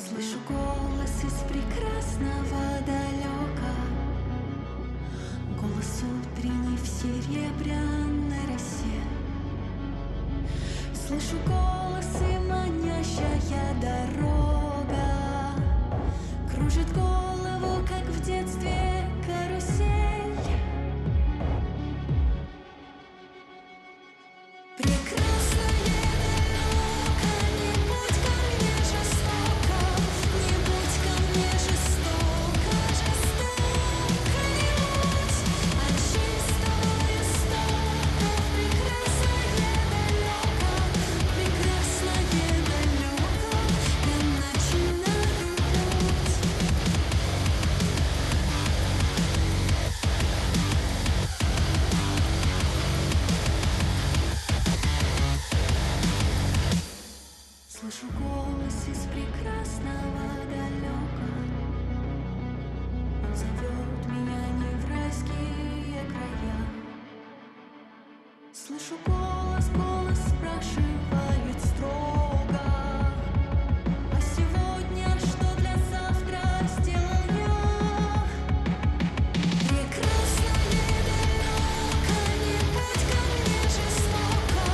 Слышу голос из прекрасного далека, голос утренний в серебряной росе. Слышу голос и манящая дорога кружит голову, как в детстве карусель. Прекрасное далеко, не будь ко мне жестоко, не будь ко мне жестоко, жестоко не будь, от чистого истока. Прекрасное далеко, я начинаю путь. Слышу голос из прекрасного далека. Он зовет меня не в райские края. Слышу голос, голос спрашивает строго: а сегодня что для завтра сделал я? Прекрасное далеко, не будь ко мне жестоко,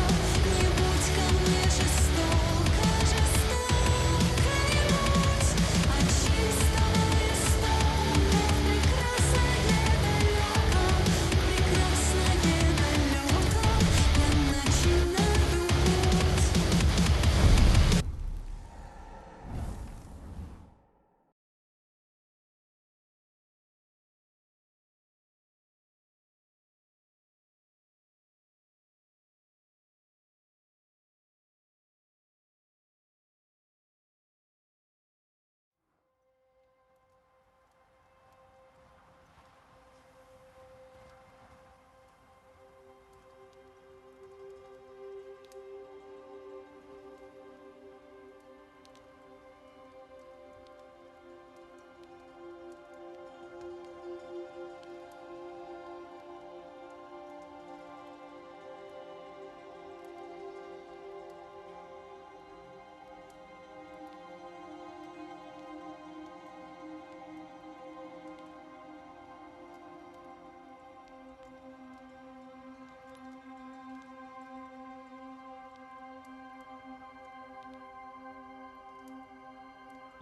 не будь ко мне жестоко, жестоко не будь, от чистого истока. Прекрасное далеко, я начинаю путь.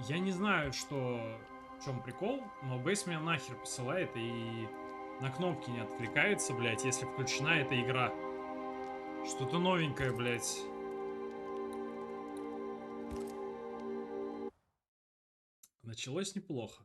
Я не знаю, в чем прикол, но Бейс меня нахер посылает и на кнопки не откликается, блядь, если включена эта игра. Что-то новенькое, блядь. Началось неплохо.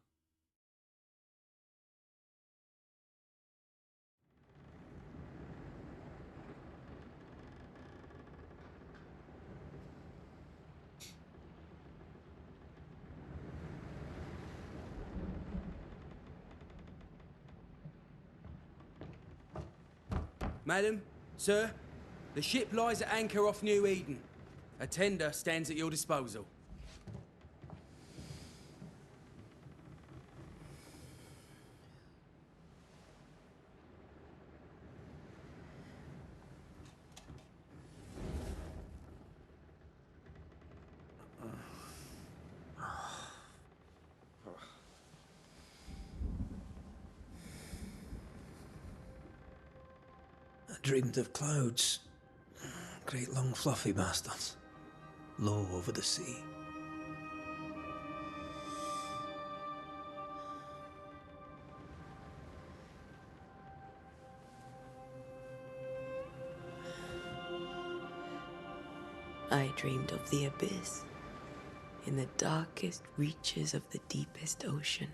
Madam, sir, the ship lies at anchor off New Eden. A tender stands at your disposal. I dreamed of clouds. Great long fluffy bastards. Low over the sea. I dreamed of the abyss, in the darkest reaches of the deepest ocean.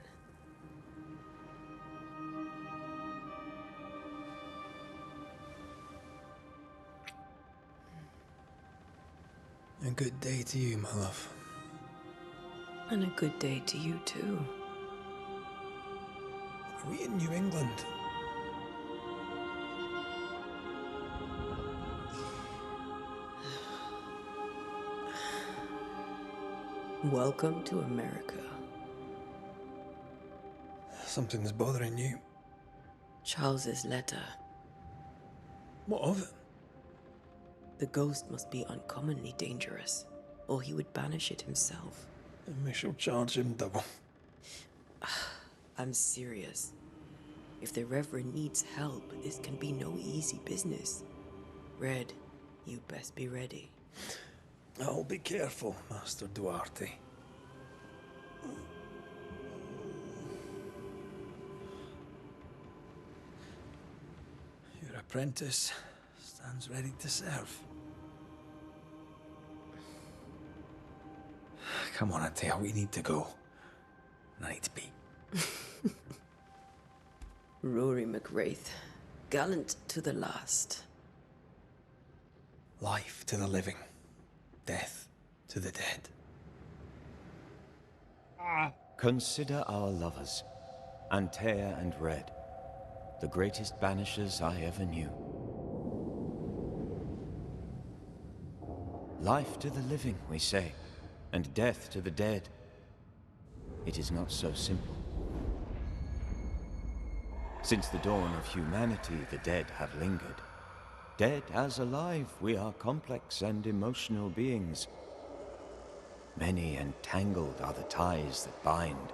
A good day to you, my love. And a good day to you too. Are we in New England? Welcome to America. Something's bothering you. Charles's letter. What of it? The ghost must be uncommonly dangerous, or he would banish it himself. and we shall charge him double. I'm serious. If the Reverend needs help, this can be no easy business. Red, you best be ready. I'll be careful, Master Duarte. Your apprentice stands ready to serve. Come on, Atea, we need to go. I need to be. Rory McWraith, gallant to the last. Life to the living, death to the dead. Consider our lovers, Antea and Red, the greatest banishers I ever knew. Life to the living, we say, and death to the dead. It is not so simple. Since the dawn of humanity, the dead have lingered. Dead as alive, we are complex and emotional beings. Many and tangled are the ties that bind.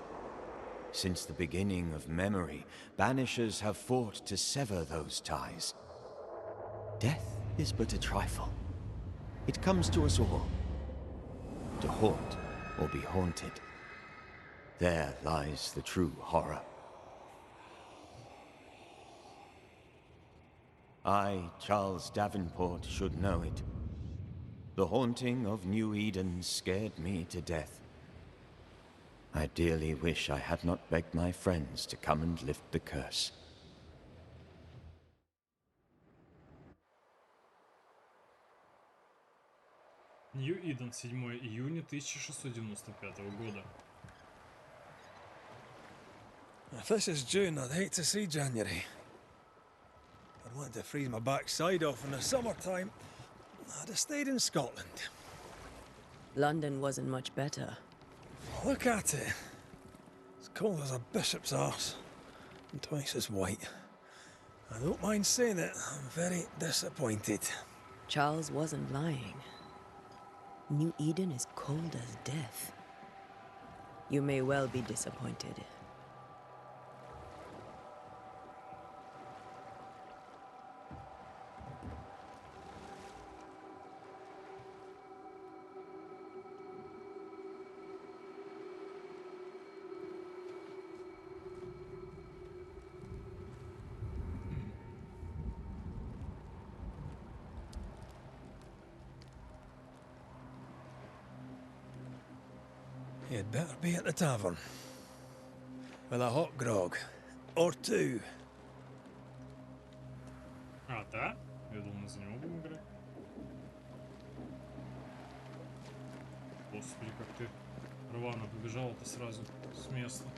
Since the beginning of memory, banishers have fought to sever those ties. Death is but a trifle. It comes to us all. To haunt or be haunted. There lies the true horror. I, Charles Davenport, should know it. The haunting of New Eden scared me to death. I dearly wish I had not begged my friends to come and lift the curse. Нью Иден, 7 июня 1695 года. If this is June, I'd hate to see January. I'd want to freeze my backside off in the summertime. I'd have stayed in Scotland. London wasn't much better. Look at it. As cold as a bishop's arse, and twice as white. I don't mind saying it, I'm very disappointed. Charles wasn't lying. New Eden is cold as death. You may well be disappointed. You'd better be at the tavern. With a hot grog. Or two. А, да? Я думал, мы за него будем играть. Господи, как ты рвано побежал-то сразу с места.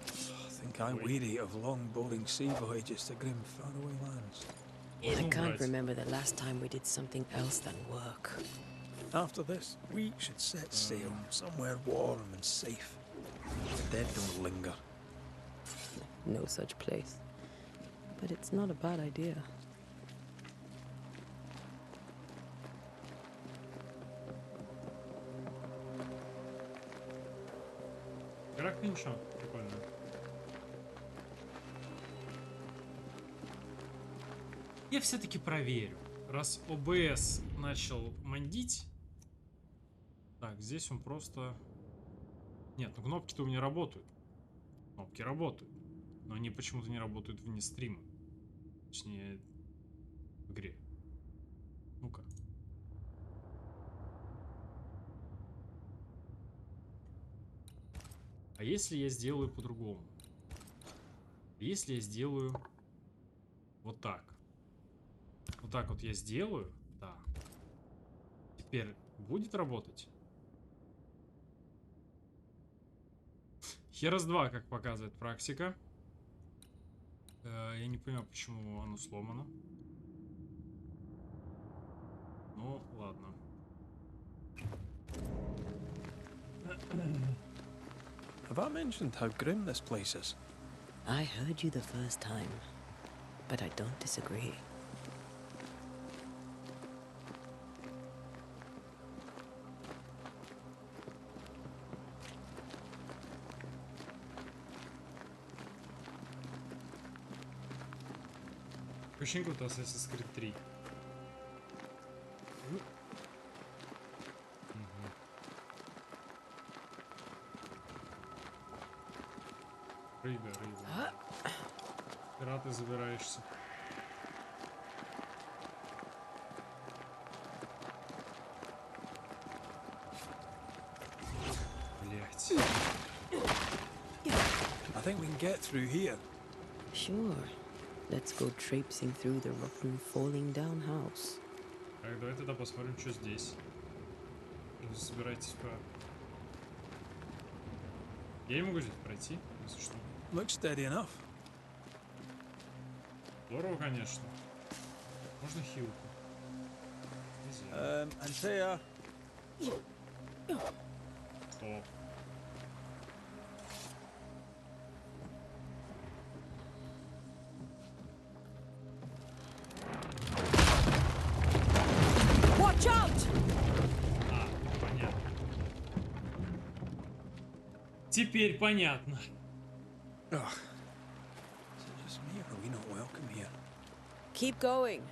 I think I'm weary of long, boring sea voyages to grim, faraway lands. I can't remember the last time we did something else than work. After this, we should set sail somewhere warm and safe. The dead don't linger. No such place. But it's not a bad idea. Игра ничего, прикольно. Я все-таки проверю. Раз ОБС начал мандить. Так, здесь он просто... Нет, ну кнопки-то у меня работают. Кнопки работают. Но они почему-то не работают вне стрима. Точнее, в игре. Ну-ка. А если я сделаю по-другому? Если я сделаю вот так. Вот так вот я сделаю. Да. Теперь будет работать? Херас 2, как показывает практика. Я не понимаю, почему оно сломано. Ну, ладно. Have I mentioned how grim this place is? I heard you the first time, but I don't disagree. такое ощущение, будто Assassin's Creed 3. Рыба. Пираты забираешься. Блять. I think we can get through here. Sure. Let's go traipsing through the rotten, falling down house. Так, давай тогда посмотрим, что здесь. Вы собираетесь по... Я не могу здесь пройти, если что. Looks steady enough. Здорово, конечно. Можно хилку. Нельзя. Antea. Что? Watch out! А, понятно. Теперь понятно. Ugh. Is it just me or are we not welcome here? Keep going.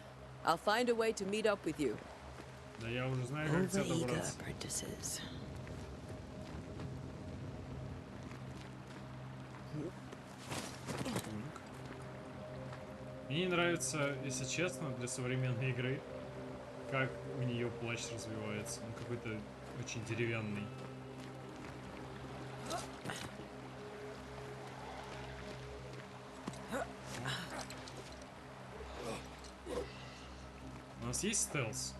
I'll find a way to meet up with you. Да я уже знаю, как тебя Overeager добраться. apprentices. Мне не нравится, если честно, для современной игры, как у нее плащ развивается. Он какой-то очень деревянный. У нас есть стелс?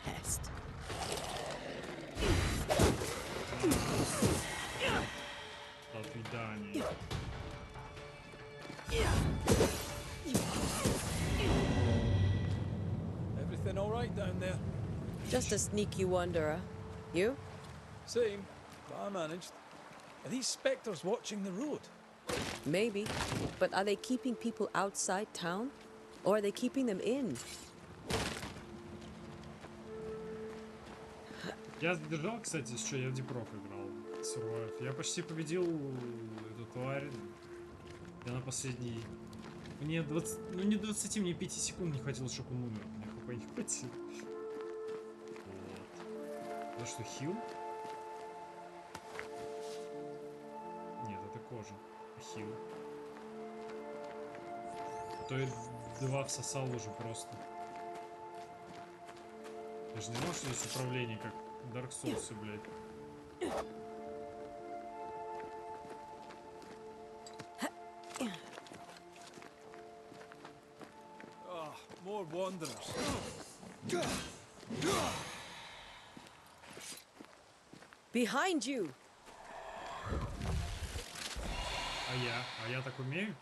Pest. До свидания. Everything all right down there? Just a sneaky wanderer. You? Same, but I managed. Are these spectres watching the road? Maybe. But are they keeping people outside town? Or are they keeping them in? Я сбежал, кстати, что я в Дипрок играл. Survive. Я почти победил эту тварь. Я на последней... Мне 20... Ну не 20, мне 5 секунд не хватило, чтобы он умер. Мне хп не хватило. Вот. Это что, хил? Нет, это кожа. Хил. А то я 2 всосал уже просто. Я же не знал, что здесь управление как в Dark Souls, блядь. Ah, more wanderers. Behind you! А я так умею?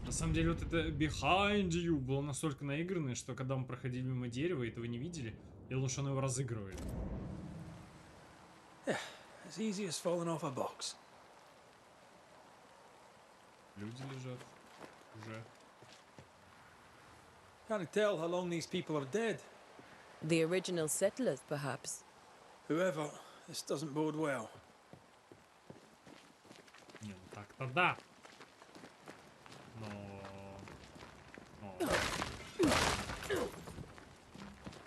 На самом деле вот это behind you было настолько наигранное, что когда мы проходили мимо дерева, этого не видели, я думал, что оно его разыгрывает. As easy as falling off a box. Люди лежат уже. Can't tell how long these people are dead. The original settlers, perhaps. Whoever, this doesn't bode well. Не, ну так-то да. Но...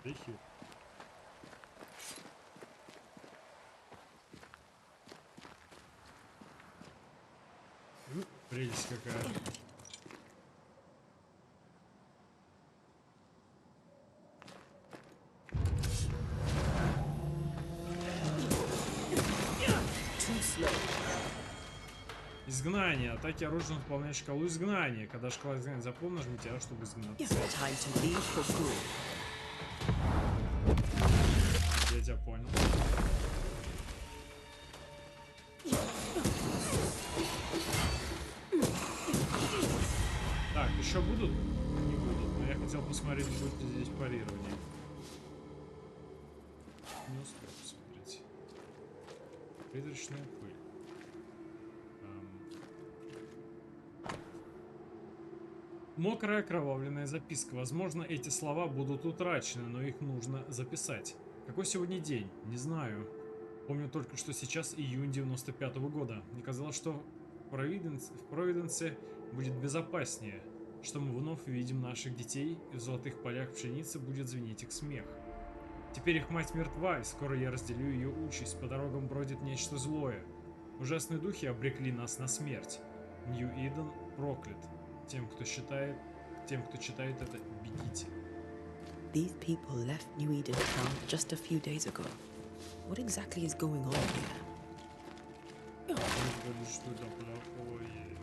Тихи. Прелесть какая. Изгнание. Атаки оружием выполняют шкалу изгнания. Когда шкала изгнания заполнена, нажмите А, чтобы изгнаться. Time to leave for good. Я тебя понял. Так, еще будут? Не будут. Но я хотел посмотреть, будет ли здесь парирование. Не успел посмотреть. Призрачная пыль. Мокрая окровавленная записка. Возможно, эти слова будут утрачены, но их нужно записать. Какой сегодня день? Не знаю. Помню только, что сейчас июнь 95-го года. Мне казалось, что в Провиденсе будет безопаснее, что мы вновь увидим наших детей, и в золотых полях пшеницы будет звенеть их смех. Теперь их мать мертва, и скоро я разделю ее участь. По дорогам бродит нечто злое. Ужасные духи обрекли нас на смерть. Нью-Иден проклят. Тем, кто читает это, бегите. These people left New Eden town just a few days ago. What exactly is going on here? Господи, что это плохое?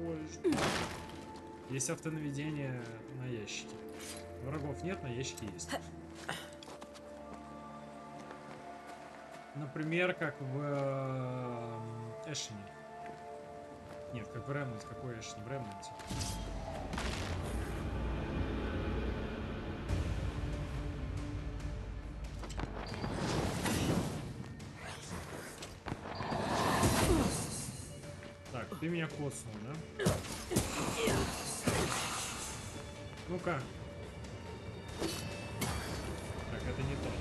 Ой, что? Есть автонаведение на ящике. Врагов нет, на ящике есть. Например, как в Эшене. Нет, как в Ремнанте. Какой Эшен? В Ремнанте. Так, ты меня коцнул, да? Ну-ка. Так, это не то.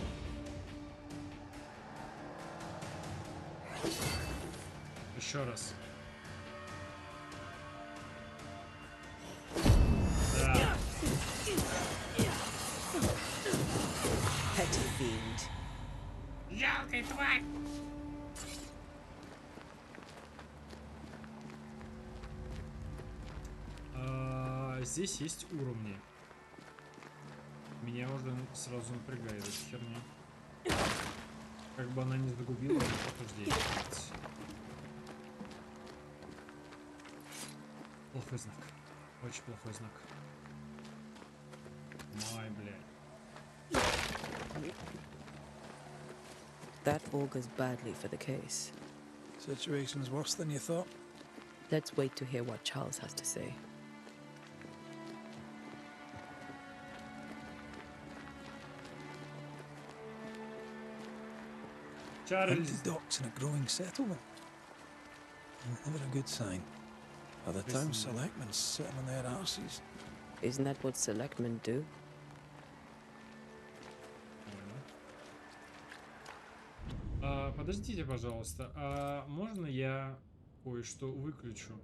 Еще раз. Да. Petty fiend. Жалкая тварь! Здесь есть уровни. Меня уже сразу напрягает эта херня. Как бы она не загубила прохождение. Плохой знак. Очень плохой знак. Май, блядь. That augurs badly for the case. Situation's worse than you thought. Let's wait to hear what Charles has to say. Чарльз. Empty docks in a growing settlement. Never a good sign. Are the town selectmen sitting on their arses? Isn't that what selectmen do? Подождите, пожалуйста. А можно я кое-что выключу?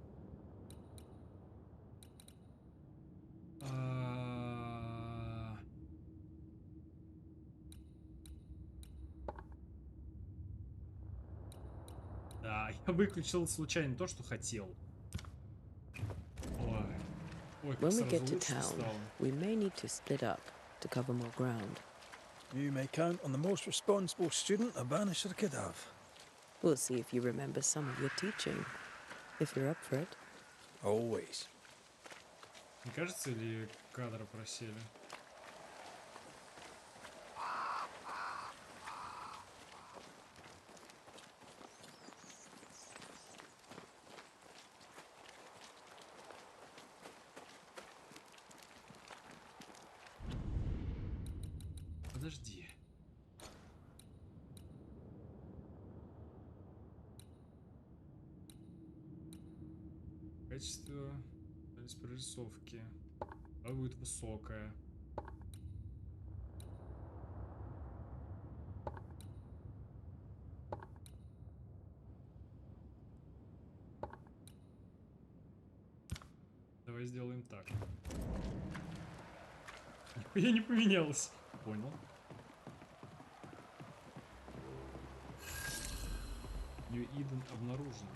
Да, я выключил случайно то, что хотел. Ой, как When we сразу get to лучше town, стало. we may need to split up to cover more ground. You may count on the most responsible student a Banisher could have. We'll see if you remember some of your teaching, if you're up for it. Always. Не кажется ли кадры просели? Подожди. Качество прорисовки. Она будет высокая. Давай сделаем так. Нихуя не поменялось. Понял. Нью-Иден обнаружен.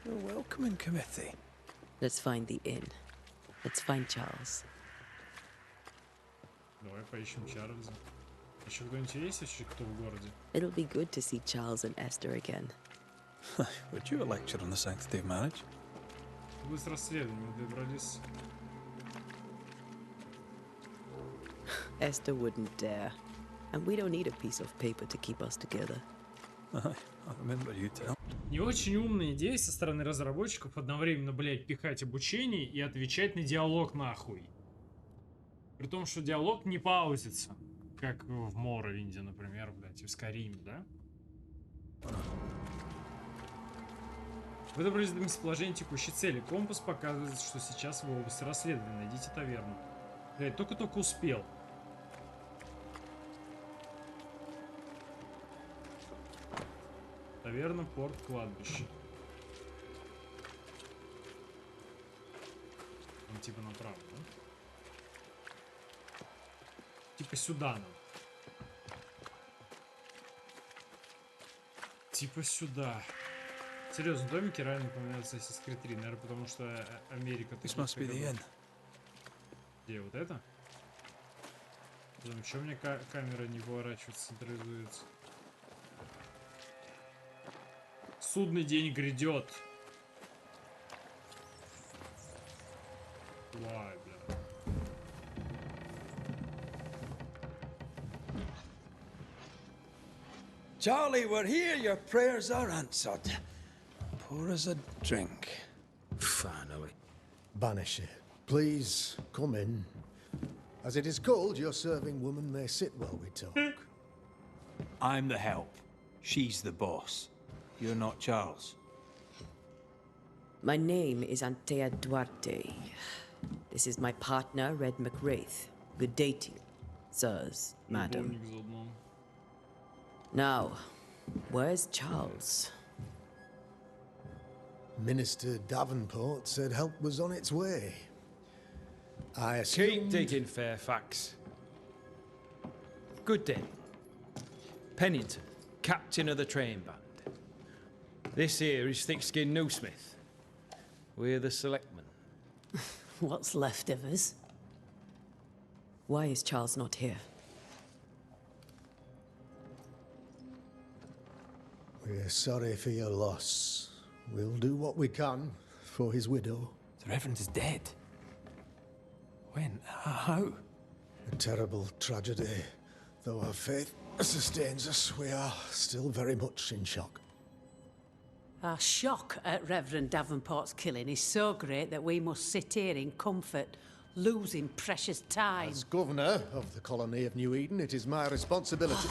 A welcoming committee. Let's find the inn. Let's find Charles. Давай поищем Чарльза. Еще кто-нибудь есть вообще, кто в городе? It'll be good to see Charles and Esther again. Would you a lecture on the sanctity of marriage? Быстро расследование, мы добрались. Esther wouldn't dare. And we don't need a piece of paper to keep us together. I remember you tell. Не очень умная идея со стороны разработчиков одновременно, блять, пихать обучение и отвечать на диалог нахуй. При том, что диалог не паузится. Как в Моровинде, например, блять, и в Скайриме, да? Вы добрались до местоположения текущей цели. Компас показывает, что сейчас в области расследования. Найдите таверну. Блядь, только-только успел. Таверна, порт, кладбище. Он типа направо, да? Типа сюда нам. Типа сюда. Серьезно, домики реально напоминают Assassin's Creed 3, наверное, потому что Америка... This must be the inn. Где, вот это? Блин, чё мне камера не поворачивается, централизуется? Судный день грядет. Вай, бля. Charlie, we're here. Your prayers are answered. Pour us a drink. Finally. Banisher, please come in. As it is cold, your serving woman may sit while we talk. I'm the help. She's the boss. You're not Charles. My name is Antea Duarte. This is my partner, Red McWraith. Good day to you, sirs, madam. Любовник заодно. Now, where's Charles? Minister Davenport said help was on its way. I Keep assumed... digging, Fairfax. Good day. Pennington, captain of the train band. This here is Thick-Skinned Newsmith. We're the selectmen. What's left of us? Why is Charles not here? We're sorry for your loss. We'll do what we can for his widow. The Reverend is dead. When? How? A terrible tragedy. Though our faith sustains us, we are still very much in shock. Our shock at Reverend Davenport's killing is so great that we must sit here in comfort, losing precious time. As governor of the colony of New Eden, it is my responsibility.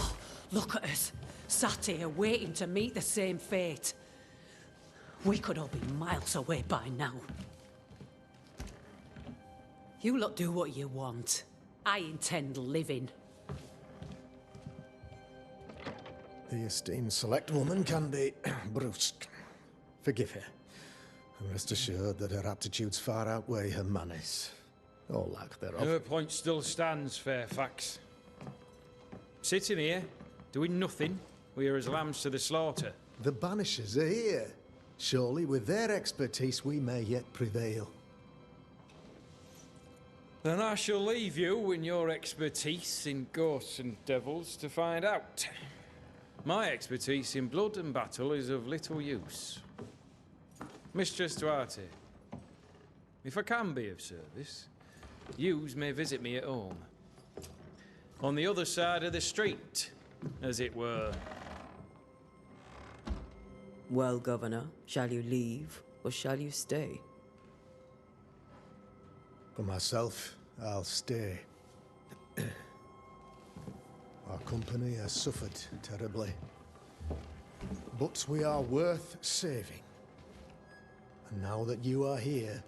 Look at us, sat here waiting to meet the same fate. We could all be miles away by now. You lot do what you want. I intend living. The esteemed select woman can be brusque. Forgive her. And rest assured that her aptitudes far outweigh her manners. Or lack thereof. Her point still stands, Fairfax. Sitting here, doing nothing, we are as lambs to the slaughter. The Banishers are here. Surely with their expertise we may yet prevail. Then I shall leave you and your expertise in ghosts and devils to find out. My expertise in blood and battle is of little use. Mistress Duarte, if I can be of service, yous may visit me at home. On the other side of the street, as it were. Well, Governor, shall you leave or shall you stay? For myself, I'll stay. Our company has suffered terribly. But we are worth saving. And now that you are here,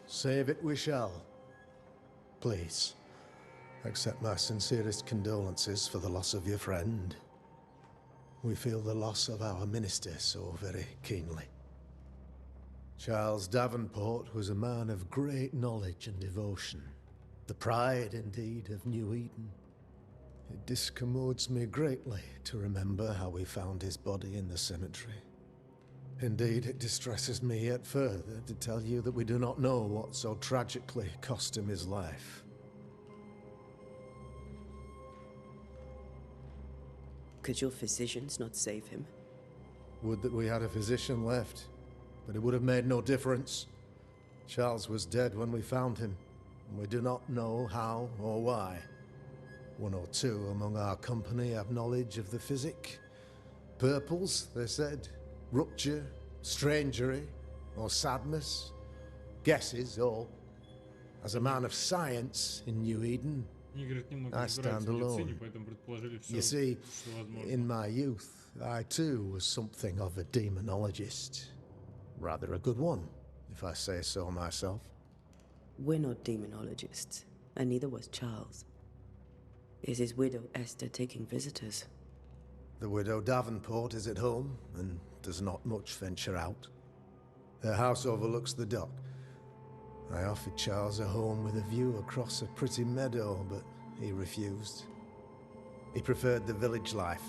save it we shall. Please, accept my sincerest condolences for the loss of your friend. We feel the loss of our minister so very keenly. Charles Davenport was a man of great knowledge and devotion. The pride, indeed, of New Eden. It discommodes me greatly to remember how we found his body in the cemetery. Indeed, it distresses me yet further to tell you that we do not know what so tragically cost him his life. Could your physicians not save him? Would that we had a physician left, but it would have made no difference. Charles was dead when we found him, and we do not know how or why. One or two among our company have knowledge of the physic. Purples, they said. Rupture, strangery, or sadness. Guesses, all. As a man of science in New Eden, Они, говорят, немного I разбираются stand в медицине, alone. поэтому предположили все, You see, что возможно. in my youth, I too was something of a demonologist. Rather a good one, if I say so myself. We're not demonologists, and neither was Charles. Is his widow Esther taking visitors? The widow Davenport is at home, and does not much venture out. Her house overlooks the dock. I offered Charles a home with a view across a pretty meadow, but he refused. He preferred the village life.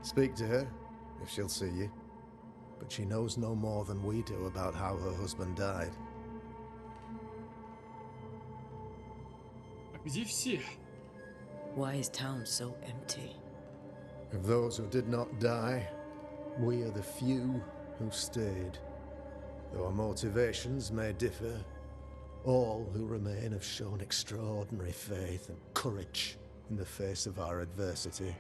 Speak to her, if she'll see you. But she knows no more than we do about how her husband died. А где все? Why is town so empty? Of those who did not die, we are the few who stayed. Though our motivations may differ, all who remain have shown extraordinary faith and courage in the face of our adversity.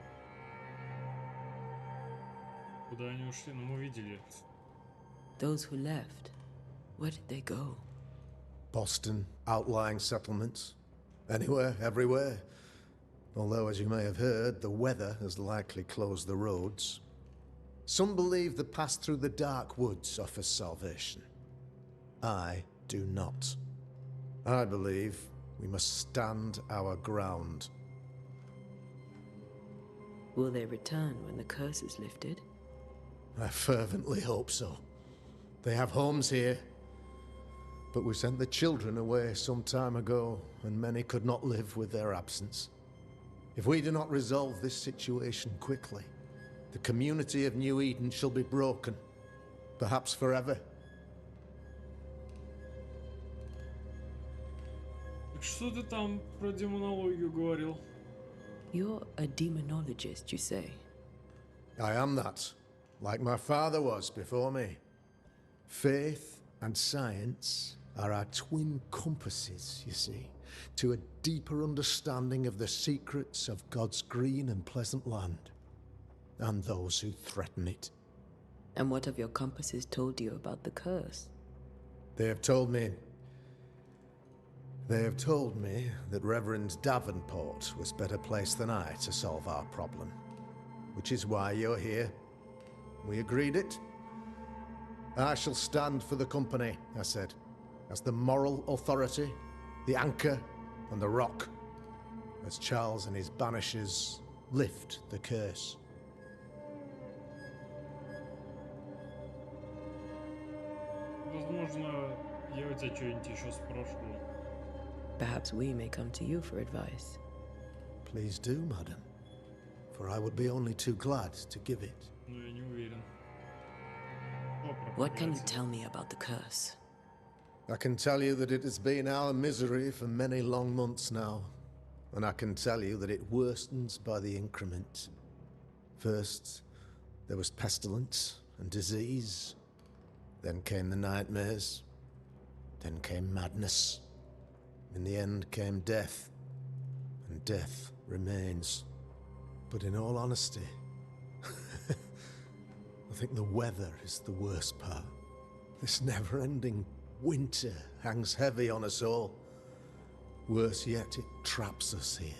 Куда они ушли? Ну, мы видели. Those who left, where did they go? Boston, outlying settlements. Anywhere, everywhere. Although, as you may have heard, the weather has likely closed the roads. Some believe the path through the dark woods offers salvation. I do not. I believe we must stand our ground. Will they return when the curse is lifted? I fervently hope so. They have homes here. But we sent the children away some time ago, and many could not live with their absence. If we do not resolve this situation quickly, the community of New Eden shall be broken, perhaps forever. Так что ты там про демонологию говорил? You're a demonologist, you say? I am that, like my father was before me. Faith and science are our twin compasses, you see, to a deeper understanding of the secrets of God's green and pleasant land, and those who threaten it. And what have your compasses told you about the curse? They have told me that Reverend Davenport was better placed than I to solve our problem, which is why you're here. We agreed it. I shall stand for the company, I said, as the moral authority, the anchor, and the rock, as Charles and his Banishers lift the curse. Возможно, я у тебя что-нибудь еще спрошу. Perhaps we may come to you for advice. Please do, madam, for I would be only too glad to give it. Но я не уверен. О, What can you проклятие. tell me about the curse? I can tell you that it has been our misery for many long months now, and I can tell you that it worstens by the increment. First, there was pestilence and disease. Then came the nightmares. Then came madness. In the end came death, and death remains. But in all honesty, I think the weather is the worst part. This never-ending winter hangs heavy on us all. Worse yet, it traps us here.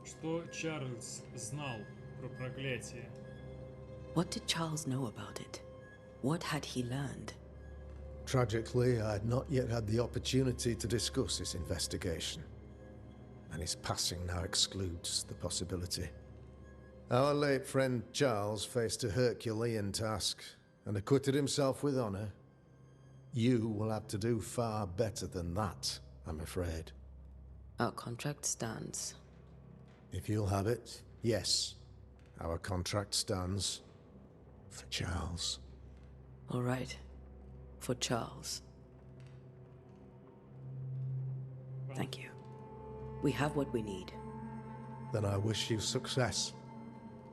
Что Чарльз знал про проклятие? What did Charles know about it? What had he learned? Tragically, I had not yet had the opportunity to discuss this investigation, and his passing now excludes the possibility. Our late friend Charles faced a Herculean task and acquitted himself with honor. You will have to do far better than that, I'm afraid. Our contract stands. If you'll have it, yes, our contract stands for Charles. All right. For Charles. Thank you. We have what we need. Then I wish you success.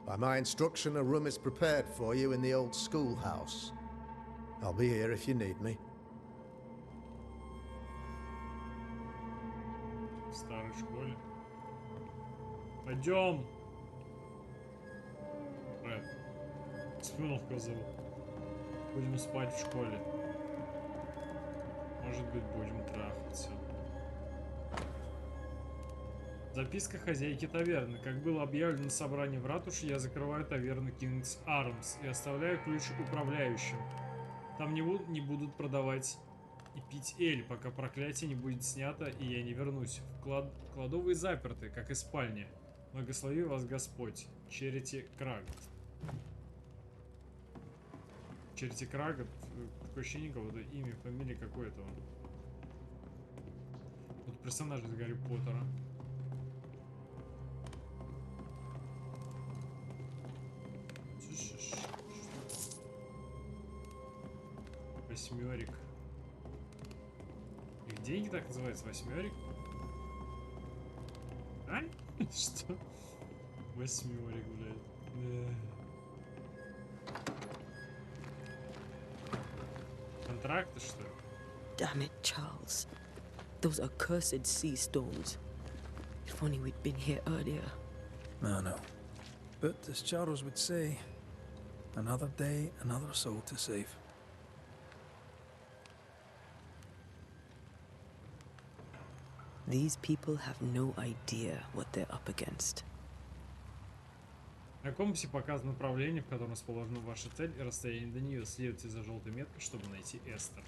By my instruction, a room is prepared for you in the old schoolhouse. I'll be here if you need me. В старой школе. Пойдем. Рэп. Вспомнил, как зовут. Будем спать в школе. Может быть, будем трахаться. Записка хозяйки таверны. Как было объявлено на собрании в ратуше, я закрываю таверну King's Arms и оставляю ключ управляющим. Там не будут продавать и пить эль, пока проклятие не будет снято и я не вернусь. Кладовые заперты, как и спальня. Благослови вас Господь. Черити Крагот. Черити Крагот. Такое ощущение, кого-то имя, фамилия какое-то. Вот персонаж из Гарри Поттера. Восьмерик. Их деньги так называются? Восьмерик? А? Что? Восьмерик, блядь. Контракты, что ли? Damn it, Charles. Those accursed sea storms. If only we'd been here earlier. I know. But as Charles would say, another day, another soul to save. These people have no idea what they're up against. На компасе показано направление, в котором расположена ваша цель, и расстояние до нее. Следуйте за желтой меткой, чтобы найти Эстер.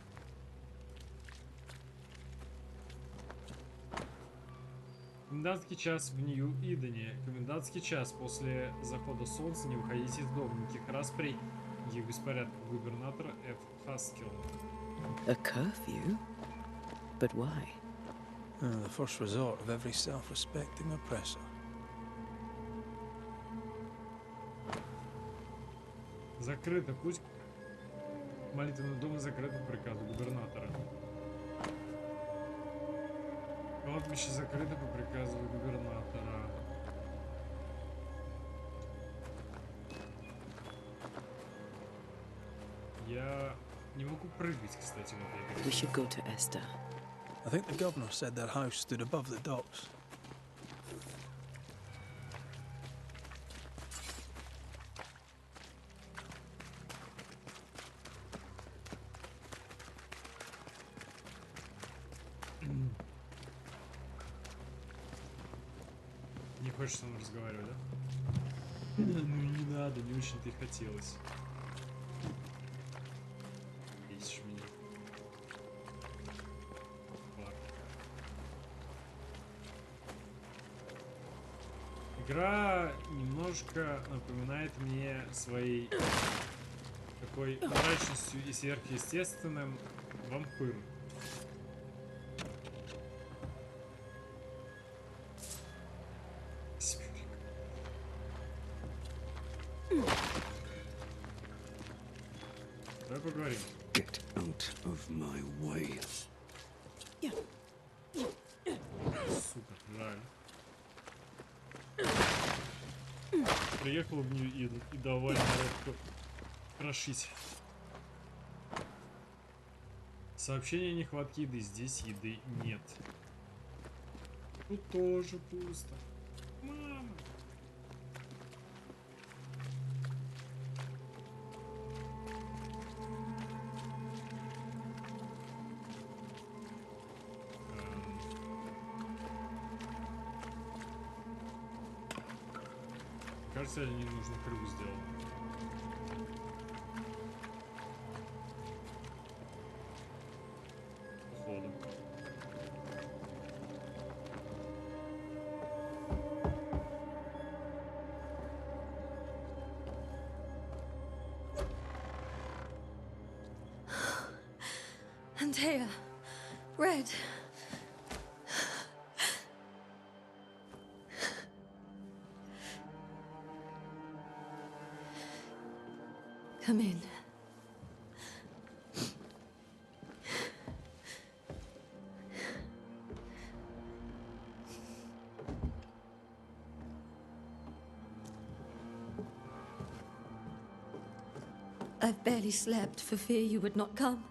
Комендантский час в Нью-Идене. Комендантский час. После захода солнца не выходите из дома. Никаких расприй, никаких беспорядков. Губернатора Ф. Хаскел. A curfew? But why? The first resort of every self-respecting oppressor. Закрыто. Пусть молитвенный дом закрыт по приказу губернатора. Кладбище закрыто по приказу губернатора. Я не могу прыгать, кстати, в этой We should go to Esther. I think the governor said their house stood above the docks. Не хочешь со мной разговаривать, да? Ну не надо, не очень-то и хотелось. Бесишь меня. Ладно. Игра немножко напоминает мне своей такой мрачностью и сверхъестественным вампир. Давай поговорим. Get out of my way. Сука, жаль. Приехал в Нью-Иден и давай народ крошить. Сообщение о нехватке еды. Здесь еды нет. Тут тоже пусто. Мама. Кажется, я не нужно круг сделал. Походу. Antea, Red. Come in. I've barely slept for fear you would not come.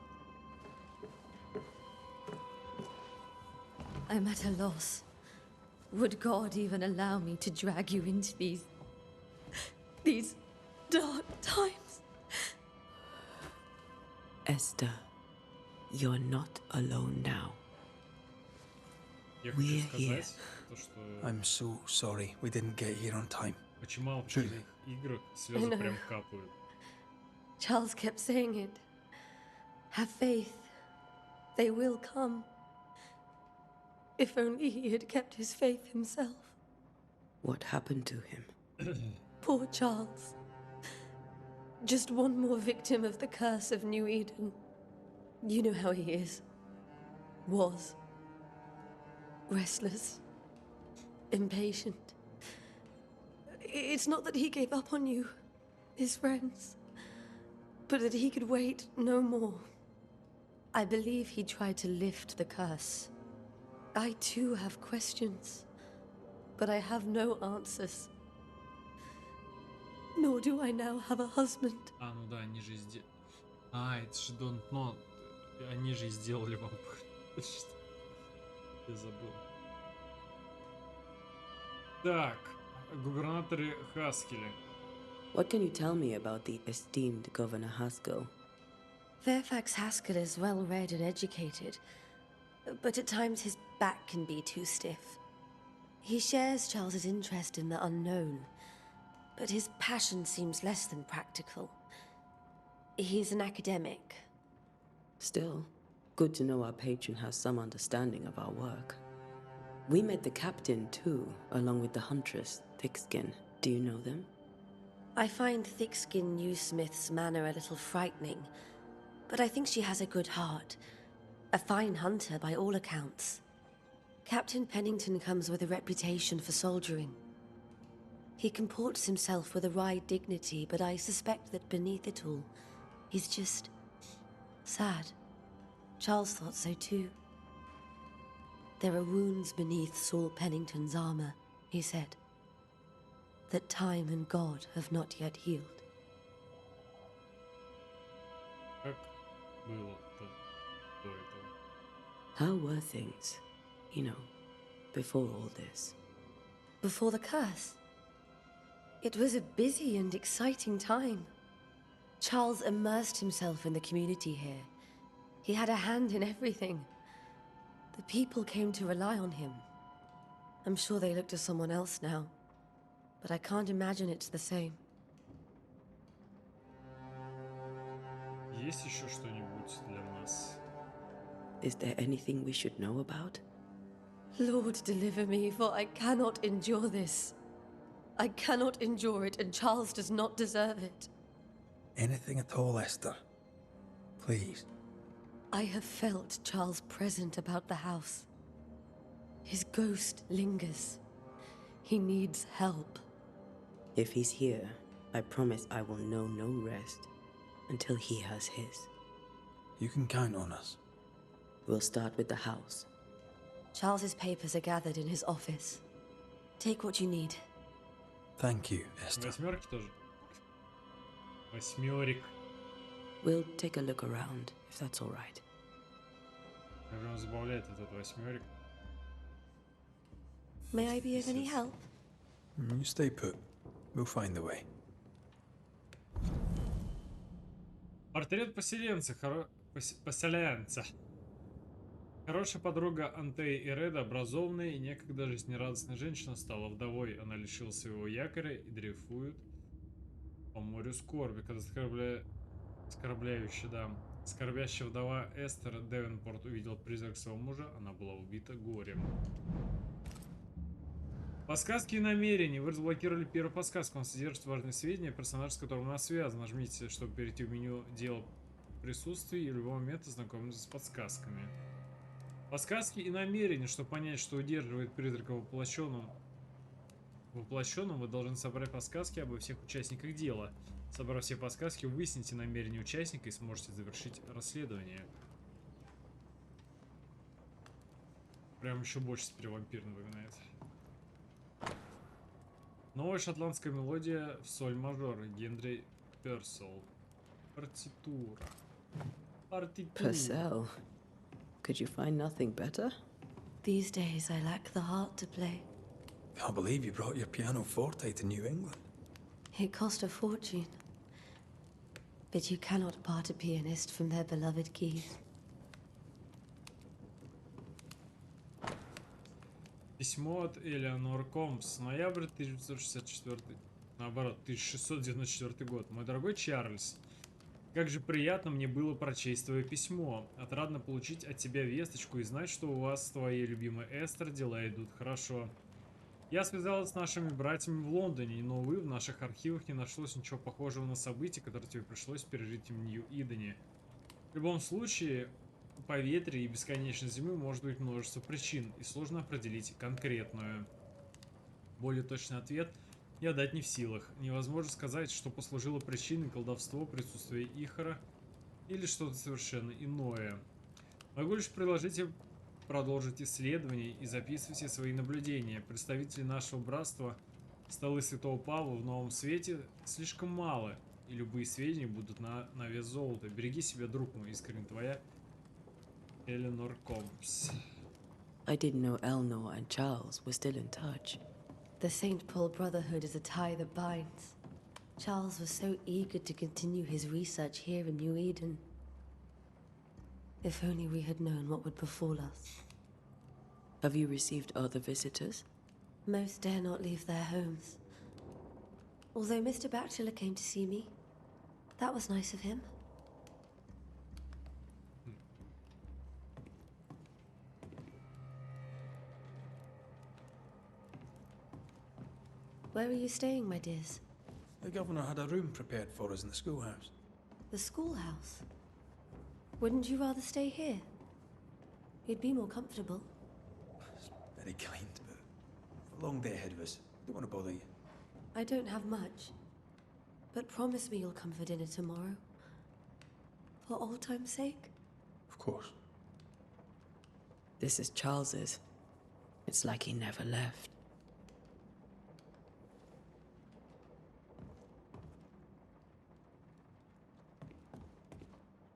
I'm at a loss. Would God even allow me to drag you into these dark times? Esther, you're not alone now. Я хочу We're here. сказать, то, что I'm so sorry we didn't get here on time. очень мало в Truly. таких играх слезы know. прям капают. Charles kept saying it. Have faith. They will come. If only he had kept his faith himself. What happened to him? Poor Charles. Just one more victim of the curse of New Eden. You know how he is. Was. Restless. Impatient. It's not that he gave up on you, his friends, but that he could wait no more. I believe he tried to lift the curse. I too have questions, but I have no answers. Nor do I now have a husband. А, ну да, они же сделали... А, это же Don't Know. Они же и сделали вам... Я забыл. Так, губернаторы Хаскели. What can you tell me about the esteemed Governor Haskell? Fairfax Haskell is well read and educated, but at times his back can be too stiff. He shares Charles's interest in the unknown, but his passion seems less than practical. He's an academic. Still, good to know our patron has some understanding of our work. We met the captain too, along with the huntress, Thickskin. Do you know them? I find Thickskin Newsmith's manner a little frightening, but I think she has a good heart. A fine hunter by all accounts. Captain Pennington comes with a reputation for soldiering. He comports himself with a wry dignity, but I suspect that beneath it all, he's just sad. Charles thought so too. There are wounds beneath Saul Pennington's armor, he said, that time and God have not yet healed. Как было-то до этого? How were things, you know, before all this? Before the curse, it was a busy and exciting time. Charles immersed himself in the community here. He had a hand in everything. The people came to rely on him. I'm sure they look to someone else now, but I can't imagine it's the same. Есть еще что-нибудь для нас? Is there anything we should know about? Lord, deliver me, for I cannot endure this. I cannot endure it, and Charles does not deserve it. Anything at all, Esther? Please. I have felt Charles' present about the house. His ghost lingers. He needs help. If he's here, I promise I will know no rest until he has his. You can count on us. We'll start with the house. Charles's papers are gathered in his office. Take what you need. Thank you, Esther. Восьмерки тоже? Восьмерик. We'll take a look around, if that's all right. Меня прям забавляет этот восьмерик. May I be of any help? You stay put. We'll find the way. Портрет поселенца. Поселенца. Хорошая подруга Антеи и Реда, образованная и некогда жизнерадостная женщина, стала вдовой. Она лишилась своего якоря и дрейфует по морю скорби, когда скорбящая вдова Эстер Девенпорт увидела призрак своего мужа, она была убита горем. Подсказки и намерения. Вы разблокировали первую подсказку. Он содержит важные сведения, персонаж, с которым она связана. Нажмите, чтобы перейти в меню «Дело присутствия» и в любой момент ознакомиться с подсказками. Подсказки и намерения. Чтобы понять, что удерживает призрака воплощенным, вы должны собрать подсказки обо всех участниках дела. Собрав все подсказки, вы выясните намерения участника и сможете завершить расследование. Прям еще больше теперь вампир напоминает. Новая шотландская мелодия в соль мажор. Генри Персел. Партитура. Purcell. Could you find nothing better? These days I lack the heart to play. Can't believe you brought your pianoforte to New England. It cost a fortune. But you cannot part a pianist from their beloved keys. Письмо от Элеонор Комс. Ноябрь 1964. Наоборот, 1694 год. Мой дорогой Чарльз, как же приятно мне было прочесть твое письмо. Отрадно получить от тебя весточку и знать, что у вас с твоей любимой Эстер дела идут хорошо. Я связалась с нашими братьями в Лондоне, но, увы, в наших архивах не нашлось ничего похожего на события, которые тебе пришлось пережить в Нью-Идене. В любом случае, по ветре и бесконечной зимы может быть множество причин, и сложно определить конкретную. Более точный ответ я дать не в силах. Невозможно сказать, что послужило причиной колдовство, присутствие Ихора или что-то совершенно иное. Могу лишь предложить тебе продолжить исследования и записывать все свои наблюдения. Представители нашего братства, столы Святого Павла в новом свете слишком мало, и любые сведения будут на вес золота. Береги себя, друг мой, искренне твоя Эленор Компс. I didn't know Eleanor and Charles were still in touch. The St. Paul Brotherhood is a tie that binds. Charles was so eager to continue his research here in New Eden. If only we had known what would befall us. Have you received other visitors? Most dare not leave their homes. Although Mr. Bachelor came to see me, that was nice of him. Where are you staying, my dears? The governor had a room prepared for us in the schoolhouse. The schoolhouse? Wouldn't you rather stay here? You'd be more comfortable. Very kind, but a long day ahead of us. Don't want to bother you. I don't have much. But promise me you'll come for dinner tomorrow. For old time's sake. Of course. This is Charles's. It's like he never left.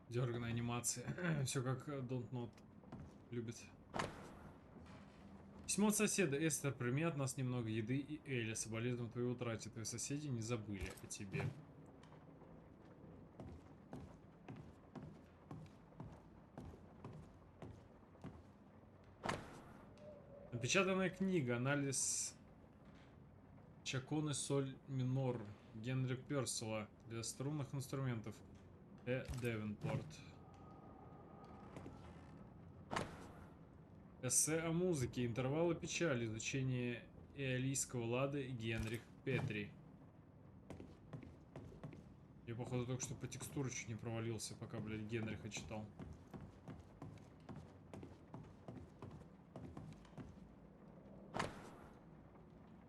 Дерганая анимация. Все как Don't Not любит. Письмо от соседа. Эстер, прими от нас немного еды и Эля. Соболезную твоей утрате. Твои соседи не забыли о тебе. Напечатанная книга. Анализ Чаконы соль минор Генри Персела для струнных инструментов. Девенпорт. Эссе о музыке. Интервалы печали. Изучение эолийского лада Генрих Петри. Я, походу, только что по текстуре чуть не провалился, пока, блядь, Генриха читал.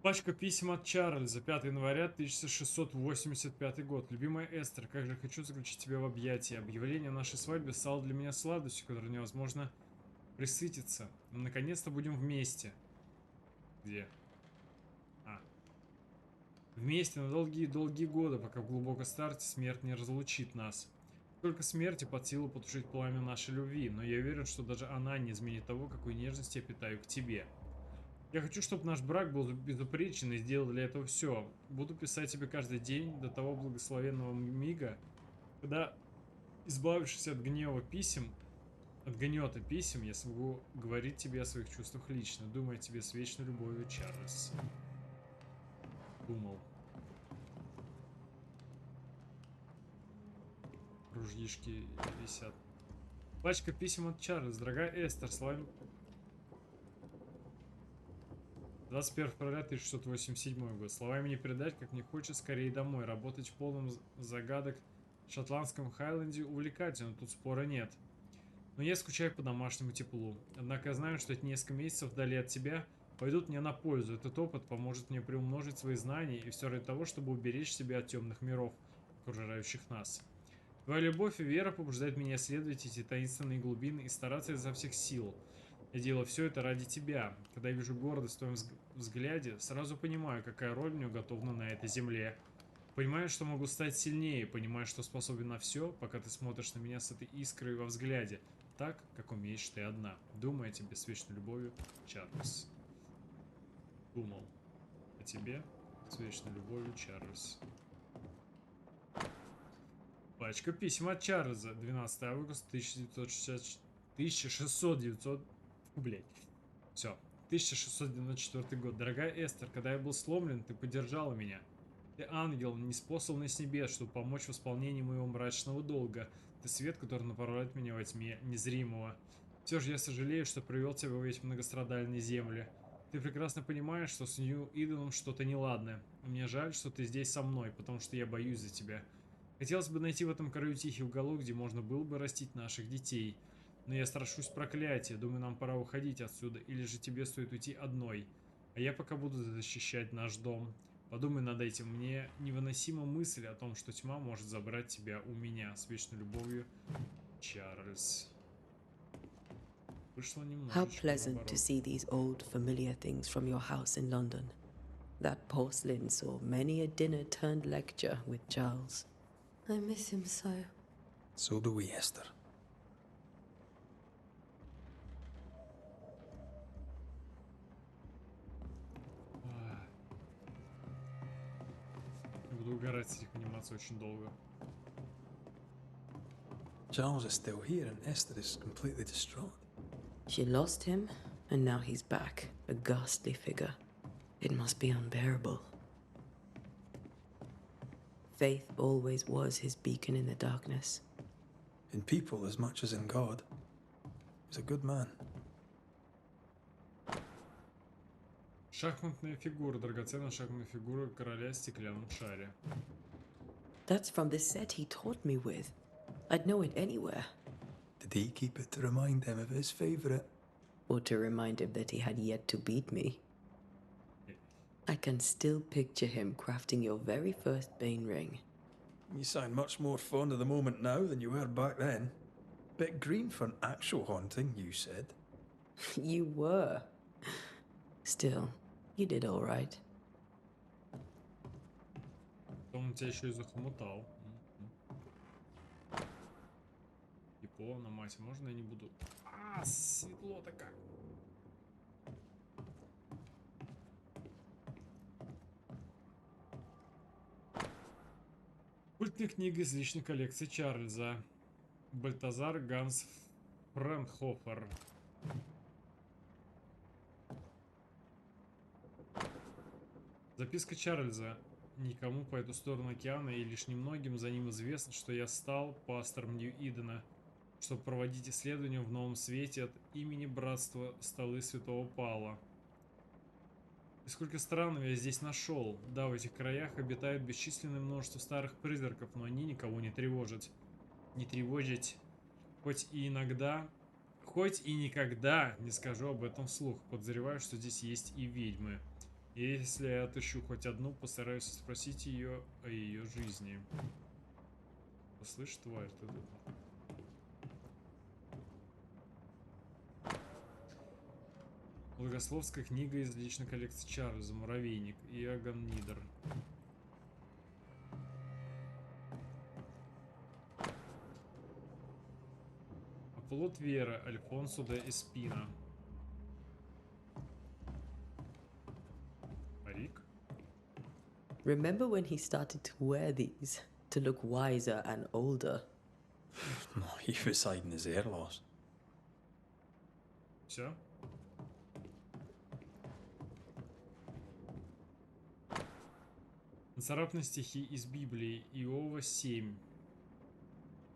Пачка писем от Чарльза. 5 января 1685 год. Любимая Эстер, как же хочу заключить тебя в объятия. Объявление о нашей свадьбе стало для меня сладостью, которой невозможно присытиться. Но наконец-то будем вместе. Где? Вместе на долгие-долгие годы, пока в глубокой старте смерть не разлучит нас. Только смерти под силу потушить пламя нашей любви, но я уверен, что даже она не изменит того, какой нежности я питаю к тебе. Я хочу, чтобы наш брак был безупречен и сделал для этого все. Буду писать тебе каждый день до того благословенного мига, когда, избавившись от гнева писем, от гнета писем, я смогу говорить тебе о своих чувствах лично. Думаю о тебе с вечной любовью, Чарльз. Думал. Ружьишки висят. Пачка писем от Чарльза. Дорогая Эстер, словами... 21 февраля 1687 год. Словами не передать, как мне хочется скорее домой. Работать в полном загадок в шотландском Хайленде увлекательно, тут спора нет. Но я скучаю по домашнему теплу. Однако я знаю, что эти несколько месяцев вдали от тебя пойдут мне на пользу. Этот опыт поможет мне приумножить свои знания и все ради того, чтобы уберечь себя от темных миров, окружающих нас. Твоя любовь и вера побуждают меня исследовать эти таинственные глубины и стараться изо всех сил. Я делаю все это ради тебя. Когда я вижу гордость в твоем взгляде, сразу понимаю, какая роль мне уготована на этой земле. Понимаю, что могу стать сильнее, понимаю, что способен на все, пока ты смотришь на меня с этой искрой во взгляде, так, как умеешь ты одна. Думаю о тебе с вечной любовью, Чарльз. Думал о тебе с вечной любовью, Чарльз. Пачка писем от Чарльза. 12 августа 1609. Блять. Все. 1694 год. Дорогая Эстер, когда я был сломлен, ты поддержала меня. Ты ангел, ниспосланный с небес, чтобы помочь в исполнении моего мрачного долга. Ты свет, который направляет меня во тьме незримого. Все же я сожалею, что привел тебя в эти многострадальные земли. Ты прекрасно понимаешь, что с Нью-Иденом что-то неладное. Мне жаль, что ты здесь со мной, потому что я боюсь за тебя. Хотелось бы найти в этом краю тихий уголок, где можно было бы растить наших детей. Но я страшусь проклятия, думаю, нам пора уходить отсюда, или же тебе стоит уйти одной. А я пока буду защищать наш дом. Подумай над этим, мне невыносима мысль о том, что тьма может забрать тебя у меня. С вечной любовью, Чарльз. Вышло How немножечко pleasant to наоборот. see these old familiar things from your house in London. That porcelain saw many a dinner turned lecture with Charles. I miss him so. So do we, Esther. Ах. Я буду угорать с этих анимаций очень долго. Charles is still here and Esther is completely distraught. She lost him, and now he's back, a ghastly figure. It must be unbearable. Faith always was his beacon in the darkness. In people as much as in God. He's a good man. Шахматная фигура, драгоценная шахматная фигура короля в стеклянном шаре. That's from the set he taught me with. I'd know it anywhere. Did he keep it to remind him of his favourite? Or to remind him that he had yet to beat me. I can still picture him crafting your very first Bane ring. You sound much more fond of the moment now than you were back then. Bit green for an actual haunting, you said. You were. Still, you did all right. Он тебя еще и захомутал. Япона, мать, можно я не буду? А, светло-то как. Культная книга из личной коллекции Чарльза. Бальтазар Ганс Френхофер. Записка Чарльза. Никому по эту сторону океана и лишь немногим за ним известно, что я стал пастором Нью-Идена, чтобы проводить исследования в новом свете от имени Братства Столы Святого Павла. И сколько странного я здесь нашел. Да, в этих краях обитает бесчисленное множество старых призраков, но они никого не тревожат. Не тревожить. Хоть и никогда не скажу об этом вслух. Подозреваю, что здесь есть и ведьмы. И если я отыщу хоть одну, постараюсь спросить ее о ее жизни. Слышь, тварь, ты тут. Богословская книга из личной коллекции Чарльза. Муравейник. Иоганн Нидер. Оплот Вера. Альфонсо де Эспина. Парик. Remember when he started to wear these to look wiser and older? No, he was hiding his hair loss. Все. Нацарапаны стихи из Библии. Иова 7.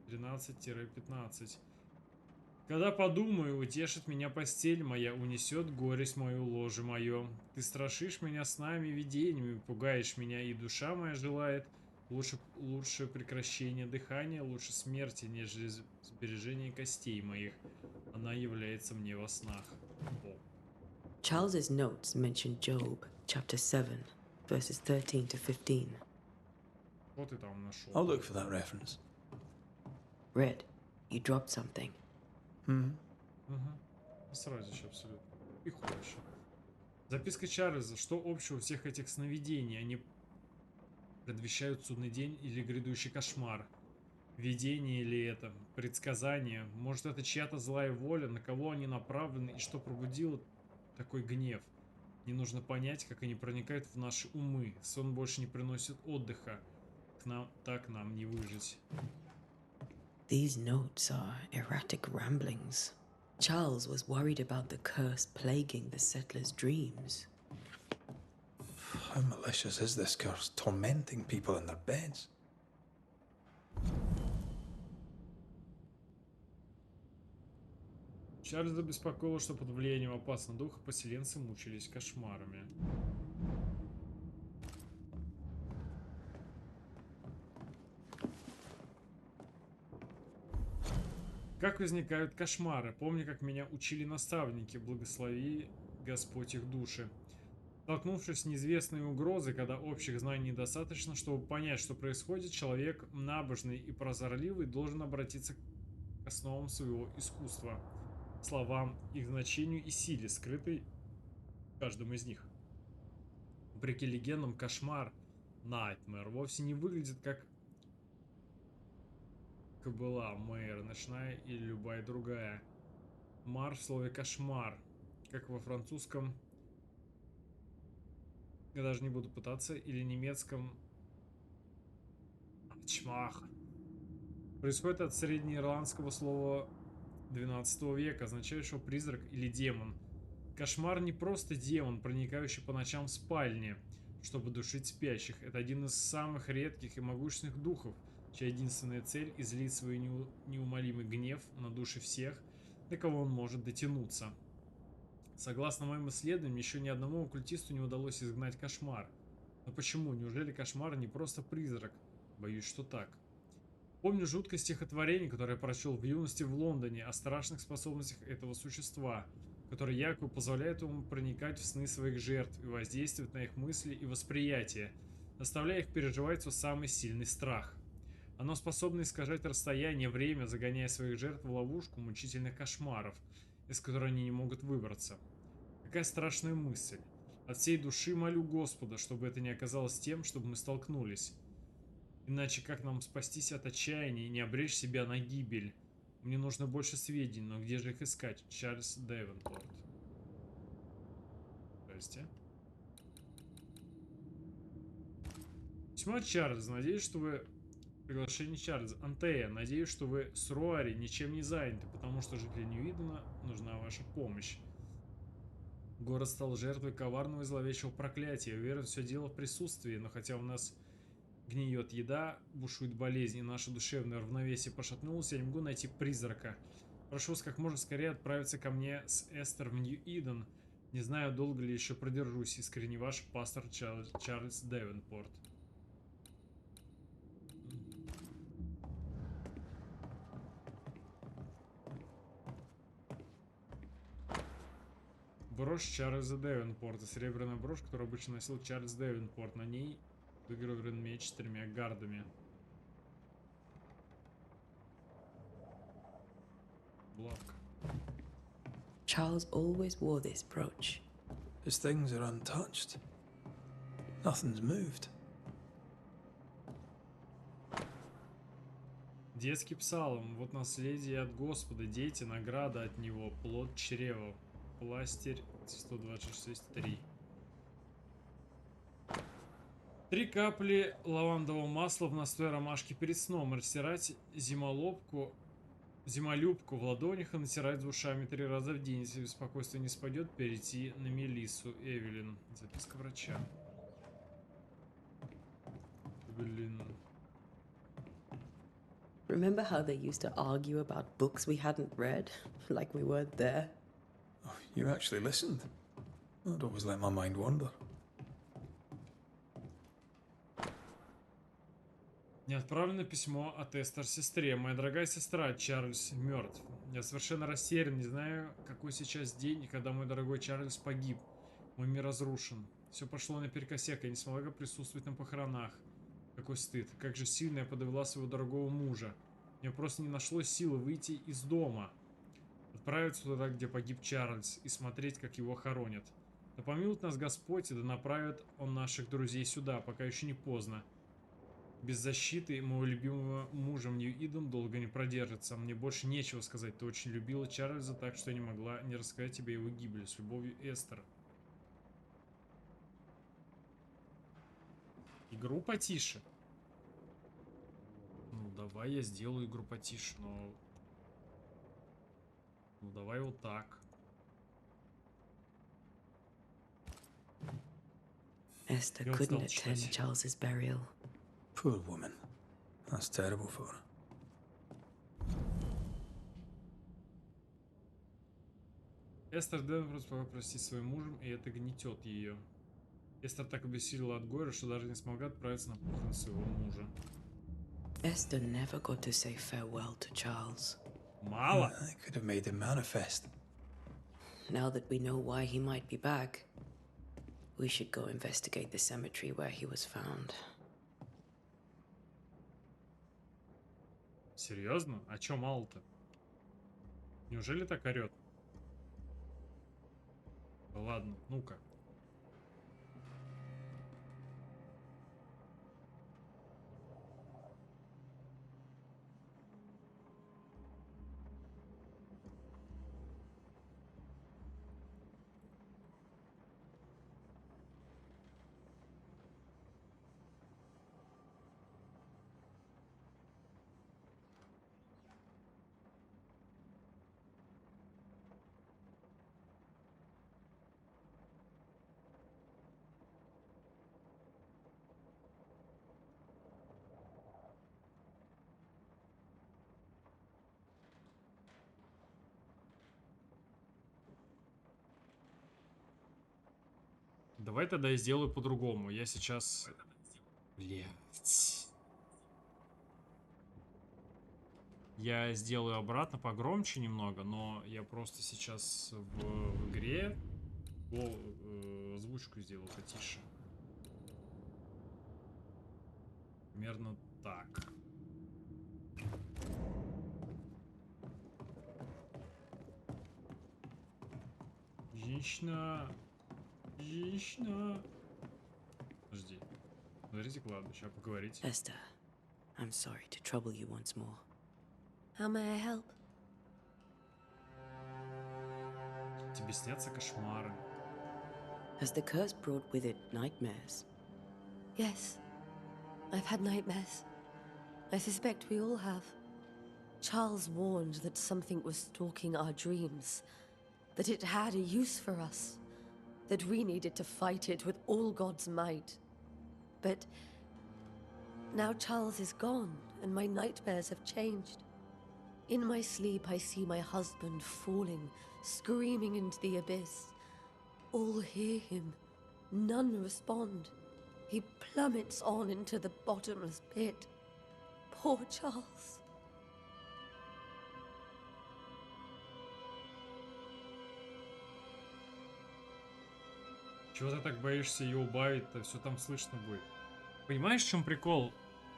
13-15. Когда подумаю, утешит меня постель моя, унесет горесть мою, ложе мое. Ты страшишь меня снами, видениями, пугаешь меня, и душа моя желает лучше прекращение дыхания, лучше смерти, нежели сбережение костей моих. Она является мне во снах. О. Charles's notes mention Job, chapter 7, verses 13 to 15. Что ты там нашел? I'll look for that reference. Red, you dropped something. Сразу абсолютно. И хочешь. Записка Чарльза. Что общего у всех этих сновидений? Они предвещают судный день или грядущий кошмар? Видение ли это? Предсказание? Может, это чья-то злая воля? На кого они направлены? И что пробудило такой гнев? Не нужно понять, как они проникают в наши умы. Сон больше не приносит отдыха. Так нам не выжить. These notes are erratic ramblings. Charles was worried about the curse plaguing the settlers' dreams. How malicious is this curse, tormenting people in their beds? Чарльза беспокоило, что под влиянием опасного духа поселенцы мучились кошмарами. Как возникают кошмары? Помню, как меня учили наставники, благослови Господь их души. Столкнувшись с неизвестной угрозой, когда общих знаний недостаточно, чтобы понять, что происходит, человек набожный и прозорливый должен обратиться к основам своего искусства, словам, их значению и силе, скрытой в каждом из них. Вопреки легендам, кошмар, nightmare, вовсе не выглядит как была Мэйр, ночная или любая другая. Мар в слове кошмар, как во французском, я даже не буду пытаться, или немецком чмах. Происходит от среднеирландского слова 12 века, означающего призрак или демон. Кошмар не просто демон, проникающий по ночам в спальне, чтобы душить спящих. Это один из самых редких и могущественных духов, чья единственная цель — излить свой неумолимый гнев на души всех, до кого он может дотянуться. Согласно моим исследованиям, еще ни одному оккультисту не удалось изгнать кошмар. Но почему? Неужели кошмар не просто призрак? Боюсь, что так. Помню жуткое стихотворение, которое я прочел в юности в Лондоне, о страшных способностях этого существа, которое якобы позволяет ему проникать в сны своих жертв и воздействовать на их мысли и восприятие, заставляя их переживать свой самый сильный страх. Оно способно искажать расстояние, время, загоняя своих жертв в ловушку мучительных кошмаров, из которой они не могут выбраться. Какая страшная мысль. От всей души молю Господа, чтобы это не оказалось тем, чтобы мы столкнулись. Иначе как нам спастись от отчаяния и не обречь себя на гибель? Мне нужно больше сведений, но где же их искать? Чарльз Дэвенпорт. Здрасте. Письмо от Чарльза. Надеюсь, что вы... Приглашение Чарльза. Антея, надеюсь, что вы с Руари ничем не заняты, потому что жителям Ньюидена нужна ваша помощь. Город стал жертвой коварного и зловещего проклятия. Уверен, все дело в присутствии, но хотя у нас гниет еда, бушует болезнь, и наше душевное равновесие пошатнулось, я не могу найти призрака. Прошу вас как можно скорее отправиться ко мне с Эстер в Нью-Иден. Не знаю, долго ли еще продержусь. Искренне ваш пастор Чарльз Дэвенпорт. Брошь Чарльза Дэвенпорта. Серебряная брошь, которую обычно носил Чарльз Дэвенпорт. На ней выгравирован меч с 3 гардами. Булавка. Charles always wore this brooch. His things are untouched. Nothing's moved. Детский псалом. Вот наследие от Господа, дети, награда от Него, плод чрева. Пластырь 126.3. 3 капли лавандового масла в настой ромашки перед сном. Растирать зимолюбку в ладонях и натирать за ушами 3 раза в день. Если беспокойство не спадет, перейти на Мелиссу. Эвелин. Записка врача. Эвелин. Remember how they used to argue about books we hadn't read? Like we weren't there? Oh, you actually listened? I'd always let my mind wander. Неотправлено письмо от Эстер сестре. Моя дорогая сестра, Чарльз мертв. Я совершенно растерян, не знаю, какой сейчас день, и когда мой дорогой Чарльз погиб. Мой мир разрушен. Все пошло наперекосяк, я не смогла присутствовать на похоронах. Какой стыд. Как же сильно я подвела своего дорогого мужа. Мне просто не нашлось силы выйти из дома. Отправиться туда, где погиб Чарльз, и смотреть, как его хоронят. Да помилует нас Господь, и да направит Он наших друзей сюда, пока еще не поздно. Без защиты моего любимого мужа в Нью-Иден долго не продержится. Мне больше нечего сказать. Ты очень любила Чарльза, так что я не могла не рассказать тебе его гибели. С любовью, Эстер. Игру потише. Ну, давай я сделаю игру потише, но... Ну давай вот так. Esther Я couldn't устал attend читать. Charles's burial. Poor woman. That's terrible for her. Эстер Денверс простить своим мужем, и это гнетет ее. Эстер так обессилила от горя, что даже не смогла отправиться на похороны своего мужа. Esther never got to say farewell to Charles. Мало? I could have made him manifest. Now that we know why he might be back, we should go investigate the cemetery where he was found. Серьезно? А чё мало-то? Неужели так орёт? Да ладно, ну-ка. Давай тогда я сделаю по-другому. Я сейчас... Блять. Я сделаю обратно погромче немного, но я просто сейчас в игре озвучку сделаю потише. Примерно так. Женщина... Женщина... Подожди. Смотрите кладбище, а поговорить? Esther, I'm sorry to trouble you once more. How may I help? Тебе снятся кошмары. Has the curse brought with it nightmares? Yes, I've had nightmares. I suspect we all have. Charles warned that something was stalking our dreams, that it had a use for us, that we needed to fight it with all God's might. But now Charles is gone, and my nightmares have changed. In my sleep, I see my husband falling, screaming into the abyss. All hear him. None respond. He plummets on into the bottomless pit. Poor Charles. Чего ты так боишься ее убавить-то? Все там слышно будет. Понимаешь, в чем прикол?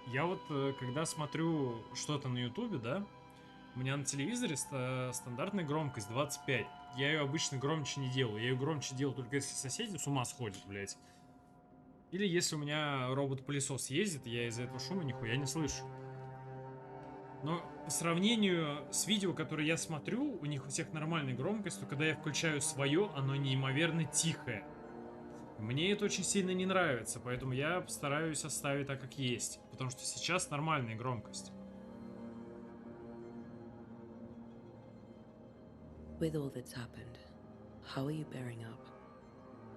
Я вот, когда смотрю что-то на ютубе, да, у меня на телевизоре стандартная громкость 25. Я ее обычно громче не делаю. Я ее громче делаю только если соседи с ума сходят, блядь. Или если у меня робот-пылесос ездит, я из-за этого шума нихуя не слышу. Но по сравнению с видео, которые я смотрю, у них у всех нормальная громкость, но когда я включаю свое, оно неимоверно тихое. Мне это очень сильно не нравится, поэтому я постараюсь оставить так, как есть. Потому что сейчас нормальная громкость. With all that's happened, how are you bearing up?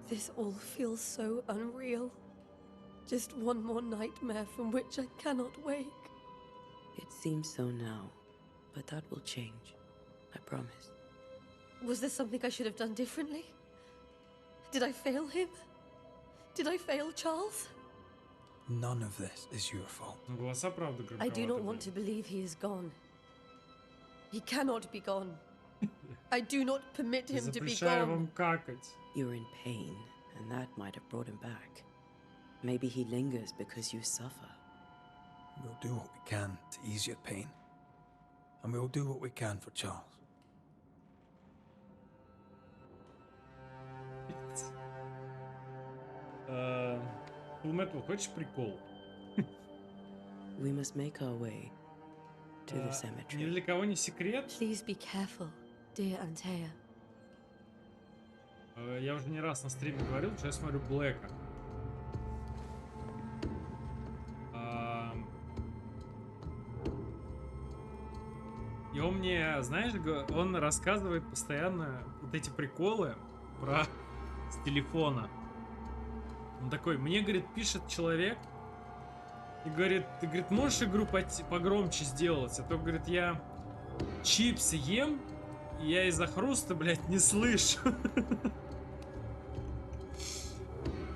This all feels so unreal. Just one more nightmare from which I cannot wake. It seems so now, but that will change. I promise. Was there something I should have done differently? Did I fail him? Did I fail Charles? None of this is your fault. Но голоса, правда, I do not громковаты, want to блин. believe he is gone. He cannot be gone. I do not permit him to be Запрещаю gone. вам какать. You're in pain, and that might have brought him back. Maybe he lingers because you suffer. We'll do what we can to ease your pain. And we'll do what we can for Charles. Фулметал, хочешь прикол? We must make our way to the Ни cemetery. для кого не секрет. Please be careful, dear Antea. Я уже не раз на стриме говорил, что я смотрю Блэка. И он мне, знаешь, он рассказывает постоянно вот эти приколы про с телефона. Он такой, мне, говорит, пишет человек и говорит, ты, говорит, можешь игру погромче сделать? А то, говорит, я чипсы ем, и я из-за хруста, блядь, не слышу.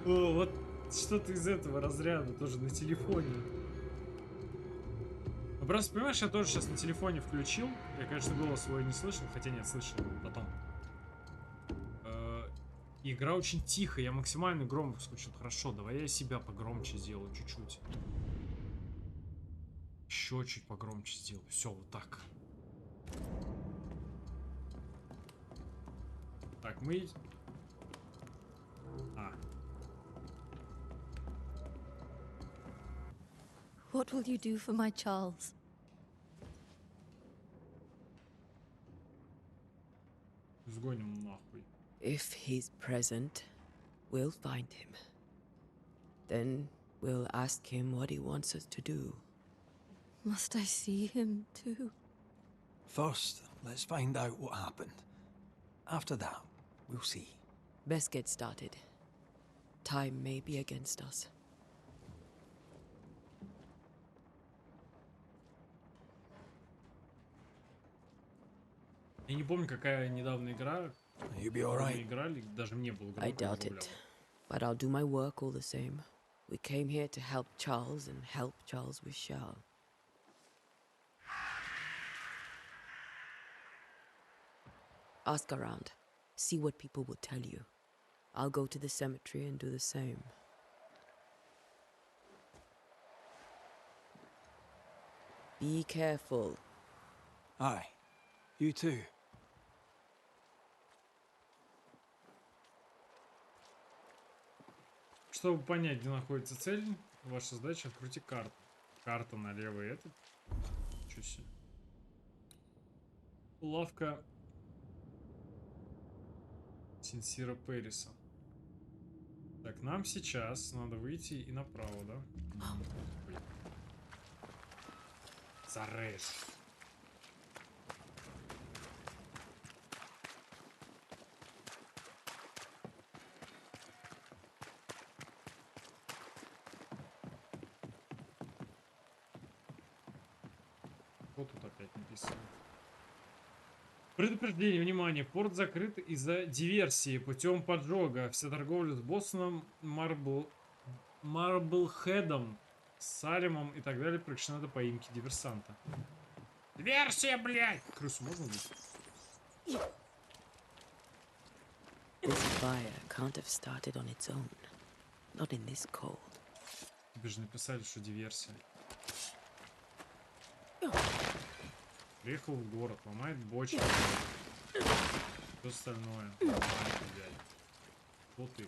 О, вот что-то из этого разряда тоже на телефоне. Ну, просто, понимаешь, я тоже сейчас на телефоне включил. Я, конечно, голос свой не слышал, хотя нет, слышал потом. Игра очень тихо, я максимально громко включил. Хорошо, давай я себя погромче сделаю чуть-чуть. Еще чуть погромче сделаю. Все, вот так. Так, мы... А. What will you do for my Charles? Сгоним нахуй. If he's present, we'll find him. Then we'll ask him what he wants us to do. Must I see him too? First, let's find out what happened. After that, we'll see. Best get started. Time may be against us. Я не помню, какая недавно игра. You be alright? Играли, даже мне было громко. I doubt it, but I'll do my work all the same. We came here to help Charles, and help Charles we shall. Ask around. See what people will tell you. I'll go to the cemetery and do the same. Be careful. Aye. You too. Чтобы понять, где находится цель, ваша задача — откройте карту. Карта налево, этот. Чё себе. Лавка Синсира Перриса. Так, нам сейчас надо выйти и направо, да? Ой. Зарежь. Что тут опять написано? Предупреждение, внимание, порт закрыт из-за диверсии путем поджога. Вся торговля с Бостоном, Марблхедом, Салемом и так далее прекращена до поимки диверсанта. Диверсия, блядь! Крысу можно убить? This fire can't have started on its own. Not in this cold. Тебе же написали, что диверсия. Приехал в город, ломает бочки. Все остальное. Кто ты?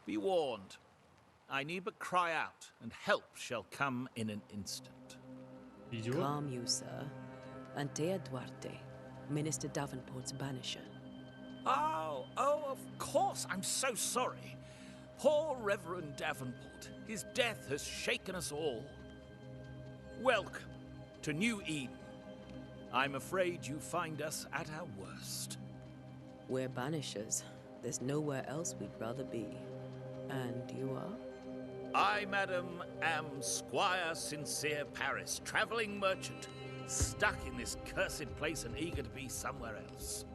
Be warned. I need but cry out, and help shall come in an instant. Идиот? Calm you, sir. Antea Duarte, Minister Davenport's banisher. Oh, of course. I'm so sorry. Poor Reverend Davenport. His death has shaken us all. Welcome to New Eden. I'm afraid you find us at our worst. We're banishers. There's nowhere else we'd rather be. And you are? I, madam, am Squire Sincere Paris, traveling merchant, stuck in this cursed place and eager to be somewhere else.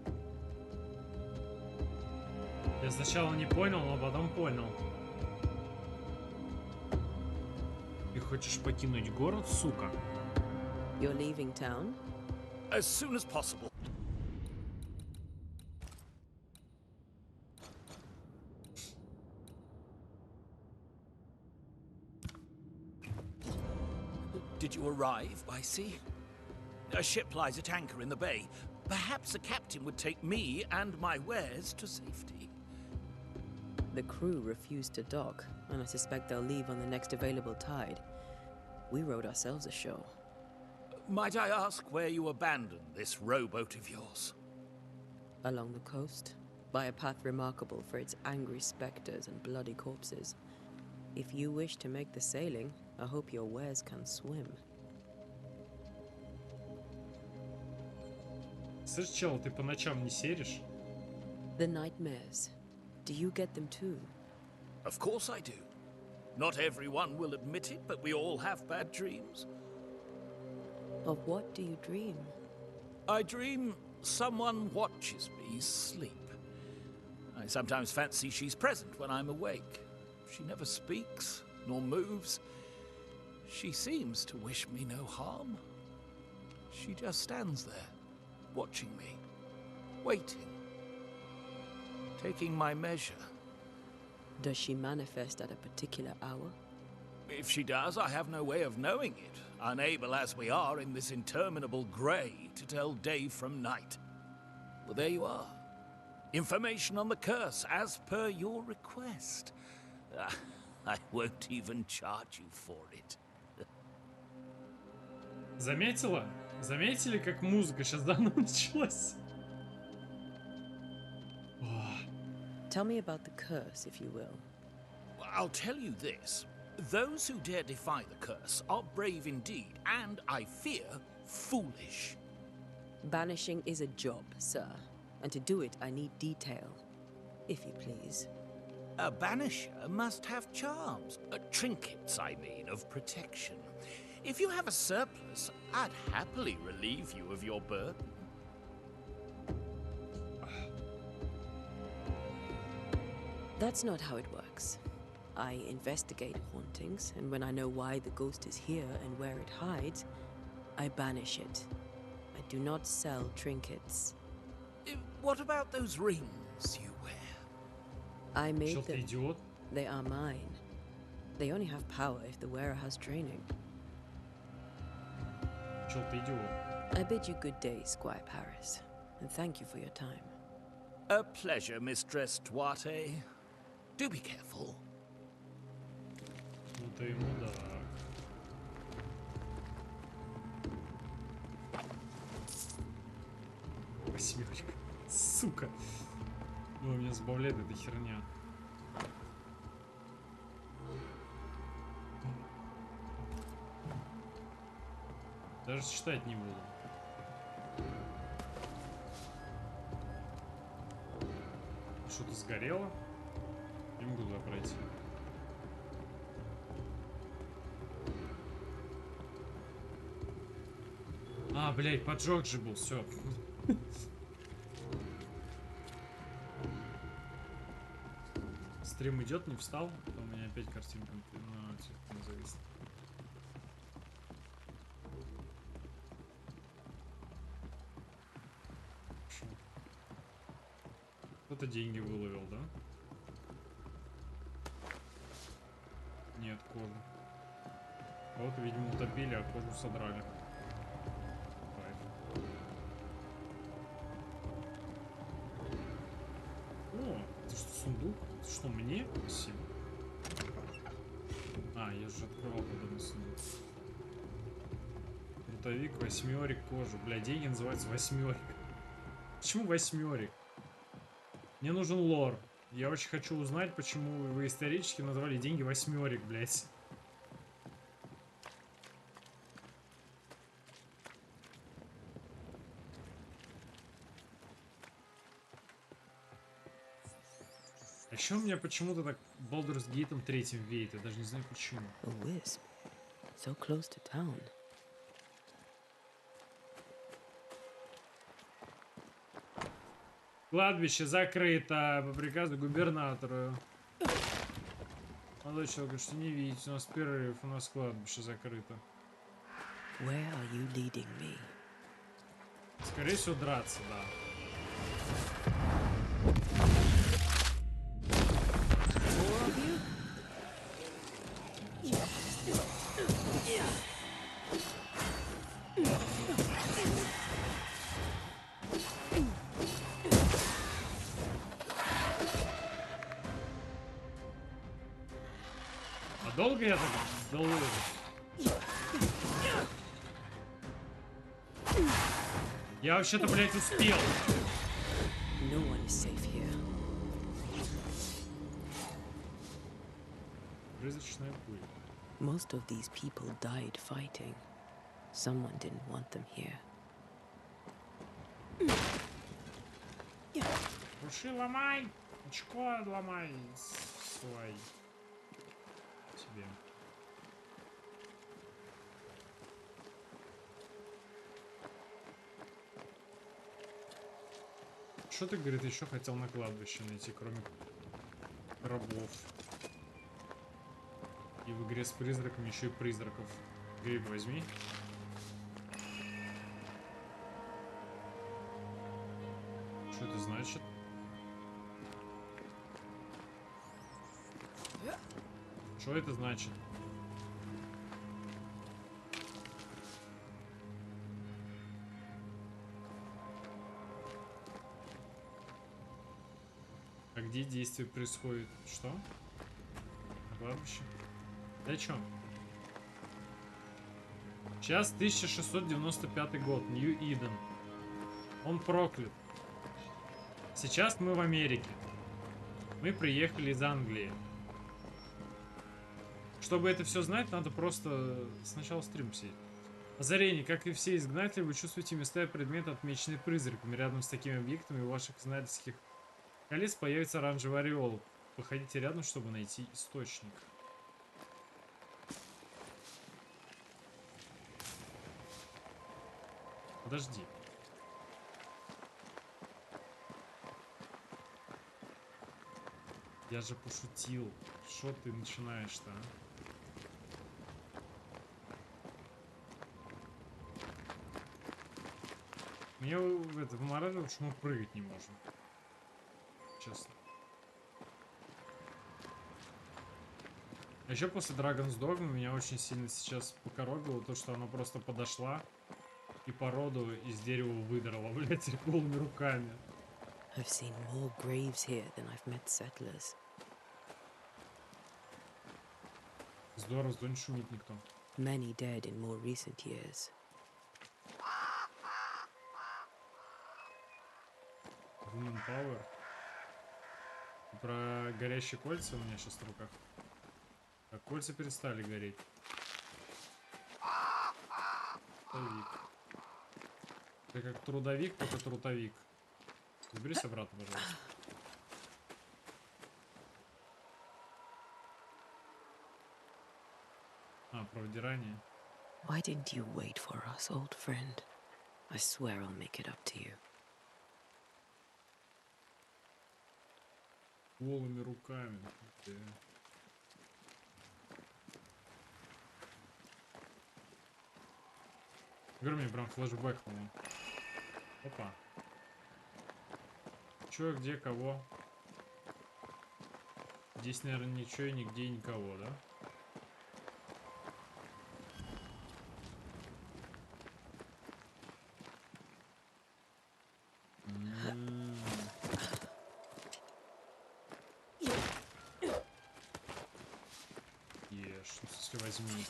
Я сначала не понял, но потом понял. Ты хочешь покинуть город, сука? You're leaving town? As soon as possible. Did you arrive by sea? A ship lies at anchor in the bay. Perhaps a captain would take me and my wares to safety. The crew refused to dock, and I suspect they'll leave on the next available tide. We rode ourselves ashore. Might I ask where you abandoned this rowboat of yours? Along the coast, by a path remarkable for its angry specters and bloody corpses. If you wish to make the sailing, I hope your wares can swim. Слышь, чел, ты по ночам не серишь? The nightmares. Do you get them too? Of course I do. Not everyone will admit it, but we all have bad dreams. Of what do you dream? I dream someone watches me sleep. I sometimes fancy she's present when I'm awake. She never speaks, nor moves. She seems to wish me no harm. She just stands there, watching me, waiting, taking my measure. Does she manifest at a particular hour? If she does, I have no way of knowing it, unable as we are in this interminable grey to tell day from night. Well, there you are. Information on the curse, as per your request. I won't even charge you for it. Заметила? Заметили, как музыка сейчас давно началась? Tell me about the curse, if you will. I'll tell you this. Those who dare defy the curse are brave indeed, and, I fear, foolish. Banishing is a job, sir. And to do it, I need detail. If you please. A banisher must have charms. Trinkets, I mean, of protection. If you have a surplus, I'd happily relieve you of your burden. That's not how it works. I investigate hauntings, and when I know why the ghost is here and where it hides, I banish it. I do not sell trinkets. What about those rings you wear? I made Чё ты them. идиот? They are mine. They only have power if the wearer has training. Чё ты идиот? I bid you good day, Squire Paris, and thank you for your time. A pleasure, Mistress Duarte. Do be careful. Ну ты мудак. Восьмерочка. Сука. Ну, меня забавляет эта херня. Даже читать не буду. Что-то сгорело? Не могу туда пройти. А, блядь, поджог же был, все. Стрим идет, не встал, потом у меня опять картинка на телефоне зависла. Кто-то деньги выловил, да? Нет, кожу. Кого-то, видимо, утопили, а кожу содрали. Кайф. О, это что, сундук? Это что, мне? Спасибо. А, я же открывал подобный сундук. Крутовик, восьмерик, кожа. Бля, деньги называются восьмерик. Почему восьмерик? Мне нужен лор. Я очень хочу узнать, почему вы исторически назвали деньги восьмерик, блядь. А еще у меня почему-то так Baldur's Gate 3 веет, я даже не знаю почему. A wisp. So close to town. Кладбище закрыто по приказу губернатора. Молодой человек говорит, что не видите, у нас перерыв, у нас кладбище закрыто. Where are you leading me? Скорее всего, драться, да. А долго я так долго? Я вообще-то, блядь, успел. No one is safe here. Призрачная пуля. Most of these people died fighting. Someone didn't want them here. Руши, ломай! Очко ломай! Свой. Тебе. Что ты, говорит, еще хотел на кладбище найти, кроме гробов? И в игре с призраками еще и призраков. Гриб возьми. Что это значит? Что это значит? А где действие происходит? Что? На кладбище? Да о чем? Сейчас 1695 год. Нью-Иден. Он проклят. Сейчас мы в Америке. Мы приехали из Англии. Чтобы это все знать, надо просто сначала стрим сидеть. Озарение. Как и все изгнатели, вы чувствуете места и предметы, отмеченные призраками. Рядом с такими объектами у ваших изгнательских колец появится оранжевый ореол. Походите рядом, чтобы найти источник. Подожди. Я же пошутил. Что ты начинаешь-то, а? Меня это вымораживает, что мы прыгать не можем. Честно. А еще после Dragon's Dogma меня очень сильно сейчас покоробило то, что она просто подошла и породу из дерева выдрала, блять, голыми руками. I've seen more graves here than I've met settlers. Здорово, зато не шумит никто. Many dead in more recent years. Woman Power. Про горящие кольца у меня сейчас в руках. Так, кольца перестали гореть. Трудовик. Ты как трудовик, только трудовик. Заберись обратно, пожалуйста. А, про вдирание. Why didn't you wait for us, old friend? I swear I'll make it up to you. Голыми руками. Да. Говорю, мне прям флешбэк, по-моему. Опа. Чё, где, кого? Здесь, наверное, ничего и нигде и никого, да? Ешь, ну, в смысле, возьми.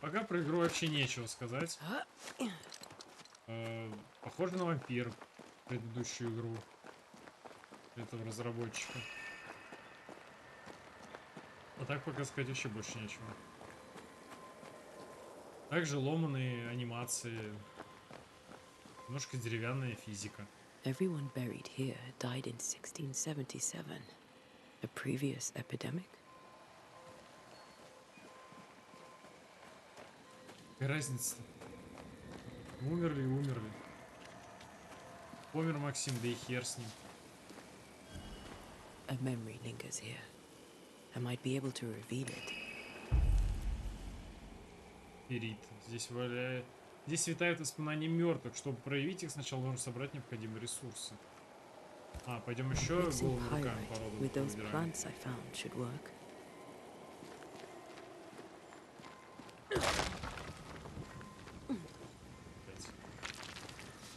Пока про игру вообще нечего сказать. Похоже на вампир, предыдущую игру этого разработчика. А так пока сказать вообще больше нечего. Также ломаные анимации. Немножко деревянная физика. Everyone buried here died in 1677. A previous epidemic? Какая разница-то? Умерли и умерли. Помер Максим, да и хер с ним. A memory lingers here. I might be able to reveal it. Перит. Здесь витают воспоминания мертвых. Чтобы проявить их, сначала нужно собрать необходимые ресурсы. А, пойдем еще голыми руками породу With those выбираем. plants I found should work.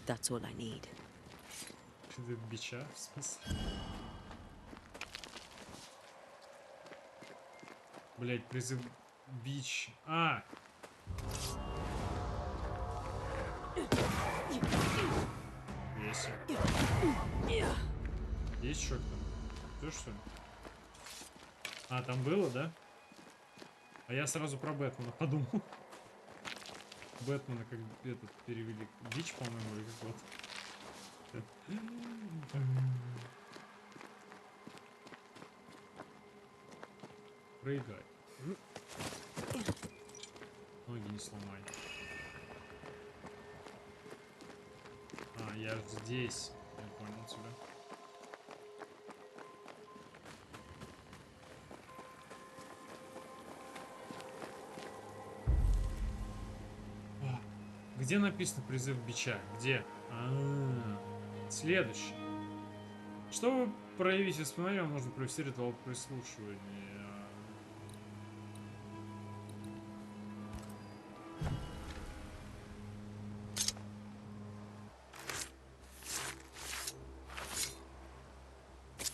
That's all I need. Бича, в смысле? Блять, призыв бич. А! Есть. Есть что там? Ты что ли? А, там было, да? А я сразу про Бэтмена подумал. Бэтмена как этот перевели. Дичь, по-моему, или как вот. Прыгай. Ноги не сломай. А, я здесь. Я понял тебя. Где написано призыв бича? Где? Следующий. Чтобы проявить воспоминания, вам нужно провести ритуал прислушивания.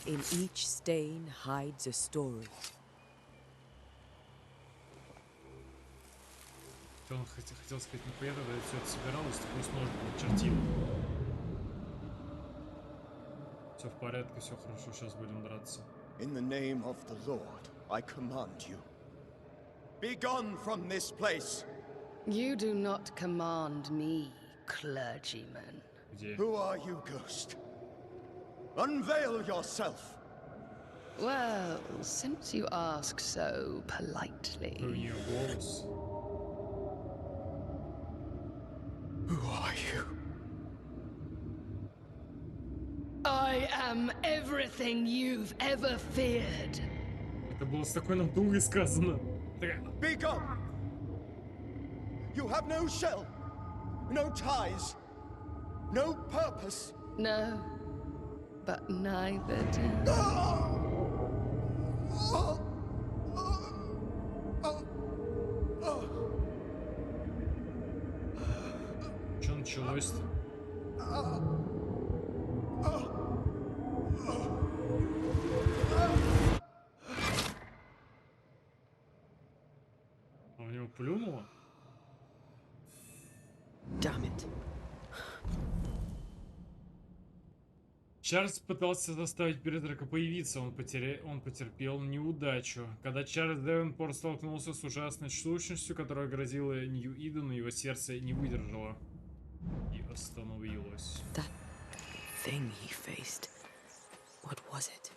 In each stain hides a story. Он хотел сказать, нихуя тогда все это собиралось, пусть ножик начертил. Все в порядке, все хорошо, сейчас будем драться. In the name of the Lord, I command you. Be gone from this place! You do not command me, clergyman. Где? Who are you, ghost? Unveil yourself! Well, since you ask so politely. У нее голос. Who are you? I am everything you've ever feared. Это было с такой натугой сказано. Be gone! You have no shell, no ties, no purpose. No, but neither do. Что началось-то? А в него плюнуло? Damn it. Чарльз пытался заставить призрака появиться, он потерпел неудачу. Когда Чарльз Девенпорт столкнулся с ужасной сущностью, которая грозила Нью-Идену, его сердце не выдержало и остановилось. That thing he faced. What was it?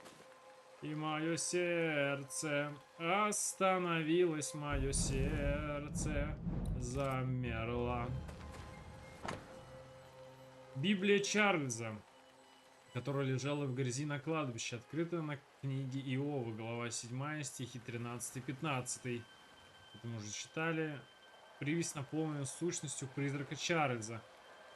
И мое сердце остановилось, мое сердце замерло. Библия Чарльза, которая лежала в грязи на кладбище, открыта на книге Иова, глава 7, стихи 13-15. Это мы уже читали. Привязь наполнена сущностью призрака Чарльза.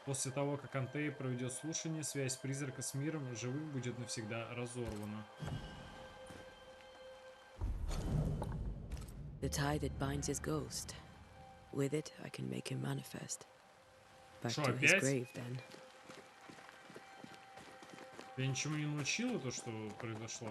После того, как Антея проведет слушание, связь призрака с миром живых будет навсегда разорвана. The tie that binds his ghost. With it, I can make him manifest. Back Шо, to his опять? grave, then. Я ничему не научила то, что произошло.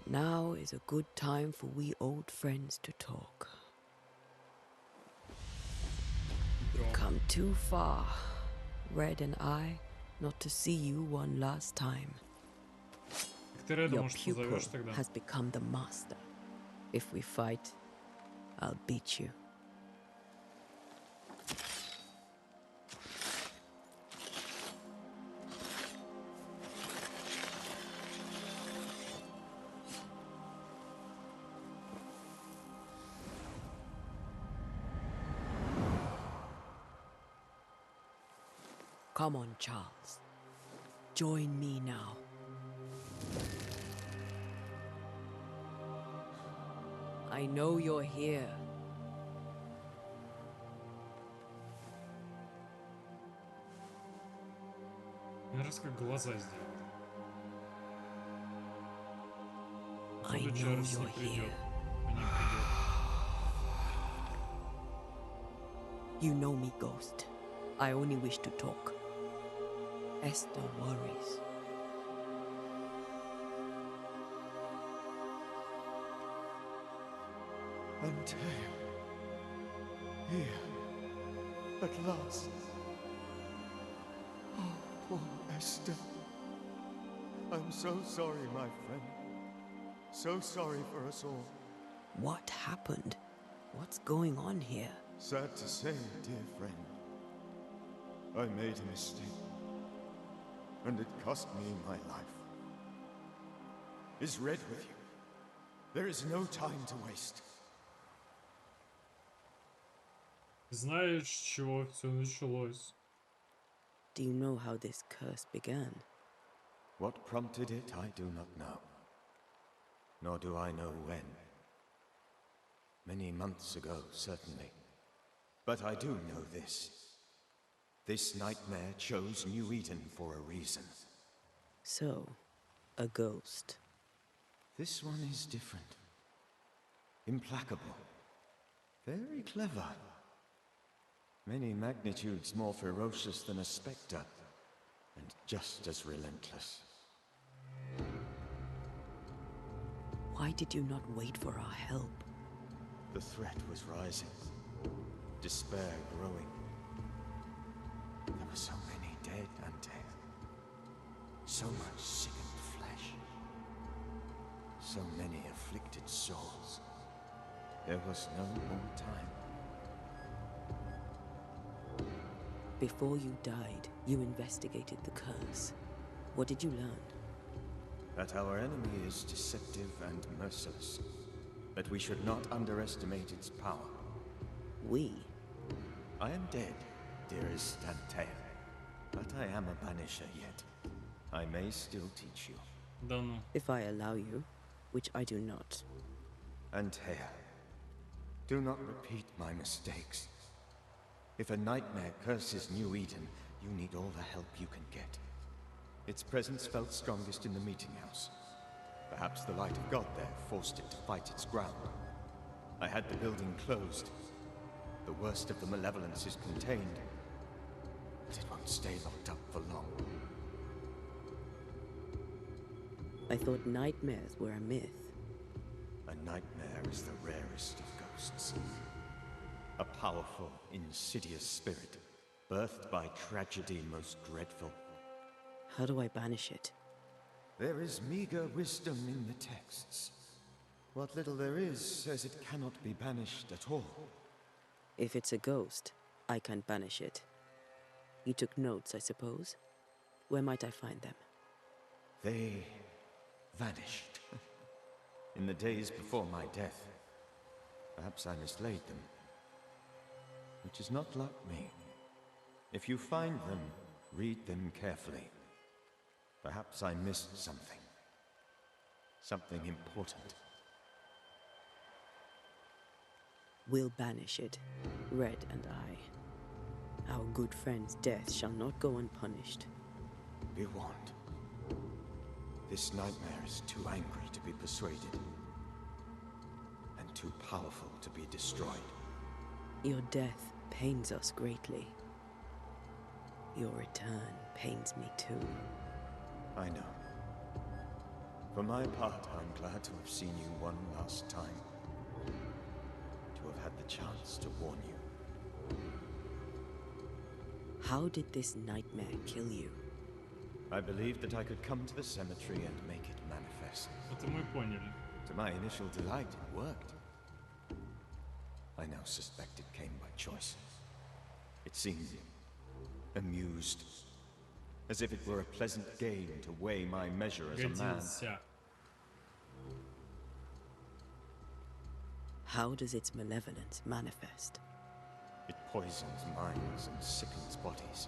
Now is a good time for we old friends to talk. You've come too far, Red and I, not to see you one last time. Ты Реда, Your может, pupil позовешь тогда? has become the master. If we fight, I'll beat you. Come on, Charles. Join me now. I know you're here. Мне раз как глаза сделать. I Походу, know Чарльз не you're here. придет. You know me, Ghost. I only wish to talk. Esther worries. Antea. Here. At last. Oh, poor Esther. I'm so sorry, my friend. So sorry for us all. What happened? What's going on here? Sad to say, dear friend, I made a mistake, and it cost me my life. Is Red with you? There is no time to waste. Знаешь, с чего все началось? Do you know how this curse began? What prompted it, I do not know. Nor do I know when. Many months ago, certainly. But I do know this. This nightmare chose New Eden for a reason. So, a ghost. This one is different. Implacable. Very clever. Many magnitudes more ferocious than a spectre, and just as relentless. Why did you not wait for our help? The threat was rising. Despair growing. There were so many dead and dead. So much sickened flesh. So many afflicted souls. There was no more time. Before you died, you investigated the curse. What did you learn? That our enemy is deceptive and merciless. That we should not underestimate its power. We? I am dead, dearest Antea. But I am a banisher yet. I may still teach you. Да ну. If I allow you, which I do not. Antea, do not repeat my mistakes. If a nightmare curses New Eden, you need all the help you can get. Its presence felt strongest in the meeting house. Perhaps the light of God there forced it to fight its ground. I had the building closed. The worst of the malevolence is contained, but it won't stay locked up for long. I thought nightmares were a myth. A nightmare is the rarest of ghosts. A powerful, insidious spirit, birthed by tragedy most dreadful. How do I banish it? There is meager wisdom in the texts. What little there is says it cannot be banished at all. If it's a ghost, I can't banish it. You took notes, I suppose? Where might I find them? They vanished. In the days before my death. Perhaps I mislaid them. Which is not like me. If you find them, read them carefully. Perhaps I missed something. Something important. We'll banish it, Red and I. Our good friend's death shall not go unpunished. Be warned. This nightmare is too angry to be persuaded. And too powerful to be destroyed. Your death pains us greatly. Your return pains me too. I know. For my part, I'm glad to have seen you one last time. To have had the chance to warn you. How did this nightmare kill you? I believed that I could come to the cemetery and make it manifest. Это мы поняли. To my initial delight, it worked. I now suspect it came by choice. It seemed amused, as if it were a pleasant game to weigh my measure as a man. Годился. How does its malevolence manifest? It poisons minds and sickens bodies.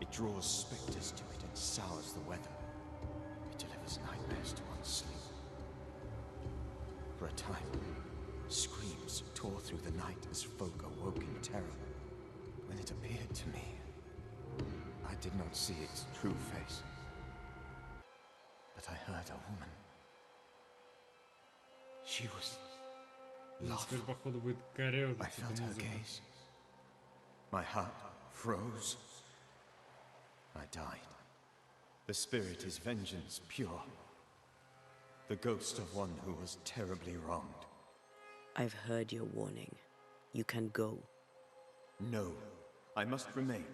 It draws specters to it and sours the weather. It delivers nightmares to one's sleep. For a time, screams tore through the night as folk awoke in terror. When it appeared to me, I did not see its true face. But I heard a woman. She was Теперь, love. походу, будет корёжить I эту felt her музыку. gaze. My heart froze. I died. The spirit is vengeance pure. The ghost of one who was terribly wronged. I've heard your warning. You can go. No, I must remain.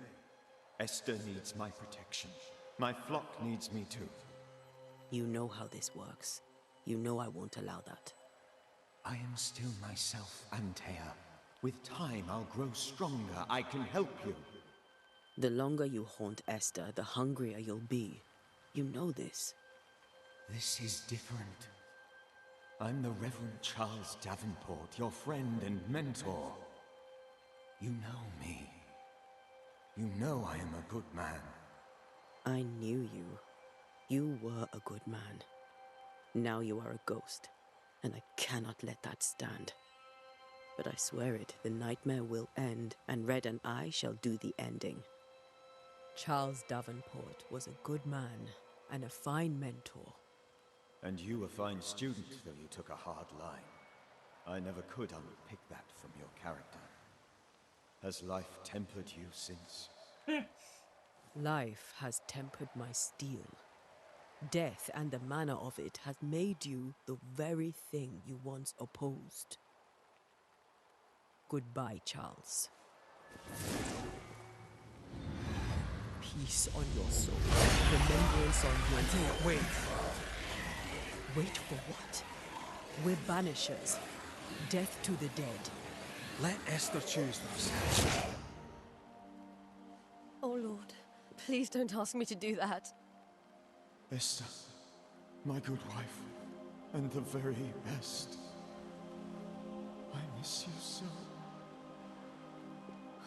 Esther needs my protection. My flock needs me too. You know how this works. You know I won't allow that. I am still myself, Antea. With time, I'll grow stronger. I can help you. The longer you haunt Esther, the hungrier you'll be. You know this. This is different. I'm the Reverend Charles Davenport, your friend and mentor. You know me. You know I am a good man. I knew you. You were a good man. Now you are a ghost, and I cannot let that stand. But I swear it, the nightmare will end, and Red and I shall do the ending. Charles Davenport was a good man and a fine mentor. And you a fine student, though you took a hard line. I never could unpick that from your character. Has life tempered you since? Life has tempered my steel. Death and the manner of it has made you the very thing you once opposed. Goodbye, Charles. Peace on your soul. Remembrance on your soul. Wait. Wait for what? We're Banishers. Death to the dead. Let Esther choose themselves. Oh, Lord. Please don't ask me to do that. Esther, my good wife, and the very best. I miss you so.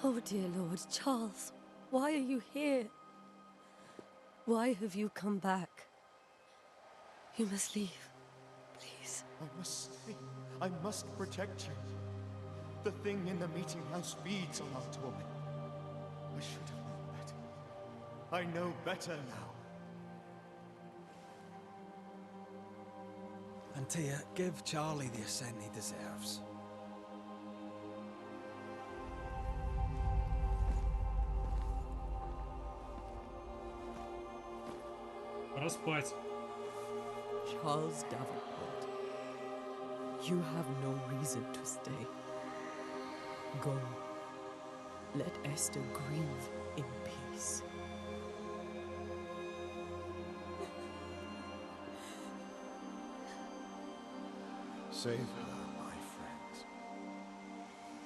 Oh, dear Lord. Charles, why are you here? Why have you come back? You must leave. Please. I must stay. I must protect you. The thing in the meeting house feeds on our torment. I should have known better. I know better now. Antea, give Charlie the ascent he deserves. Пора спать. Charles Davenport, you have no reason to stay. Go. Let Esther grieve in peace. Save her, my friends.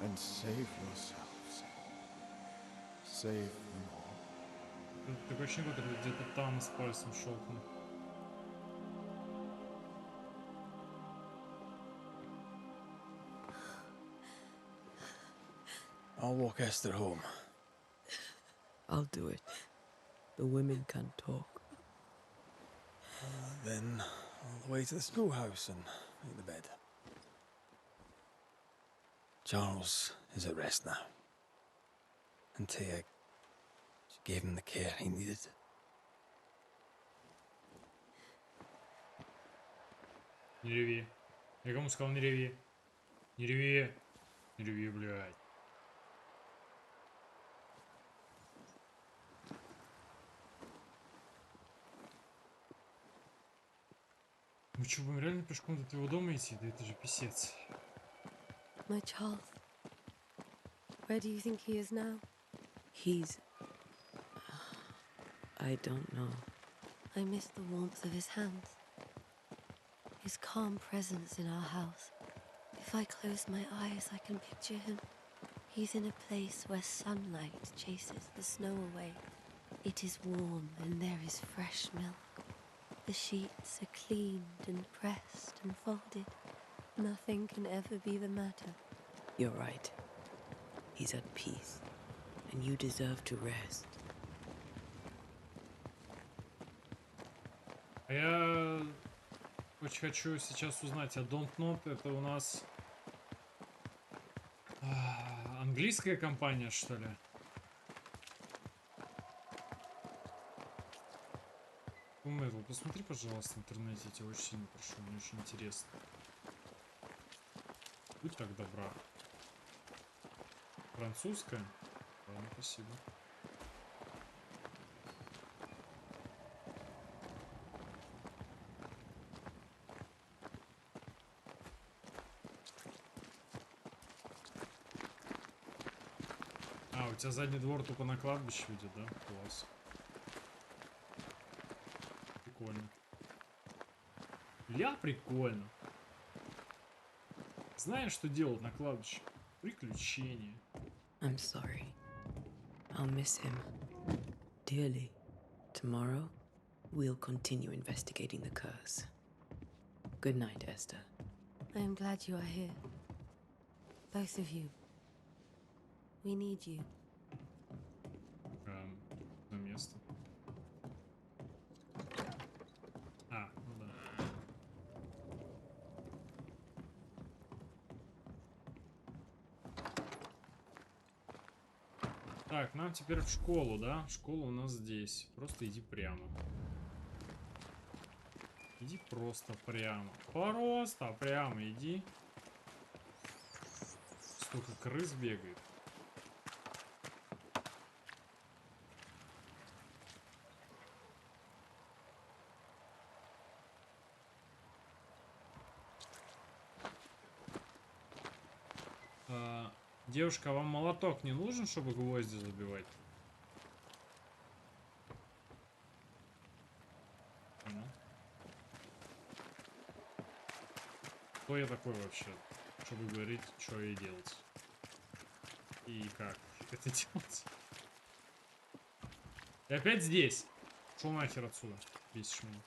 And save yourselves. Save them all. Такое ощущение, как это где-то там с пальцем щелкнул. I'll walk Esther home. I'll do it. The women can talk. Then all the way to the schoolhouse and make the bed. Charles is at rest now. Antea, she gave him the care he needed. Не реви. Я кому сказал не реви? Не реви. Не реви, блядь. Мы что, будем реально пешком до твоего дома идти? Да это же писец. My Charles. Where do you think he is now? He's... I don't know. I miss the warmth of his hands. His calm presence in our house. If I close my eyes, I can picture him. He's in a place where sunlight chases the snow away. It is warm and there is fresh milk. The sheets are cleaned and pressed and folded. Nothing can ever be the matter. You're right. He's at peace. And you deserve to rest. А я очень хочу сейчас узнать, а Don't Not это у нас английская компания, что ли? Мэйвел, посмотри, пожалуйста, в интернете, я тебя очень сильно прошу, мне очень интересно. Будь так добра. Французская? Ладно, спасибо. А, у тебя задний двор тупо на кладбище ведет, да? Класс. Прикольно. Ля, прикольно. Знаешь, что делать на кладбище? Приключения. I'm sorry. I'll miss him dearly. Tomorrow, we'll continue investigating the curse. Good night, Esther. I am glad you are here. Both of you. We need you. На место. А, ну да. Так, нам теперь в школу, да? Школа у нас здесь. Просто иди прямо. Иди просто прямо. Просто прямо иди. Столько крыс бегает. Девушка, а вам молоток не нужен, чтобы гвозди забивать? Понял. Кто я такой вообще, чтобы говорить, что ей делать? И как это делать? И опять здесь. Шел нахер отсюда. Бесишь меня.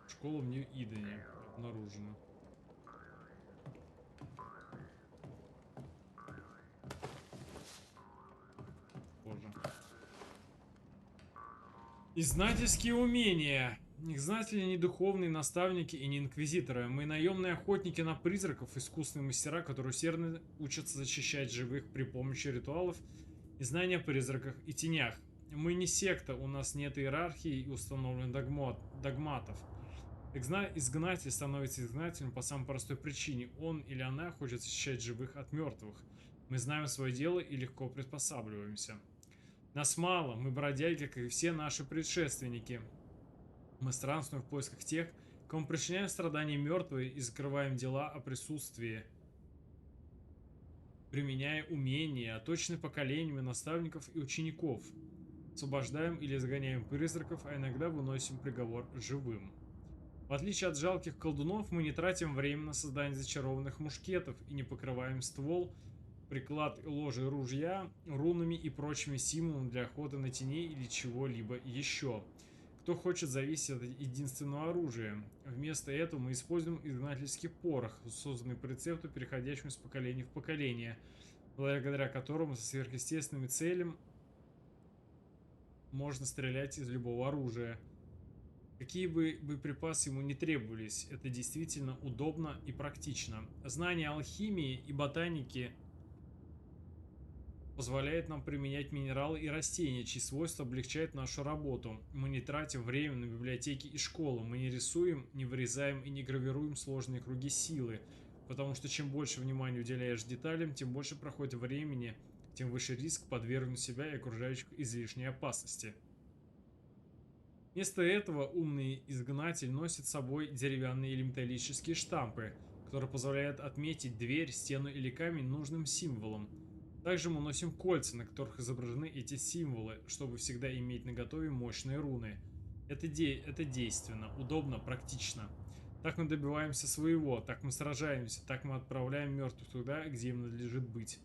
Школа в Нью-Идене обнаружена. Боже. Изгнательские умения. Изгнатели не духовные наставники и не инквизиторы. Мы наемные охотники на призраков, искусные мастера, которые усердно учатся защищать живых при помощи ритуалов и знания о призраках и тенях. Мы не секта, у нас нет иерархии и установленных догматов. Изгнатель становится изгнателем по самой простой причине. Он или она хочет защищать живых от мертвых. Мы знаем свое дело и легко приспосабливаемся. Нас мало, мы бродяги, как и все наши предшественники. Мы странствуем в поисках тех, кому причиняем страдания мертвые, и закрываем дела о присутствии, применяя умения, оточенные поколениями наставников и учеников. Освобождаем или загоняем призраков, а иногда выносим приговор живым. В отличие от жалких колдунов, мы не тратим время на создание зачарованных мушкетов и не покрываем ствол, приклад и ложе ружья рунами и прочими символами для охоты на теней или чего-либо еще. Кто хочет зависеть от единственного оружия. Вместо этого мы используем изгнательский порох, созданный по рецепту, переходящему из поколения в поколение, благодаря которому со сверхъестественными целями можно стрелять из любого оружия. Какие бы боеприпасы ему не требовались, это действительно удобно и практично. Знание алхимии и ботаники позволяет нам применять минералы и растения, чьи свойства облегчают нашу работу. Мы не тратим время на библиотеки и школы, мы не рисуем, не вырезаем и не гравируем сложные круги силы, потому что чем больше внимания уделяешь деталям, тем больше проходит времени, тем выше риск подвергнуть себя и окружающих излишней опасности. Вместо этого умный изгнатель носит с собой деревянные или металлические штампы, которые позволяют отметить дверь, стену или камень нужным символом. Также мы носим кольца, на которых изображены эти символы, чтобы всегда иметь наготове мощные руны. Это действенно, удобно, практично. Так мы добиваемся своего, так мы сражаемся, так мы отправляем мертвых туда, где им надлежит быть.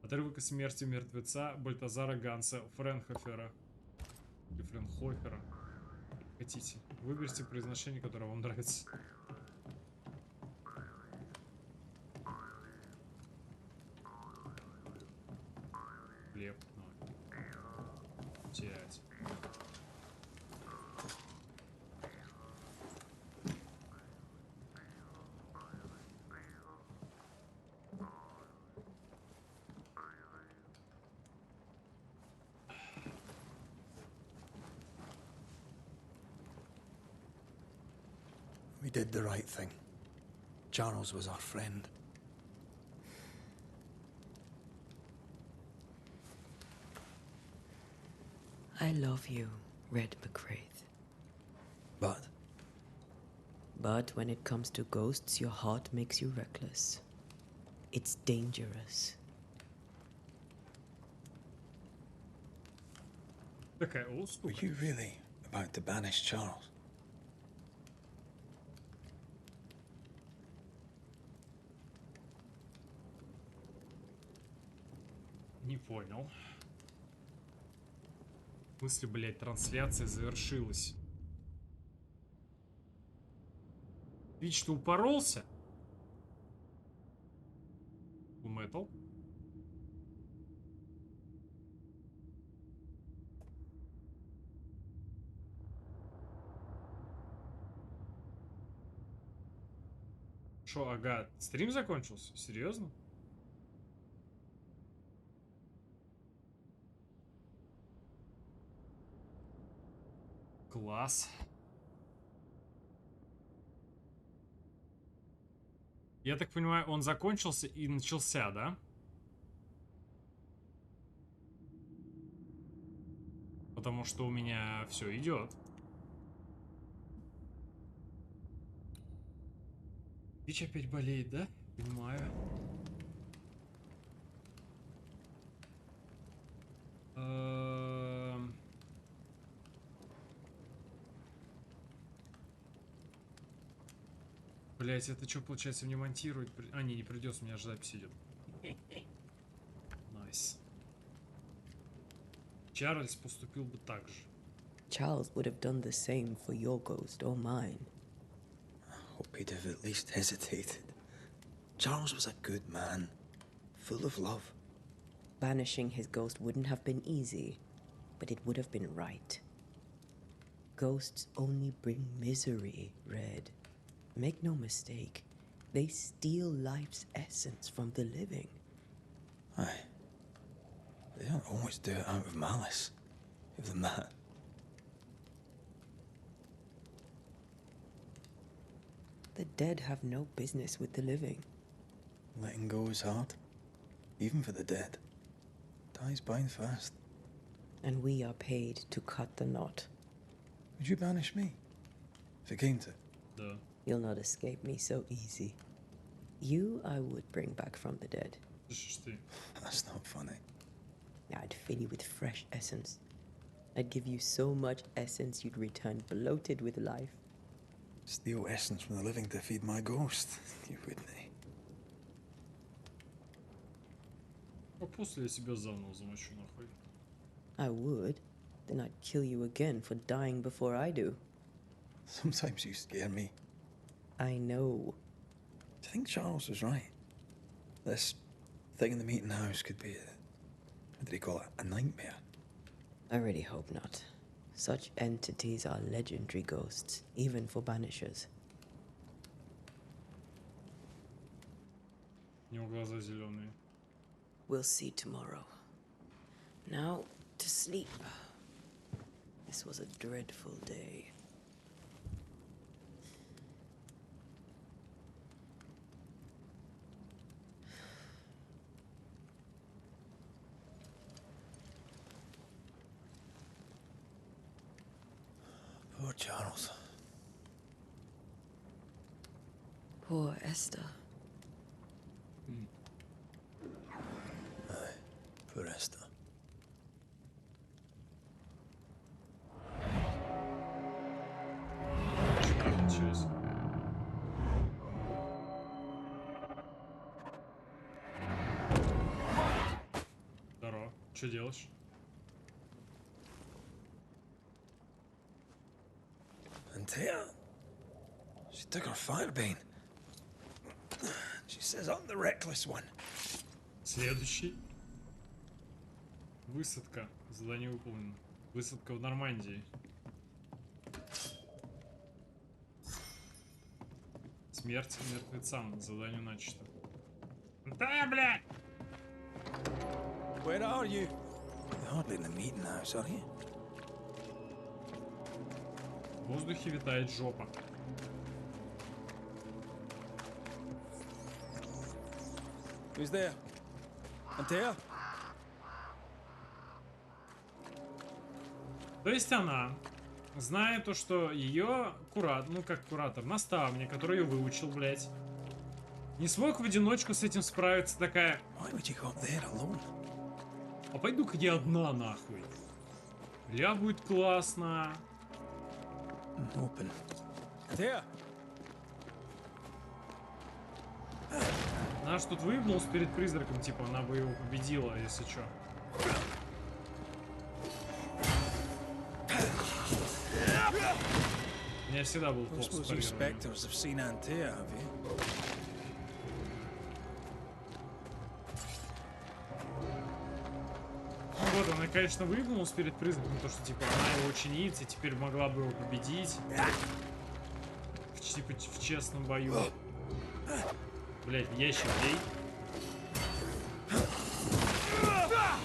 Отрывок о смерти мертвеца Бальтазара Ганса Френхофера. Или Френхофера. Хотите. Выберите произношение, которое вам нравится. Хлеб. Взять. We did the right thing. Charles was our friend. I love you, Red McCraith. But But when it comes to ghosts, your heart makes you reckless. It's dangerous. Такая old school. were you really about to banish Charles? Не понял. В смысле, блядь, трансляция завершилась. Твич, ты упоролся? Metal. Шо, ага, стрим закончился? Серьезно? Класс. Я так понимаю, он закончился и начался, да? Потому что у меня все идет. Вич опять болеет, да? Понимаю. Блять, это что, получается, мне монтировать? А, не придется, у меня же запись идет. Найс. Чарльз поступил бы так же. Charles would have done the same for your ghost or mine. I hope he'd have at least hesitated. Charles was a good man, full of love. Banishing his ghost wouldn't have been easy, but it would have been right. Ghosts only bring misery, Red. Make no mistake, they steal life's essence from the living. Aye. They don't always do it out of malice. Even that. The dead have no business with the living. Letting go is hard. Even for the dead. Dies bind fast. And we are paid to cut the knot. Would you banish me? If it came to? Да. You'll not escape me so easy. You I would bring back from the dead. That's not funny. I'd fill you with fresh essence. I'd give you so much essence you'd return bloated with life. Steal essence from the living to feed my ghost. You wouldn't, eh? А после я себя заново замочу нахуй. I would. Then I'd kill you again for dying before I do. Sometimes you scare me. I know. Do you think Charles was right? This thing in the meeting house could be what did he call it? A nightmare? I really hope not. Such entities are legendary ghosts, even for Banishers. У него глаза зеленые. We'll see tomorrow. Now, to sleep. This was a dreadful day. Poor Charles. Poor Esther. Aye, poor Esther. Cheers. Здорово. Что делаешь? Antea, she took her firebane. She says I'm the reckless one. Следующий. Высадка. Задание выполнено. Высадка в Нормандии. Смерть мертвецам. Задание начато. Да, блядь! Where are you? You're hardly in the meeting house, are you? В воздухе витает жопа. Who's there? Antea? То есть она, зная то, что ее куратор, наставник, который ее выучил, блядь, не смог в одиночку с этим справиться, такая: а пойду-ка я одна, нахуй. Бля, будет классно. Она ж тут выебнулась перед призраком, типа, она бы его победила, если чё. У меня всегда был плохо с парированием. Вот, она, конечно, выебнулась перед призраком, то что, типа, она его ученица, и теперь могла бы его победить. Типа, в честном бою. Блять, в ящик бей.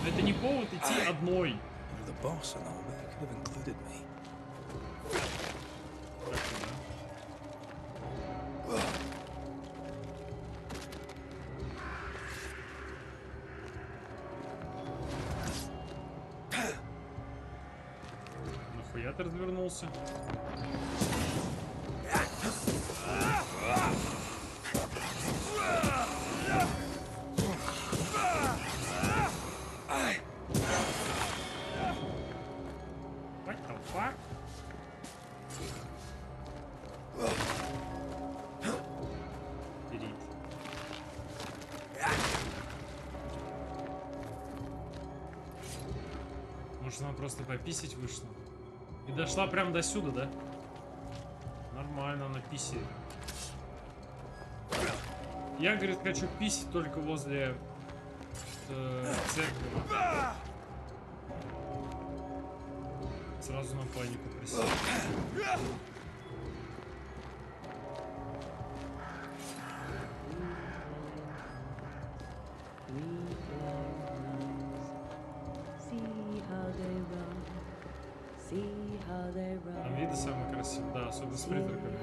Это не повод идти одной. Нахуя ты развернулся? Может, она просто пописить вышла? И дошла прям до сюда, да? Нормально, она писит. Я, говорит, хочу писить только возле церкви. Сразу на панику присел. Там виды самые красивые, да, особенно с призраками.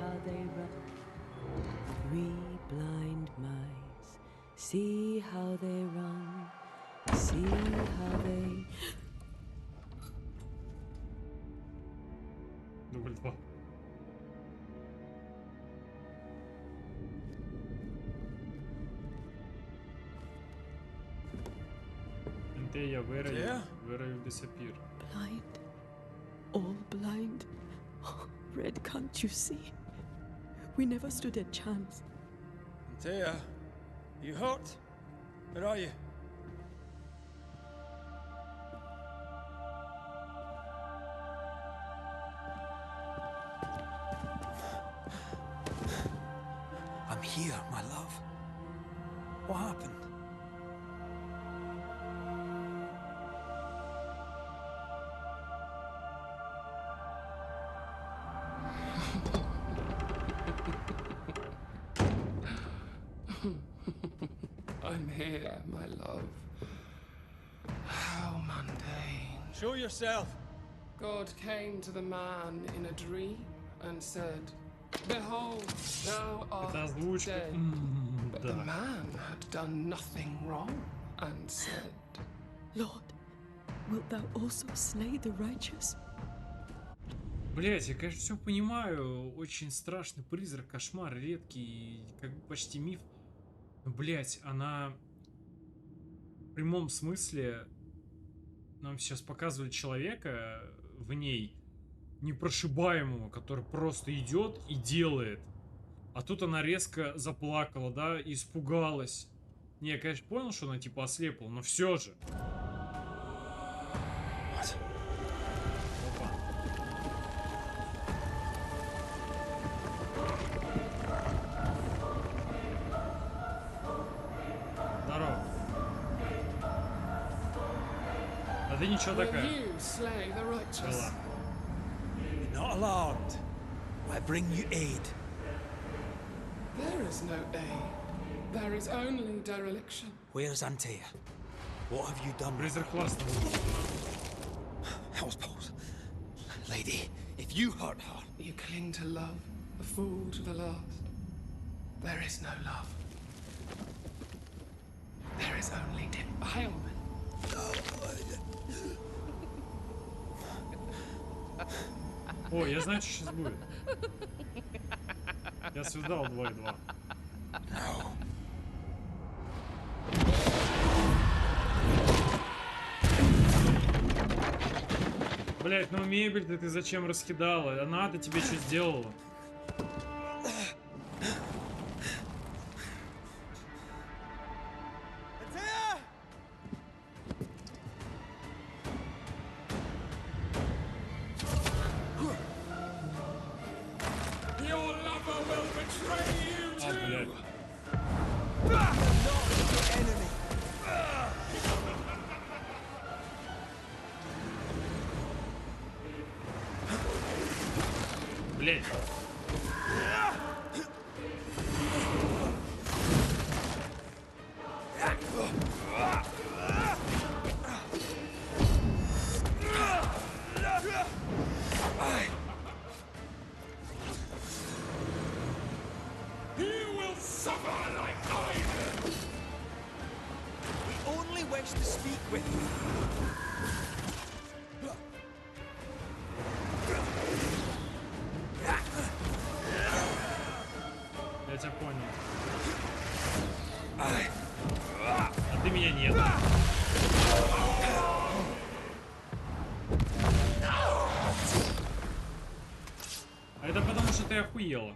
Дубль 2. Antea, where are you disappear? Blind. All blind. Oh, Red, can't you see? We never stood a chance. Antea, you hurt? Where are you? I'm here, my love. What happened? I'm here, my love. How mundane. Show yourself. God came to the man in a dream and said, "Behold, thou art dead." But the man had done nothing wrong and said, Lord, wilt thou also slay the righteous? Блять, я, конечно, все понимаю. Очень страшный призрак, кошмар, редкий, как бы почти миф. Но, блять, она в прямом смысле нам сейчас показывает человека в ней непрошибаемого, который просто идет и делает. А тут она резко заплакала, да, и испугалась. Не, я, конечно, понял, что она типа ослепла, но все же. Здорово. А ты ничего такая. "You slay the righteous." Be not alarmed. I bring you aid. There is no aid. There is only dereliction. Where's Antea? What have you done? Призрак классно. Hell's balls. Lady, if you hurt her... You cling to love, a fool to the last. There is no love. There is only defilement. О, я знаю, что сейчас будет. Я связал 2 и 2. Блять, ну мебель-то ты зачем раскидала? Она-то тебе что сделала? Блять. Я тебя понял. А ты меня нет. А это потому, что ты охуела.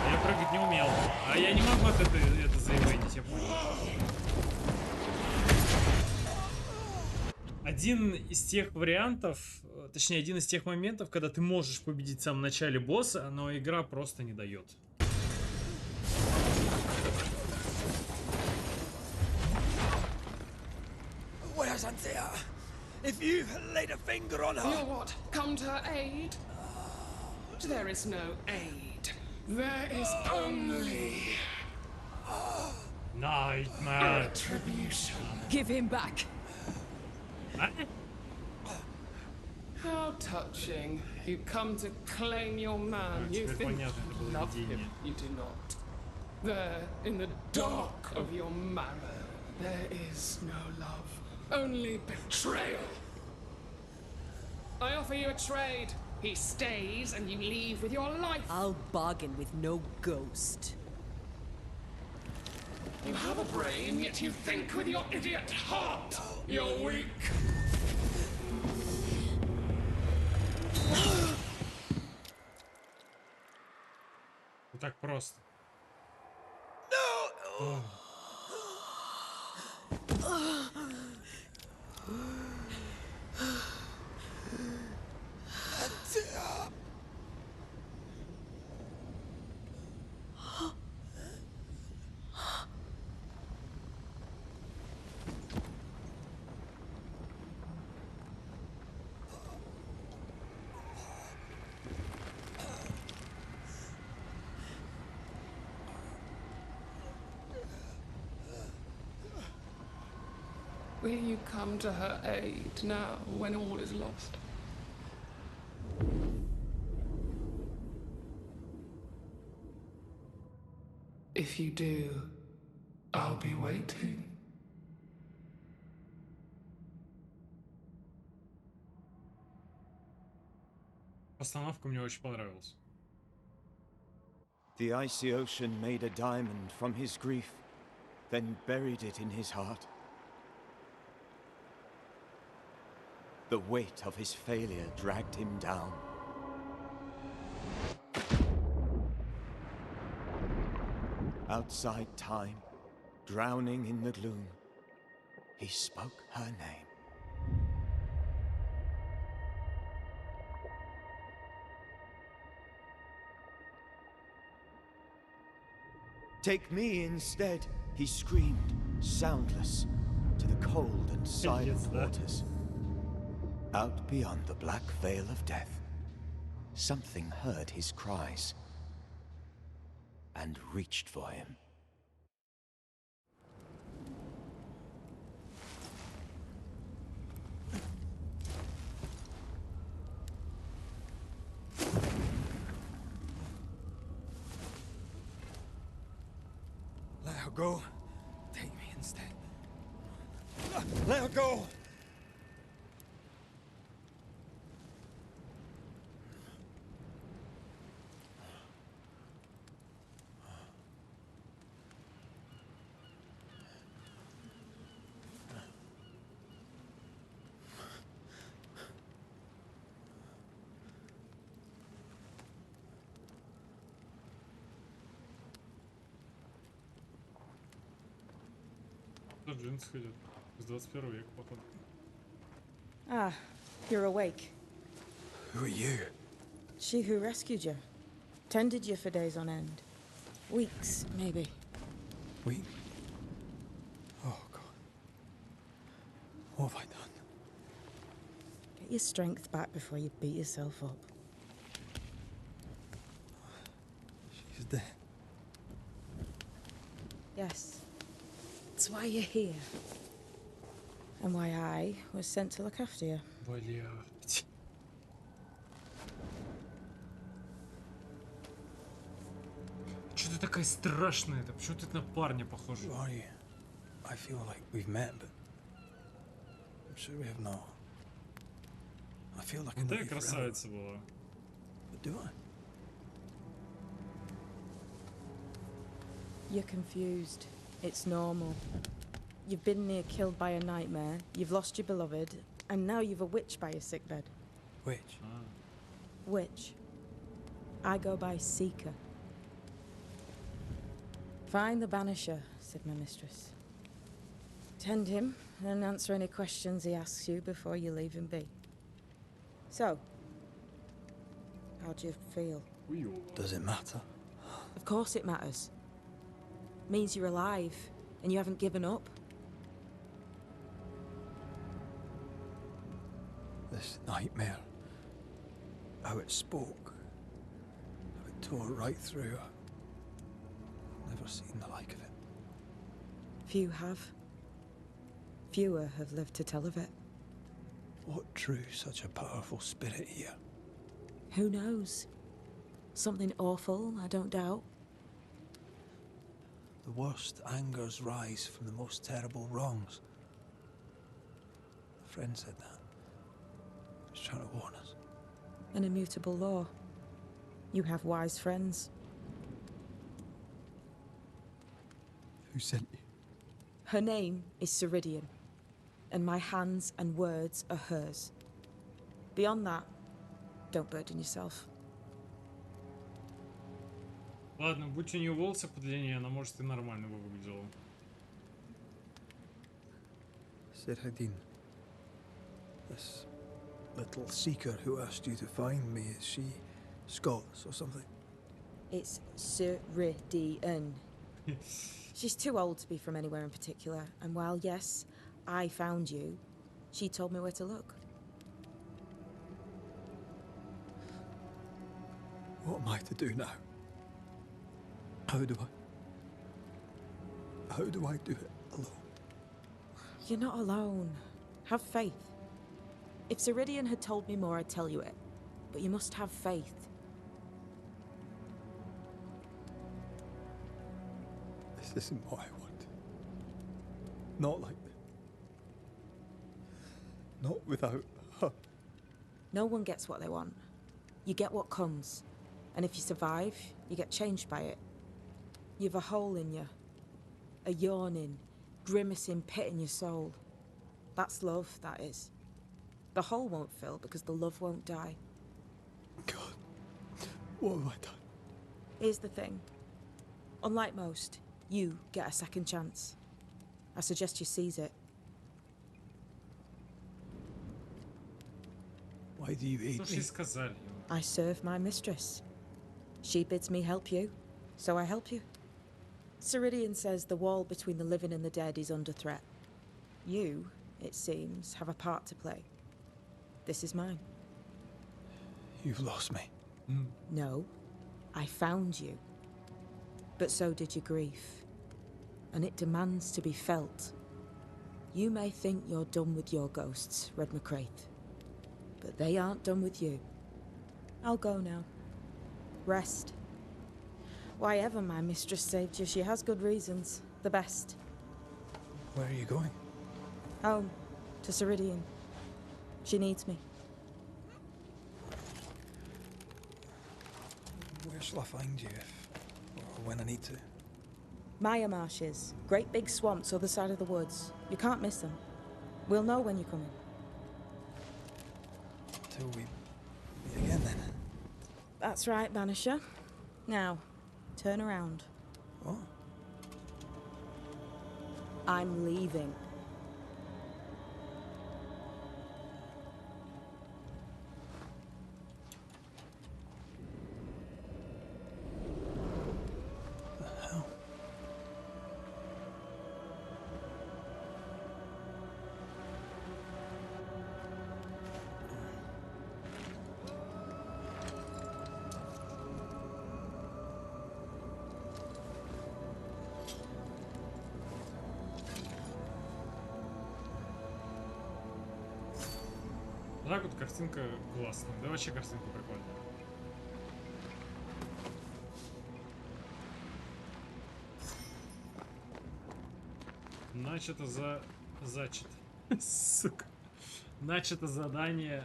Я прыгать не умел. А я не могу от это заебенить, я понял. Один из тех вариантов, точнее, один из тех моментов, когда ты можешь победить в самом начале босса, но игра просто не дает. Where's Anthea? If you've laid a finger on her... You'll what? Come to her aid? There is no aid. There is only... Nightmare. Retribution. Give him back. How touching. You come to claim your man. You think you love him. You do not. There, in the dark of your marrow, there is no love. Only betrayal. I offer you a trade. He stays and you leave with your life. I'll bargain with no ghost. You have a brain, yet you think with your idiot heart. You're weak. Вот так просто. Will you come to her aid now, when all is lost? If you do, I'll be waiting. Постановка мне очень понравилась. The icy ocean made a diamond from his grief, then buried it in his heart. The weight of his failure dragged him down. Outside time, drowning in the gloom, he spoke her name. Take me instead, he screamed, soundless, to the cold and silent waters. Out beyond the black veil of death, something heard his cries and reached for him. Let her go. Take me instead. Let her go! Джинсы ходят. С 21 века, походу. Ah, you're awake. Who are you? She who rescued you. Tended you for days on end. Weeks, maybe. We... Oh, God. What have I done? Get your strength back before you beat yourself up. She's dead. Yes. That's why you're here. And why I was sent to look after you. Блядь. Чё ты такая страшная-то? Почему ты на парня похожа? Who are you? I feel like we've met, but... I'm sure we have not. I feel like I know Такая you forever. красавица была. But do I? You're confused. It's normal. You've been near killed by a nightmare, you've lost your beloved, and now you've a witch by your sickbed. Which? Witch. I go by Seeker. Find the Banisher, said my mistress. Tend him, and answer any questions he asks you before you leave him be. So, how do you feel? Does it matter? Of course it matters. Means you're alive, and you haven't given up. This nightmare. How it spoke. How it tore right through. Never seen the like of it. Few have. Fewer have lived to tell of it. What drew such a powerful spirit here? Who knows? Something awful, I don't doubt. The worst angers rise from the most terrible wrongs. A friend said that. He was trying to warn us. An immutable law. You have wise friends. Who sent you? Her name is Ceridian, and my hands and words are hers. Beyond that, don't burden yourself. Ладно, будь у нее волосы подлиннее, она может и нормально бы выглядела. Ceridian. This little seeker who asked you to find me, is she Scots or something? It's Ceridian. She's too old to be from anywhere in particular, and while, yes, I found you, she told me where to look. What am I to do now? How do I do it alone? You're not alone. Have faith. If Ceridian had told me more, I'd tell you it. But you must have faith. This isn't what I want. Not like this. Not without her. No one gets what they want. You get what comes. And if you survive, you get changed by it. You've a hole in you. A yawning, grimacing pit in your soul. That's love, that is. The hole won't fill because the love won't die. God, what have I done? Here's the thing. Unlike most, you get a second chance. I suggest you seize it. Why do you hate me? Сказали. I serve my mistress. She bids me help you, so I help you. Ceridian says the wall between the living and the dead is under threat. You, it seems, have a part to play. This is mine. You've lost me. No, I found you. But so did your grief. And it demands to be felt. You may think you're done with your ghosts, Red McCraith. But they aren't done with you. I'll go now. Rest. Why ever my mistress saved you, she has good reasons. The best. Where are you going? Home. To Ceridian. She needs me. Where shall I find you if, or when I need to? Maya marshes. Great big swamps other side of the woods. You can't miss them. We'll know when you're coming. Till we meet again then. That's right, Banisher. Now, turn around. What? I'm leaving. Вот так вот картинка классная. Да вообще картинка прикольная. Начато Сука. Начато задание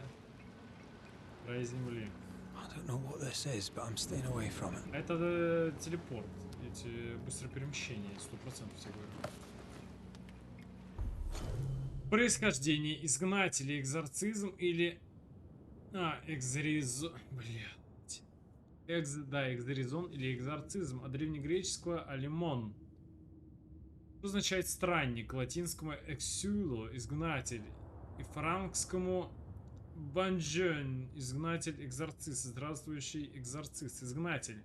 край земли. I don't know what this is, but I'm staying away from it. Это телепорт. Эти быстрое перемещение. 100% все говорю. Происхождение. Изгнатели, экзорцизм или... экзоризон... Блядь. Экзоризон или экзорцизм. От древнегреческого алимон. Что означает странник. Латинскому эксюло, изгнатель. И франкскому банжен, изгнатель, экзорцист. Здравствующий экзорцист, изгнатель.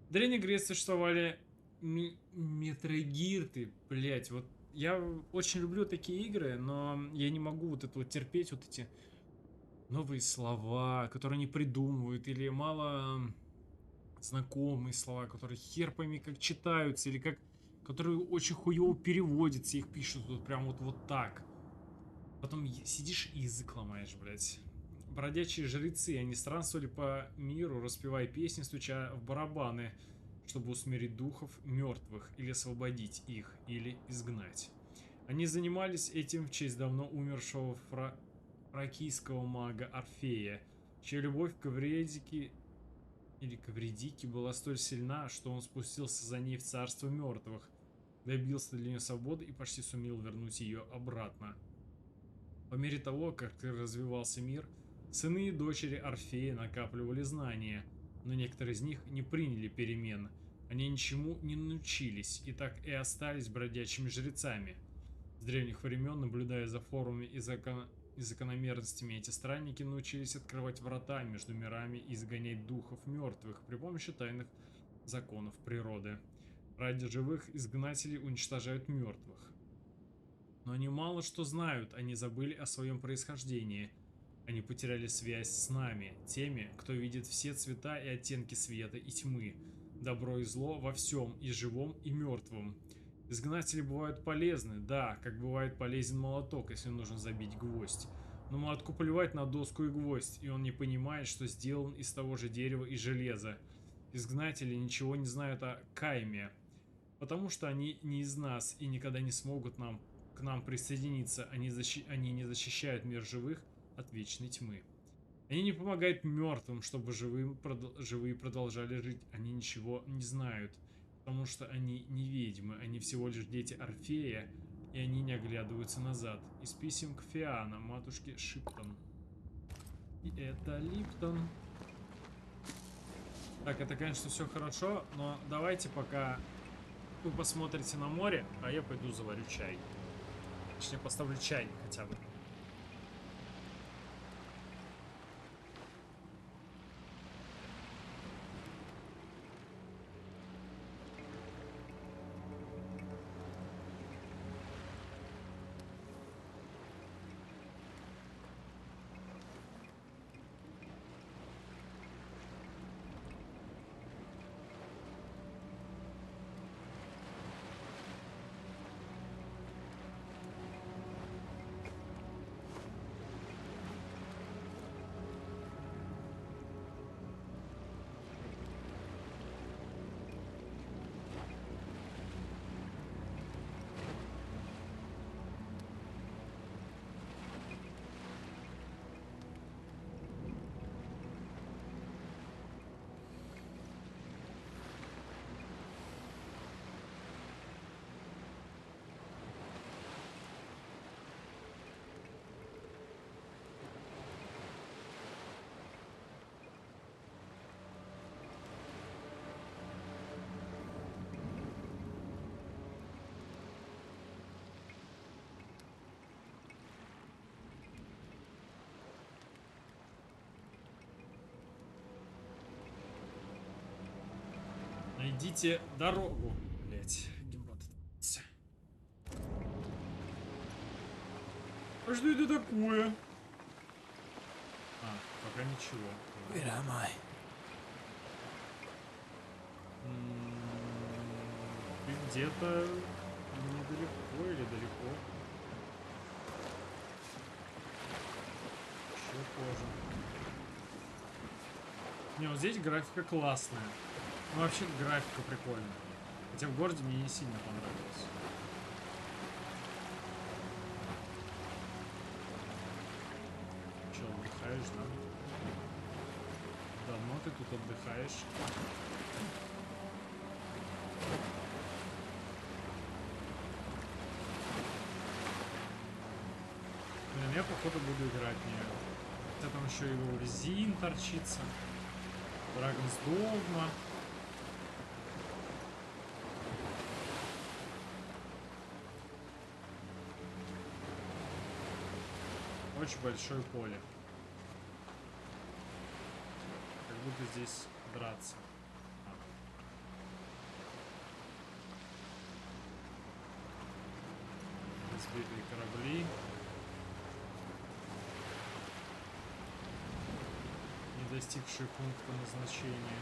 В Древней Греции существовали метрогирты. Блять, вот я очень люблю такие игры, но я не могу вот это вот терпеть, вот эти новые слова, которые они придумывают, или мало знакомые слова, которые хер пойми как читаются, или как, которые очень хуёво переводятся, их пишут вот прям вот так. Потом сидишь и язык ломаешь, блядь. Бродячие жрецы, они странствовали по миру, распевая песни, стуча в барабаны, чтобы усмирить духов мертвых, или освободить их, или изгнать. Они занимались этим в честь давно умершего фракийского мага Орфея, чья любовь к Эвредике или к Эвредике была столь сильна, что он спустился за ней в царство мертвых, добился для нее свободы и почти сумел вернуть ее обратно. По мере того, как развивался мир, сыны и дочери Орфея накапливали знания, но некоторые из них не приняли перемен. Они ничему не научились и так и остались бродячими жрецами. С древних времен, наблюдая за формами и закономерностями, эти странники научились открывать врата между мирами и изгонять духов мертвых при помощи тайных законов природы. Ради живых изгнатели уничтожают мертвых. Но они мало что знают, они забыли о своем происхождении. Они потеряли связь с нами, теми, кто видит все цвета и оттенки света и тьмы, добро и зло во всем, и живом, и мертвом. Изгнатели бывают полезны, да, как бывает полезен молоток, если нужно забить гвоздь. Но молотку плевать на доску и гвоздь, и он не понимает, что сделан из того же дерева и железа. Изгнатели ничего не знают о кайме, потому что они не из нас и никогда не смогут к нам присоединиться. Они не защищают мир живых от вечной тьмы. Они не помогают мертвым, чтобы живые продолжали жить. Они ничего не знают, потому что они не ведьмы. Они всего лишь дети Орфея, и они не оглядываются назад. Из писем к Фиана, матушке Шиптон. И это Липтон. Так, это, конечно, все хорошо, но давайте пока вы посмотрите на море, а я пойду заварю чай. Точнее, поставлю чайник хотя бы. Найдите дорогу. Блять, гембот. А что это такое? А, пока ничего. Where am I? Ты где-то недалеко или далеко? Еще позже. Не, вот здесь графика классная. Ну, вообще графика прикольная. Хотя в городе мне не сильно понравилось. Че, отдыхаешь, да? Давно ты тут отдыхаешь? Блин, я походу буду играть в нее. Вот там еще его резин торчится. Dragon's Dogma. Очень большое поле. Как будто здесь драться. Разбитые корабли. Не достигшие пункта назначения.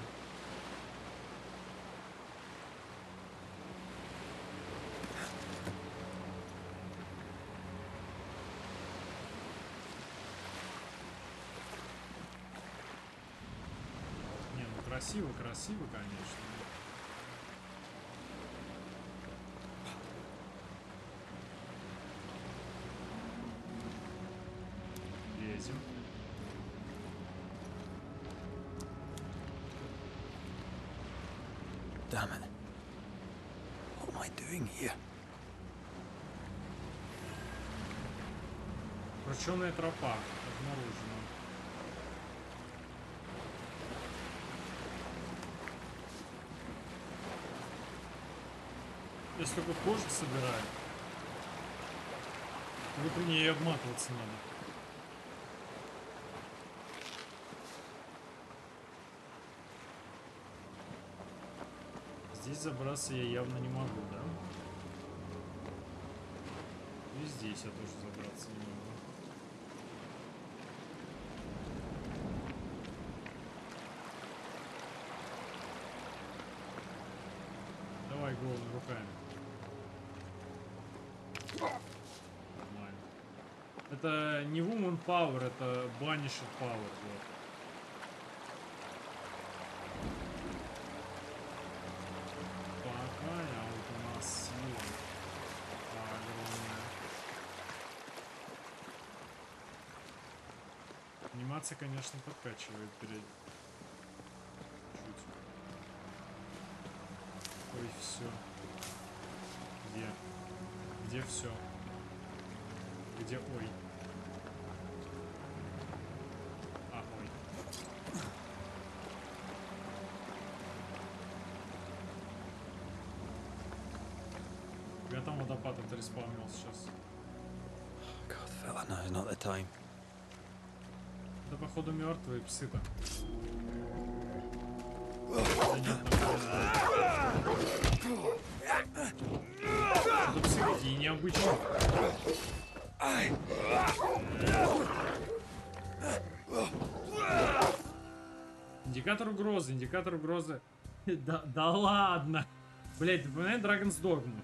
Не, ну красиво, красиво, конечно. Лезем. Damn it. What am I doing here? Прочёная тропа обнаружена. Я столько кожи собираю. Вот при ней обматываться надо. Здесь забраться я явно не могу, да? И здесь я тоже забраться не могу. Давай голыми руками. Нормально. Это не Woman Power, это Banisher Power. Вот. Какая вот у нас сила огромная. Анимация, конечно, подкачивает перед. Чуть. Ой, все. Где? Где все? Где ой? А, ой. Я там водопад отреспаунил сейчас. God, fella, now is not the time. Да походу мертвые псы-то. Это псы какие необычные. Индикатор угрозы, индикатор угрозы. Да ладно. Блять, напоминает Dragon's Dogma.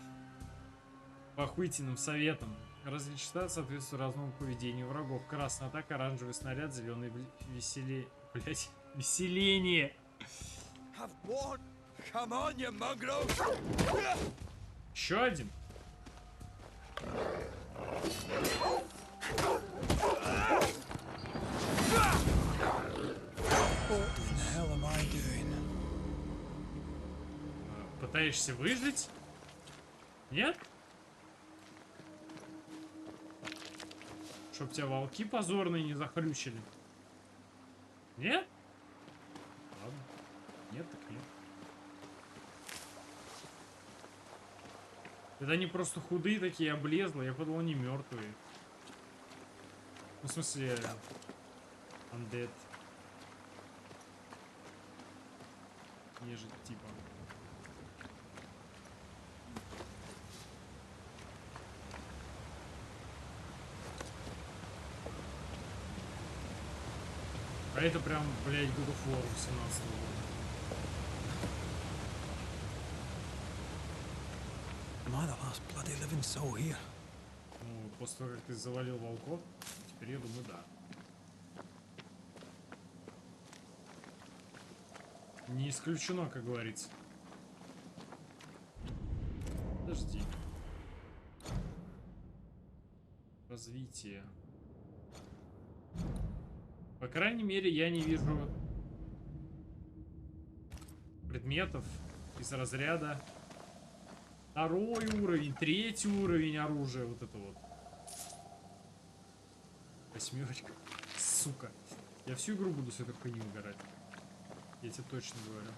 По охуительным советам. Разве частота соответствует разному поведению врагов? Красная атака, оранжевый снаряд, зеленый веселее. Блять, веселение. Еще один. What the hell am I doing? Пытаешься выжить? Нет? Чтоб тебя волки позорные не захрючили. Нет? Ладно. Нет, так нет. Это они просто худые такие, облезлые. Я подумал, они мертвые. Ну, в смысле... Undead. Нежить типа. А это прям, блядь, God of War 17 года. Am I the last bloody living soul here? Ну, после того, как ты завалил волков, теперь я думаю, да. Не исключено, как говорится. Подожди. Развитие. По крайней мере, я не вижу предметов из разряда второй уровень, третий уровень оружия. Вот это вот. 8. Сука. Я всю игру буду с этой хуйни угорать. Я тебе точно говорю.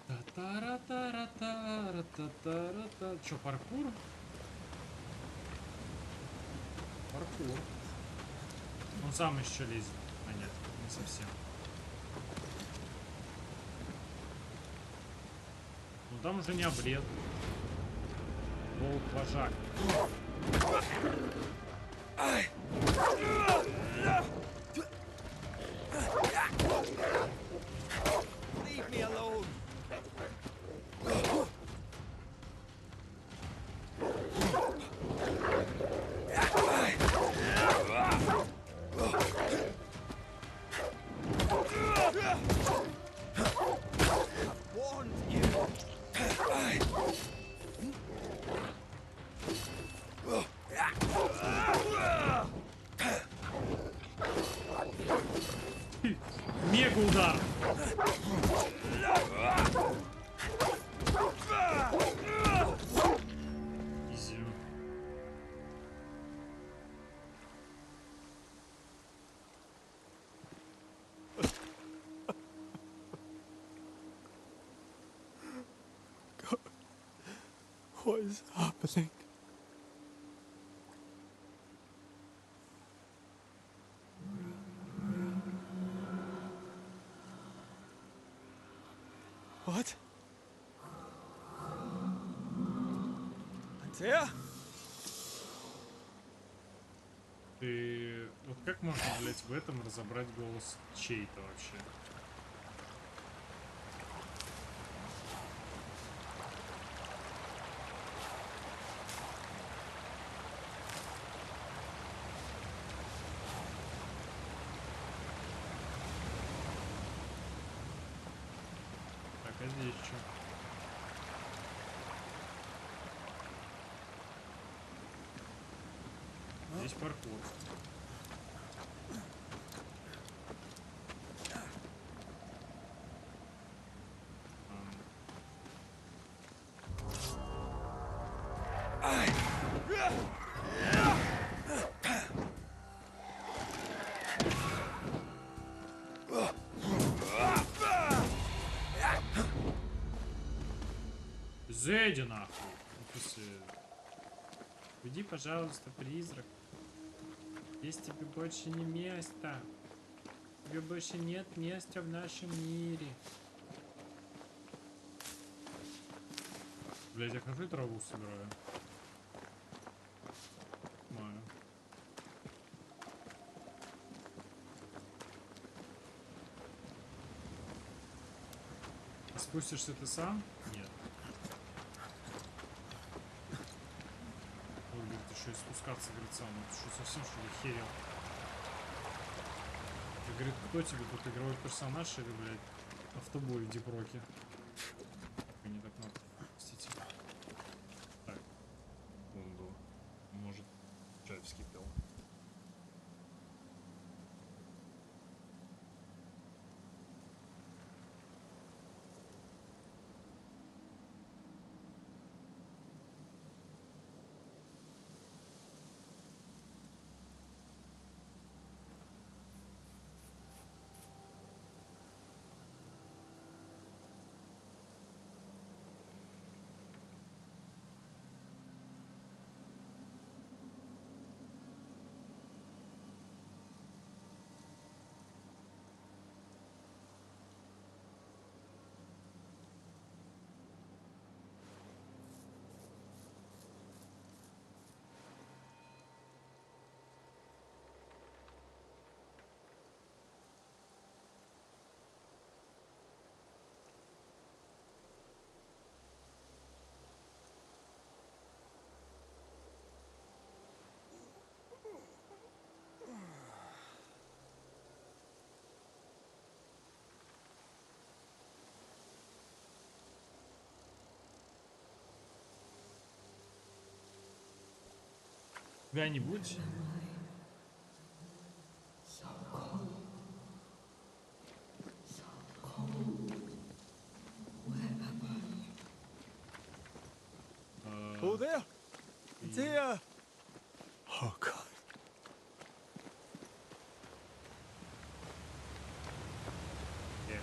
Та-та-ра-та-ра-та-ра-та-та-ра-та. Чё, паркур? Паркур. Он сам еще лезет. А нет, не совсем. Ну там уже не обред. Волк-вожак. Leave me alone. Мега удар. Изи. What is happening? What? Антея? Ты... Вот как можно, блять, в этом разобрать голос чей-то вообще? Так, а здесь что? Здесь паркур. Зэди нахуй. Уйди, пожалуйста, призрак. Здесь тебе больше не место. Тебе больше нет места в нашем мире. Блять, я хожу и траву собираю. Нормально. Спустишься ты сам? Нет. Ой, блин, ты что, и спускаться, говорит, сам? Ну, ты что, совсем что ли херел? Ты, говорит, кто тебе тут игровой персонаж или, блядь, автобой в дипроке? Не так надо. Простите. Так. Секунду. Может, чай вскипел. Когда-нибудь. Oh, there! There! Oh, God. Yeah.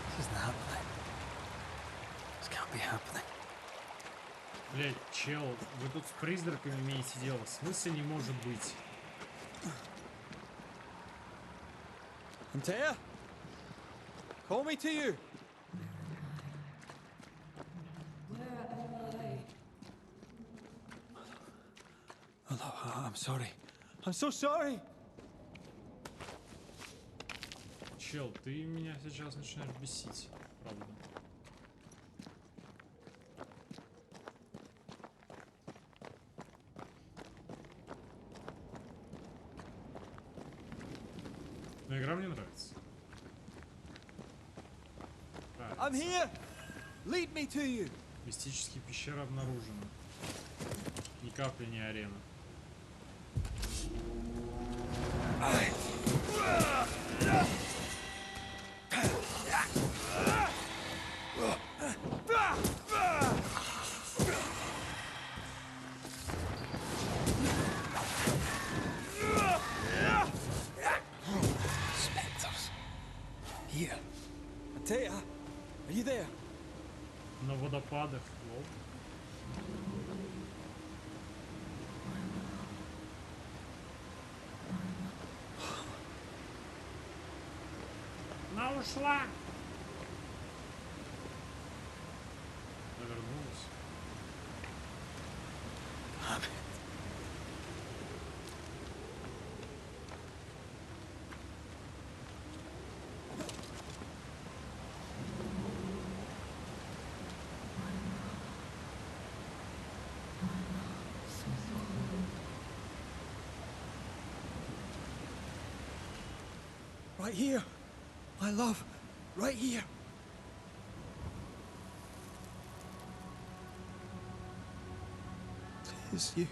This isn't happening. This can't be happening. Блять, чел, вы тут с призраками имеете дело. В смысле не может быть? Antea? Call me to you! Hello, I'm sorry. I'm so sorry! Чел, ты меня сейчас начинаешь бесить, правда. Но игра мне нравится. I'm here! Lead me to you! Мистические пещеры обнаружены. Ни капли не арена. Spectres. Here. Antea, are you there? На водопадах. Лол. Она ушла. Она вернулась. Right here. My love. Right here. It's you.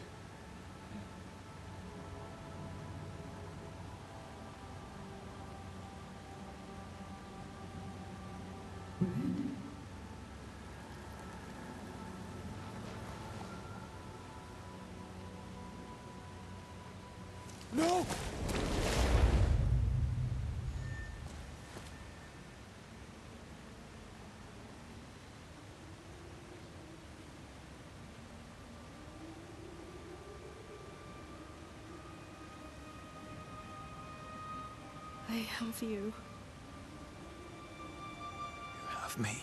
No! I have you. You have me.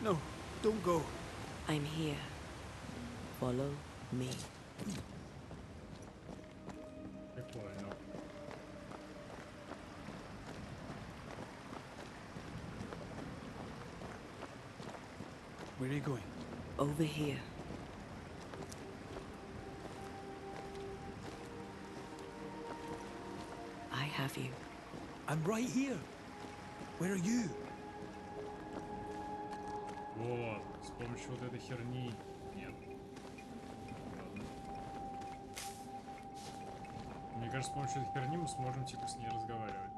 No, don't go. I'm here. Follow me. Прикольно. Where are you going? Over here. I have you. I'm right here. Where are you? Вот, с помощью вот этой херни. Нет. Ладно. Мне кажется, с помощью этой херни мы сможем типа с ней разговаривать.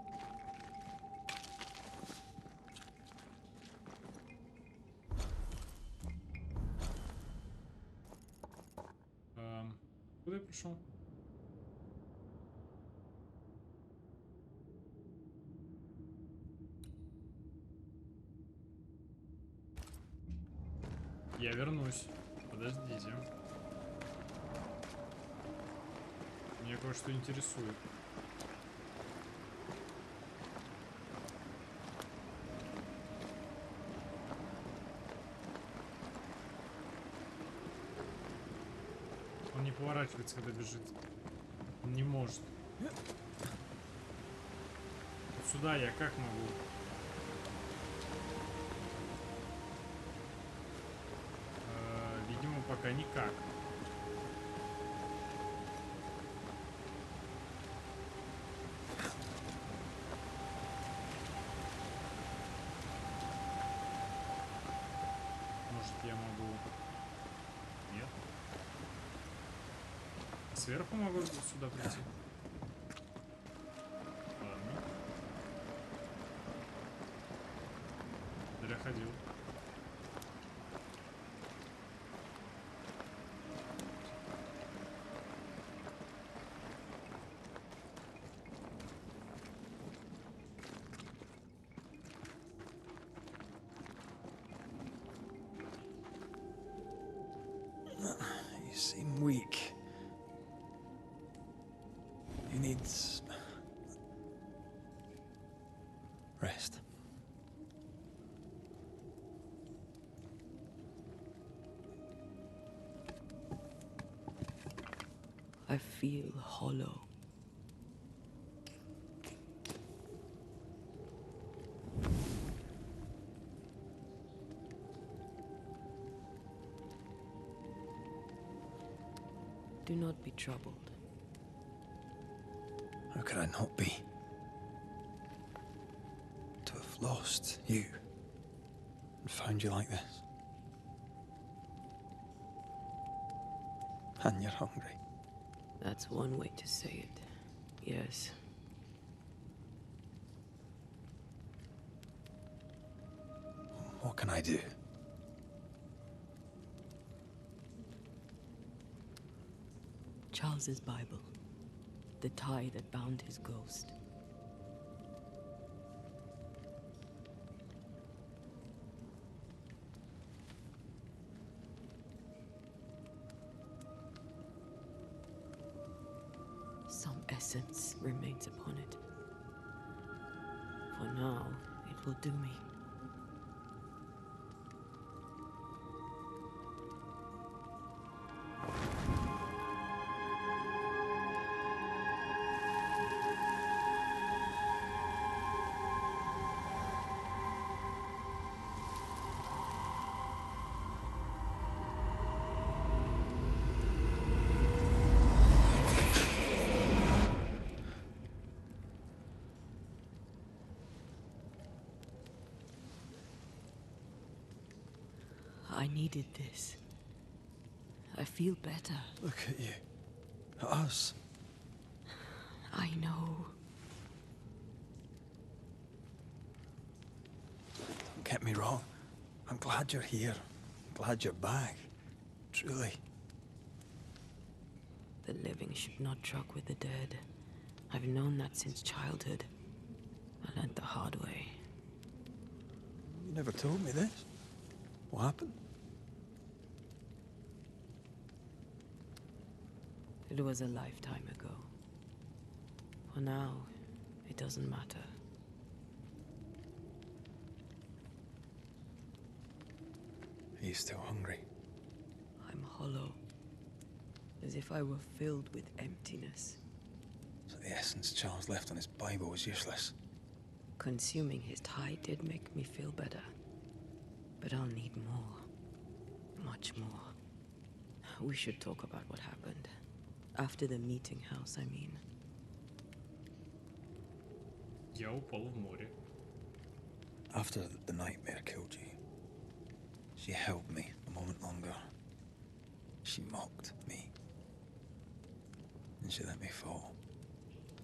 Куда я пришел? Я вернусь. Подождите. Меня кое-что интересует. Он не поворачивается, когда бежит. Он не может. сюда я как могу? Видимо, пока никак. Может, я могу... Нет. Сверху могу сюда прийти? Ладно. Зря ходил. You seem weak. You need rest. I feel hollow. Do not be troubled. How could I not be? To have lost you and found you like this. And you're hungry. That's one way to say it. Yes. What can I do? Charles's Bible. The tie that bound his ghost. Some essence remains upon it. For now, it will do me. I needed this. I feel better. Look at you. At us. I know. Don't get me wrong. I'm glad you're here. I'm glad you're back. Truly. The living should not truck with the dead. I've known that since childhood. I learned the hard way. You never told me this. What happened? It was a lifetime ago. For now, it doesn't matter. Are you still hungry? I'm hollow. As if I were filled with emptiness. So the essence Charles left on his Bible was useless. Consuming his tie did make me feel better. But I'll need more. Much more. We should talk about what happened. After the meeting house, I mean. Я упал в море. After the nightmare killed you, she held me a moment longer. She mocked me. And she let me fall.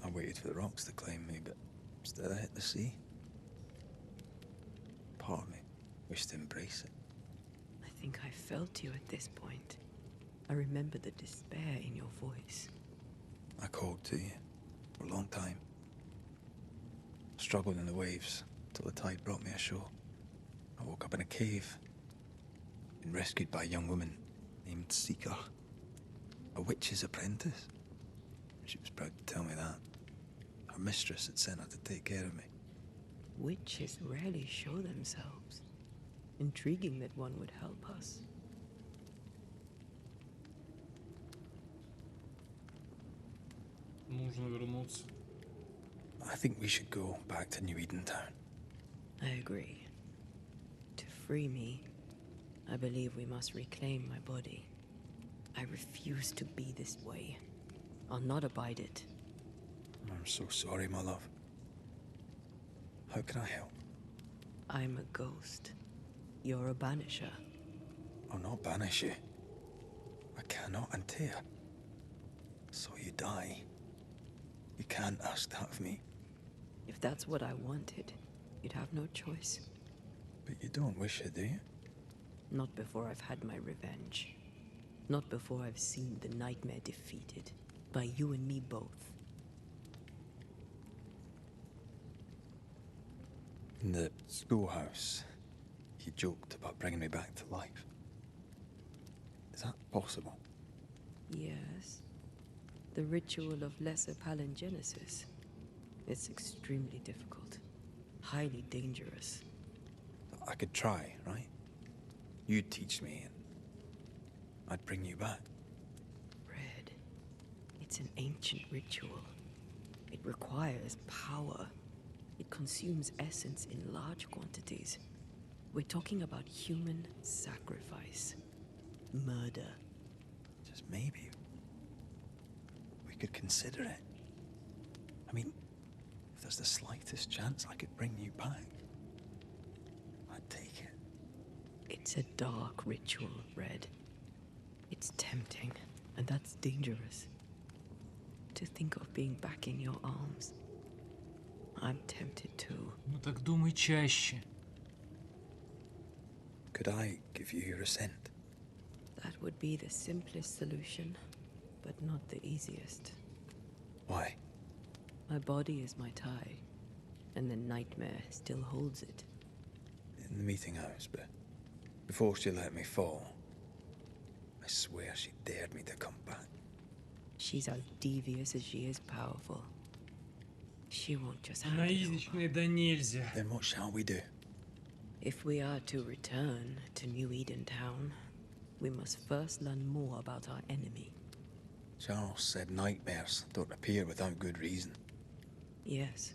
I waited for the rocks to claim me, but instead I hit the sea. Part of me wished to embrace it. I think I felt you at this point. I remember the despair in your voice. I called to you for a long time. Struggled in the waves till the tide brought me ashore. I woke up in a cave. Been rescued by a young woman named Seeker. A witch's apprentice. She was proud to tell me that. Her mistress had sent her to take care of me. Witches rarely show themselves. Intriguing that one would help us. Нужно вернуться. I I think we should go back to New Edentown. I agree. To free me, I believe we must reclaim my body. I refuse to be this way. I'll not abide it. I'm so sorry, my love. How can I help? I'm a ghost. You're a banisher. I'll not banish you. I cannot, Antea. So you die. You can't ask that of me. If that's what I wanted, you'd have no choice. But you don't wish it, do you? Not before I've had my revenge. Not before I've seen the nightmare defeated. By you and me both. In the schoolhouse, you joked about bringing me back to life. Is that possible? Yes. The ritual of lesser palingenesis. It's extremely difficult. Highly dangerous. I could try, right? You'd teach me and I'd bring you back. Red. It's an ancient ritual. It requires power. It consumes essence in large quantities. We're talking about human sacrifice. Murder. Just maybe we could consider it. I mean, if there's the slightest chance I could bring you back, I'd take it. It's a dark ritual, Red. It's tempting, and that's dangerous. To think of being back in your arms. I'm tempted too. Ну так думай чаще. Could I give you your assent? That would be the simplest solution, but not the easiest. Why? My body is my tie, and the nightmare still holds it. In the meeting house, but before she let me fall, I swear she dared me to come back. She's as devious as she is powerful. She won't just hand Она it изичная да нельзя. Then what shall we do? If we are to return to New Edentown, we must first learn more about our enemy. Charles said nightmares don't appear without good reason. Yes,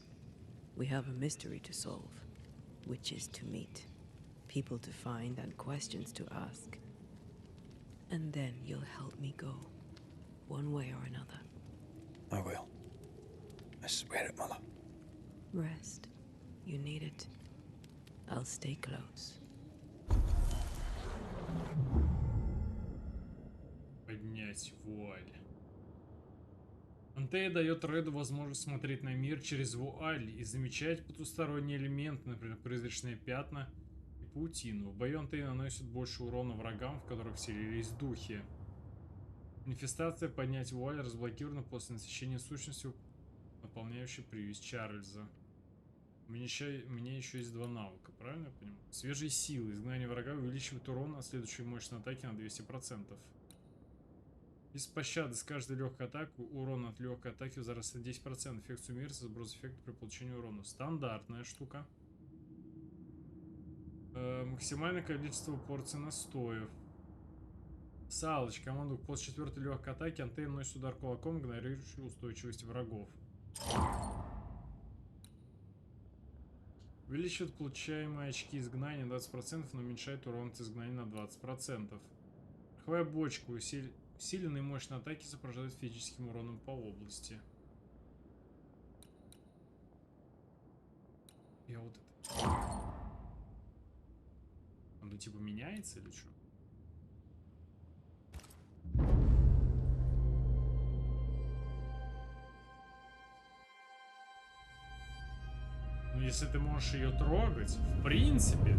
we have a mystery to solve, witches to meet, people to find, and questions to ask. And then you'll help me go, one way or another. I will. I swear it, Mother. Rest. You need it. I'll stay close. Поднять вуаль. Антея дает Реду возможность смотреть на мир через вуаль и замечать потусторонние элементы, например, призрачные пятна и паутину. В бою Антея наносит больше урона врагам, в которых вселились духи. Манифестация поднять вуаль разблокирована после насыщения сущностью, наполняющей привязь Чарльза. У меня еще есть два навыка, правильно я понимаю? Свежие силы. Изгнание врага увеличивает урон от следующей мощной атаки на 200%. Из пощады с каждой легкой атакой урон от легкой атаки возрастает 10%. Эффект суммируется, сброс эффекта при получении урона. Стандартная штука. Максимальное количество порций настоев. Салыч. Команду после 4-й легкой атаки Антея наносит удар кулаком, игнорирующий устойчивость врагов. Увеличивает получаемые очки изгнания на 20%, но уменьшает урон от изгнания на 20%. Пороховая бочка. Усиленные мощные атаки сопровождают физическим уроном по области. Я вот это... Оно типа меняется или что? Ну, если ты можешь ее трогать, в принципе,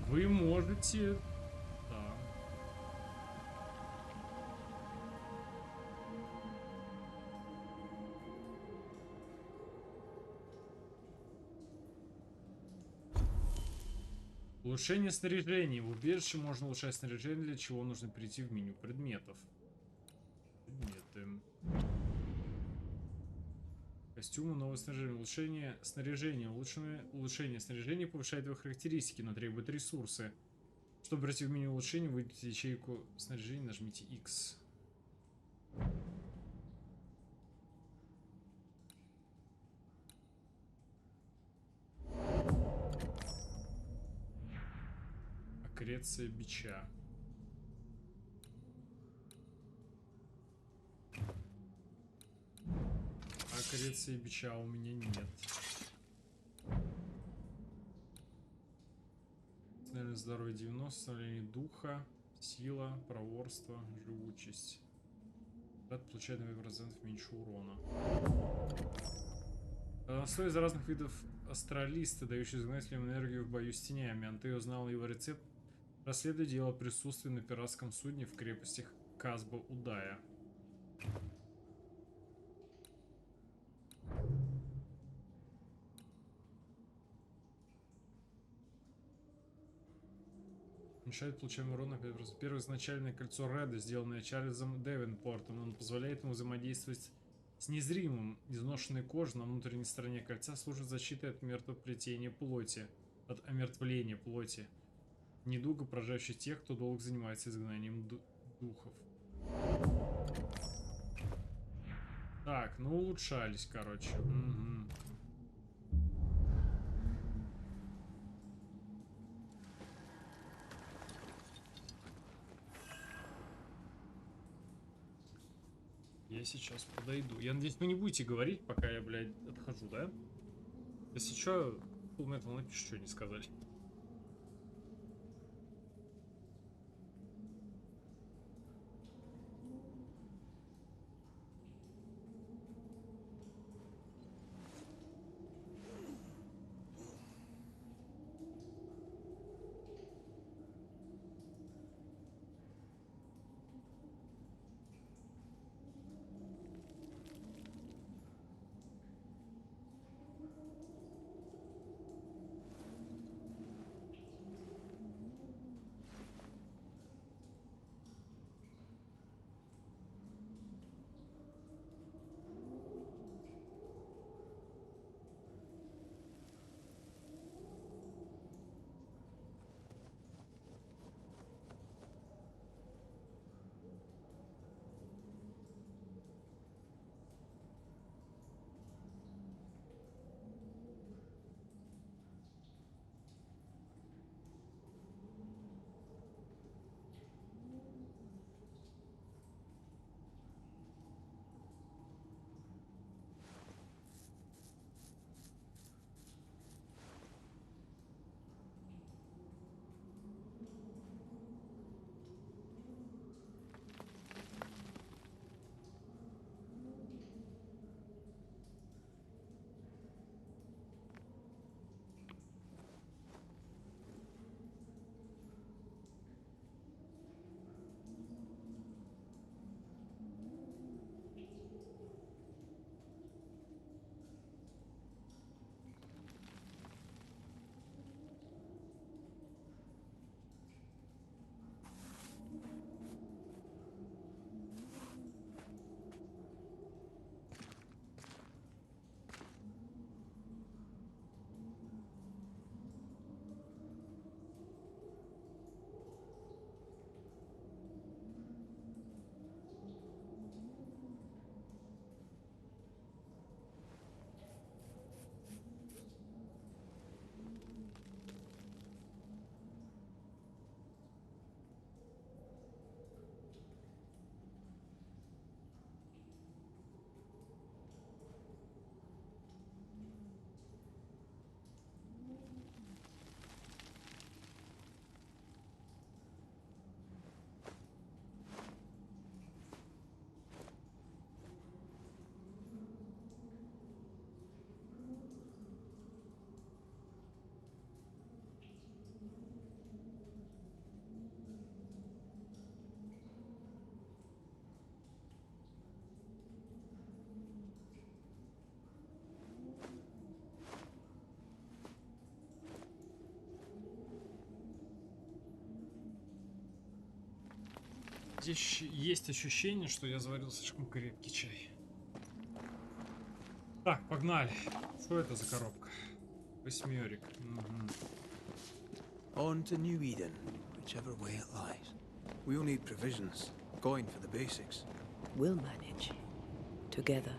вы можете... Да. Улучшение снаряжения. В убежище можно улучшать снаряжение, для чего нужно перейти в меню предметов. Предметы. Костюмы, новое снаряжение. Улучшение снаряжения. Улучшение снаряжения повышает его характеристики, но требует ресурсы. Чтобы пройти в меню улучшения, выйдите ячейку снаряжения, нажмите X. Аккреция бича. Аккреции бича у меня нет. Наверное, здоровье 90, становление духа, сила, проворство, живучесть. Это получает на 5% меньше урона. Настой из разных видов астралиста, дающий изгнателям энергию в бою с тенями. Антей узнал его рецепт. Расследуя дело о присутствии на пиратском судне в крепостях Казба-Удая. Мешает получаемый урон на 5%. Первое изначальное кольцо Реда, сделанное Чарльзом Девенпортом. Он позволяет ему взаимодействовать с незримым. Изношенная кожа на внутренней стороне кольца служит защитой от мертвоплетения плоти. От омертвления плоти. Недуга, поражающих тех, кто долго занимается изгнанием духов. Так, ну улучшались, короче. Угу. Я сейчас подойду. Я надеюсь, вы не будете говорить, пока я, блядь, отхожу, да? Если что, Full Metal напиши, что не сказали. Здесь есть ощущение, что я заварил слишком крепкий чай. Так, погнали. Что это за коробка? Восьмерик. On to New Eden, whichever way it lies. We'll need provisions, going for the basics. We'll manage. Together.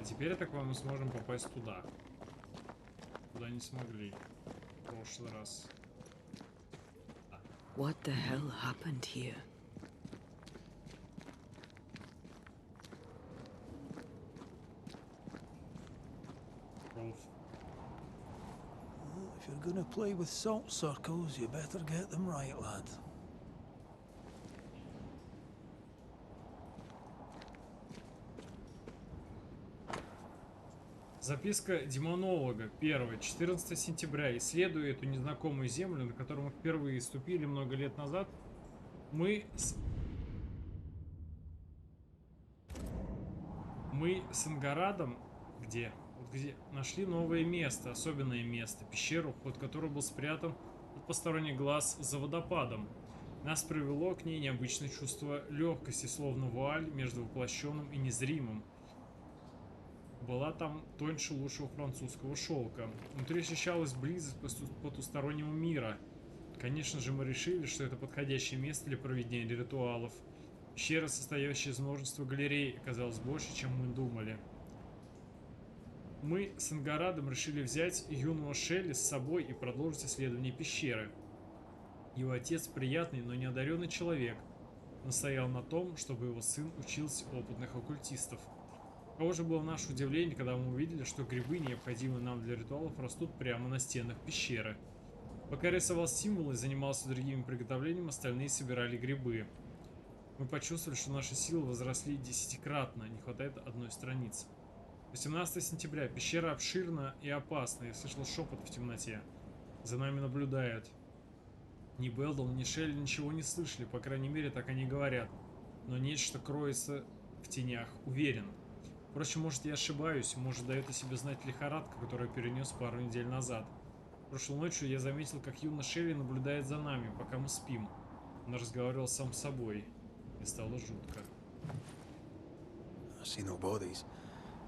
А теперь, я так понимаю, мы сможем попасть туда. Куда не смогли. в прошлый раз. What the hell happened here? If you're gonna play with salt circles, you better get them right, lad. Записка демонолога. 1. 14 сентября. Исследуя эту незнакомую землю, на которую мы впервые ступили много лет назад, мы с Ангарадом, где нашли новое место, особенное место, пещеру, вход которой был спрятан от посторонних глаз за водопадом. Нас привело к ней необычное чувство легкости, словно вуаль между воплощенным и незримым. Была там тоньше лучшего французского шелка. Внутри ощущалась близость потустороннего мира. Конечно же, мы решили, что это подходящее место для проведения ритуалов. Пещера, состоящая из множества галерей, оказалась больше, чем мы думали. Мы с Ангарадом решили взять юного Шелли с собой и продолжить исследование пещеры. Его отец приятный, но неодаренный человек, настоял на том, чтобы его сын учился у опытных оккультистов. Каково же было наше удивление, когда мы увидели, что грибы, необходимые нам для ритуалов, растут прямо на стенах пещеры. Пока рисовал символы и занимался другими приготовлениями, остальные собирали грибы. Мы почувствовали, что наши силы возросли десятикратно, не хватает одной страницы. 18 сентября. Пещера обширна и опасна. Я слышал шепот в темноте. За нами наблюдают. Ни Белдл, ни Шелли ничего не слышали, по крайней мере, так они говорят. Но нечто кроется в тенях, уверен. Впрочем, может, я ошибаюсь, может, дает о себе знать лихорадка, которую перенес пару недель назад. Прошлой ночью я заметил, как юный Шелли наблюдает за нами, пока мы спим. Он разговаривал сам с собой, и стало жутко.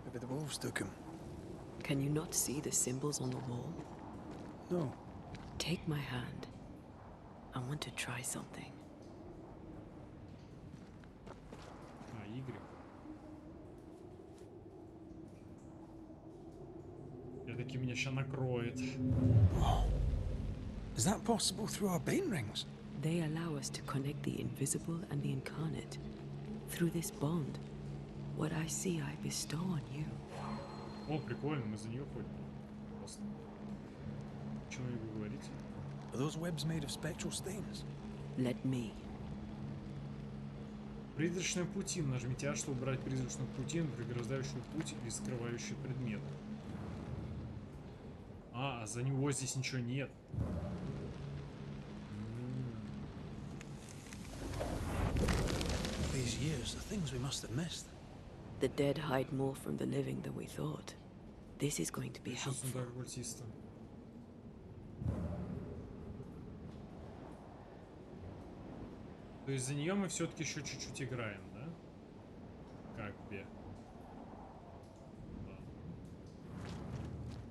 Maybe the wolves took him. Can you not see the symbols on the wall? No. Take my hand. I want to try something. Игры. Все-таки меня сейчас накроет. Is that possible through our bane rings? They allow us to connect the invisible and the incarnate. Through this bond, what I see I bestow on you. О, прикольно, мы за нее ходим. Просто. Что вы говорите? Are those webs made of spectral stains? Let me. Призрачная паутина. Нажмите А, чтобы убрать призрачную паутину, преграждающую путь или скрывающий предмет. А за него здесь ничего нет. These years, the things we must have missed. The dead hide more from the living than we thought. This is going to be helpful. То есть за нее мы все-таки еще чуть-чуть играем, да? Как бы. Ладно.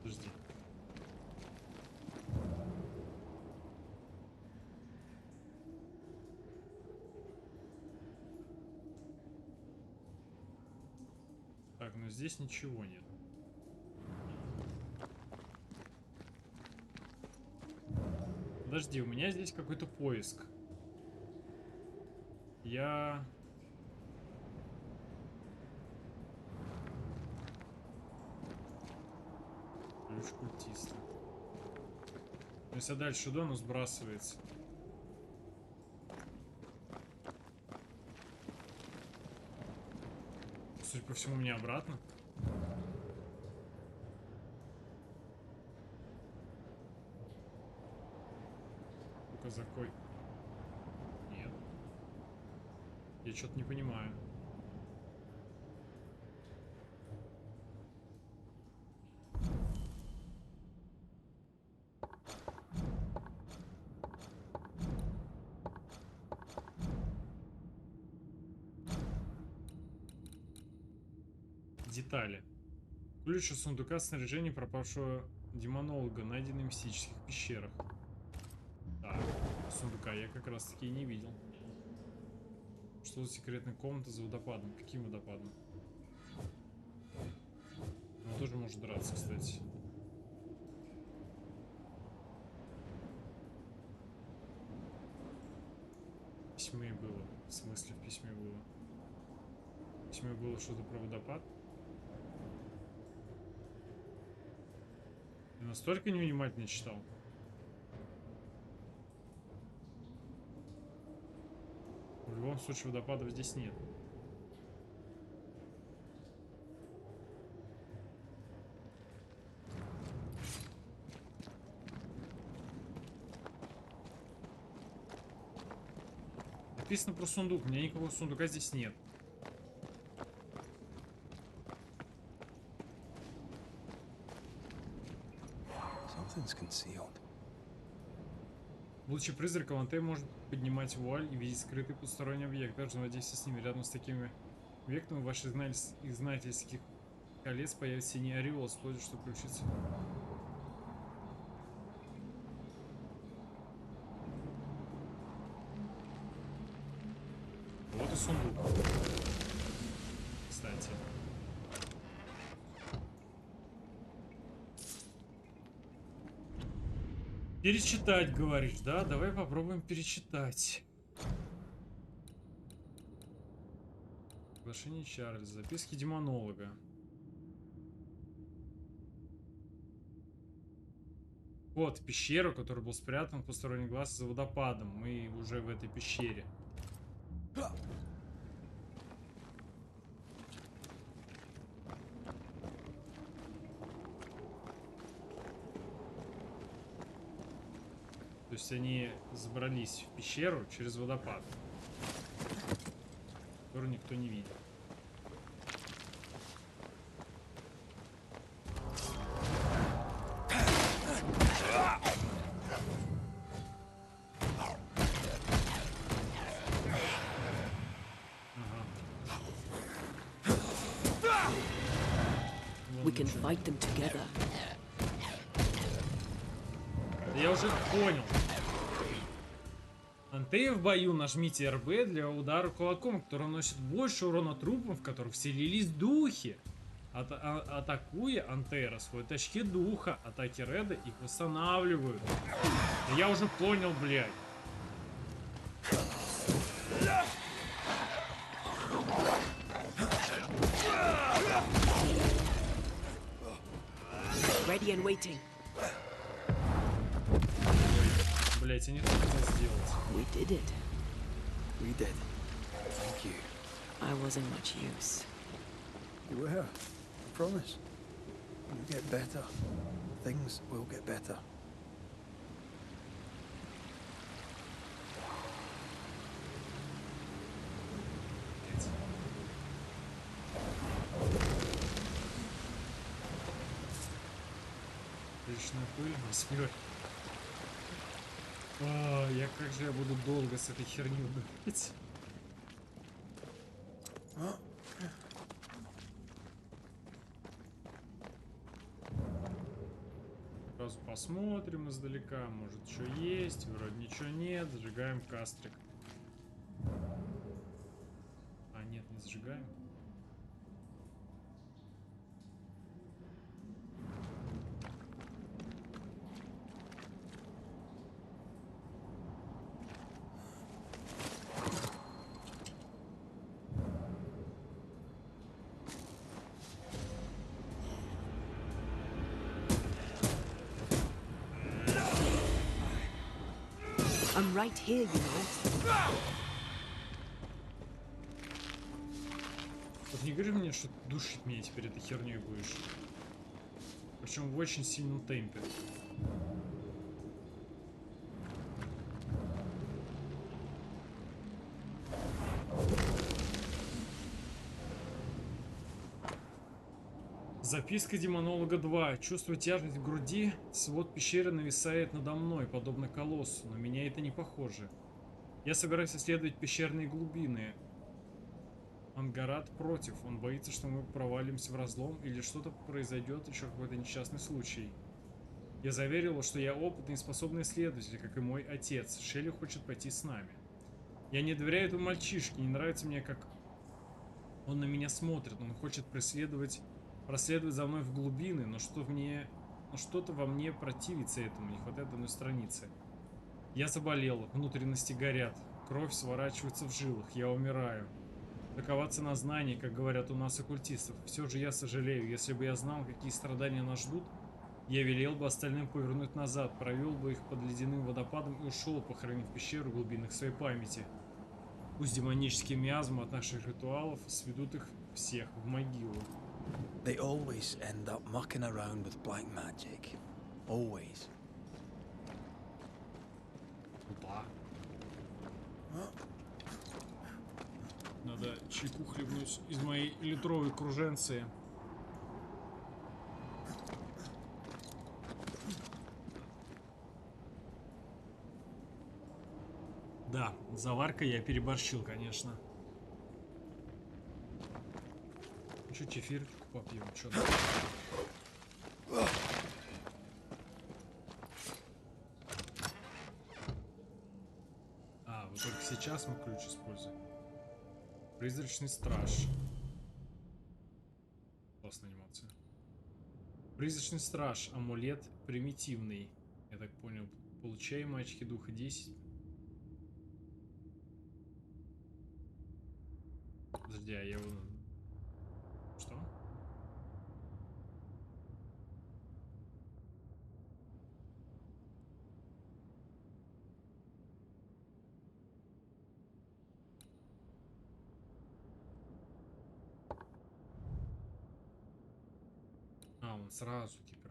Подожди. Так, но здесь ничего нет. Подожди, у меня здесь какой-то поиск. Я... Ключ культиста. Если дальше иду, оно сбрасывается. Судя по всему, мне обратно. Ну-ка, закой. Нет. Я что-то не понимаю. Детали. Ключ от сундука снаряжения пропавшего демонолога, найденный в мистических пещерах. Так, сундука я как раз таки и не видел. Что за секретная комната за водопадом? Каким водопадом? Он тоже может драться, кстати. письме было? В смысле в письме было? В письме было что-то про водопад? Я настолько невнимательно читал. В любом случае водопадов здесь нет. Написано про сундук. У меня никакого сундука здесь нет. Something's concealed. Будучи призраком, Антей может поднимать вуаль и видеть скрытый потусторонний объект. Даже взаимодействие с ними рядом с такими объектами, ваших изнательских колец появится синий ореол, используя, чтобы включиться. Вот и сундук. Кстати. Перечитать, говоришь, да? Давай попробуем перечитать. Приглашение Чарльза. Записки демонолога. Вот, пещеру, который был спрятан в посторонний глаз за водопадом. Мы уже в этой пещере. То есть они забрались в пещеру через водопад, который никто не видит. We can fight them together. Я уже понял. Антея в бою, нажмите РБ для удара кулаком, который наносит больше урона трупам, в которых вселились духи. Атакуя, Антея расходит очки духа. Атаки Реда их восстанавливают. Я уже понял, блядь. Ready and waiting. Блять, я не хотел сделать. We did it. We did. Thank you. I wasn't much use. You were. I promise. You get better. Things will get better. Вечная пыль, восьмерка. Как же я буду долго с этой херней говорить. Сразу посмотрим издалека, может что есть, вроде ничего нет, зажигаем кастрик. А нет, не зажигаем. I'm right here, you know. Вот не говори мне, что душить меня теперь этой херней будешь. Причем в очень сильном темпе. Записка демонолога 2. Чувствую тяжесть в груди. Свод пещеры нависает надо мной, подобно колоссу, но меня это не похоже. Я собираюсь исследовать пещерные глубины. Ангарат против. Он боится, что мы провалимся в разлом или что-то произойдет, еще какой-то несчастный случай. Я заверил его, что я опытный и способный исследователь, как и мой отец. Шелли хочет пойти с нами. Я не доверяю этому мальчишке. Не нравится мне, как он на меня смотрит. Он хочет проследовать за мной в глубины, но что-то во мне противится этому, не хватает одной страницы. Я заболел, внутренности горят. Кровь сворачивается в жилах. Я умираю. Такова цена знаний, как говорят у нас оккультистов. Все же я сожалею. Если бы я знал, какие страдания нас ждут, я велел бы остальным повернуть назад, провел бы их под ледяным водопадом и ушел, похоронив пещеру в глубинах своей памяти. Пусть демонические миазмы от наших ритуалов сведут их всех в могилу. They always end up mucking around with black magic. Always. Да. Надо чайку хлебнуть из моей литровой круженции. Да, заваркой я переборщил, конечно. Че, чефир попьем? Че? А, вот только сейчас мы ключ используем. Призрачный страж. Классная анимация. Призрачный страж. Амулет примитивный. Я так понял. Получаем очки духа 10. Подожди, а я его... Что? А, он сразу типа.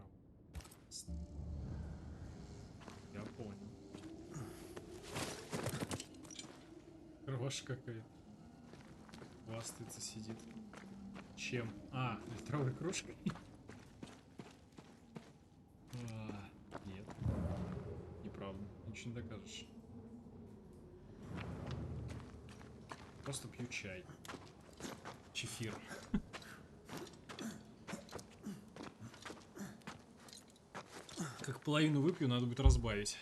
Я понял. Крошка какая-то. Хвастается, сидит. Чем? А, литровой кружкой? Нет. Неправда. Ничего не докажешь. Просто пью чай. Чефир. Как половину выпью, надо будет разбавить.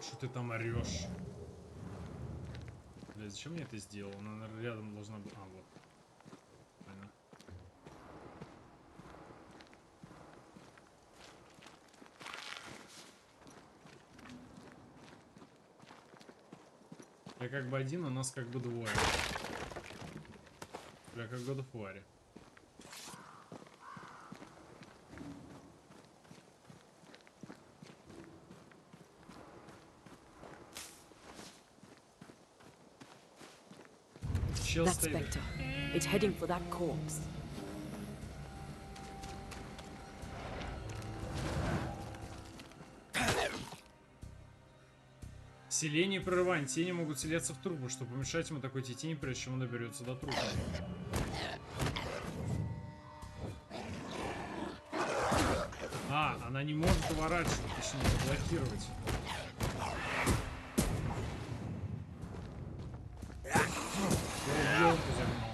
Что ты там орешь? Блядь, зачем я это сделал? Она, наверное, рядом должна быть. А, вот. Правильно. Я как бы один, а нас как бы двое. Бля, как God of War. That spectre. It's heading for that corpse. Селение и прорывание. Тени могут селяться в трупы, чтобы помешать ему такой тени, прежде чем он доберется до трупа. А, она не может уворачивать, точнее, блокировать. Елку загнал.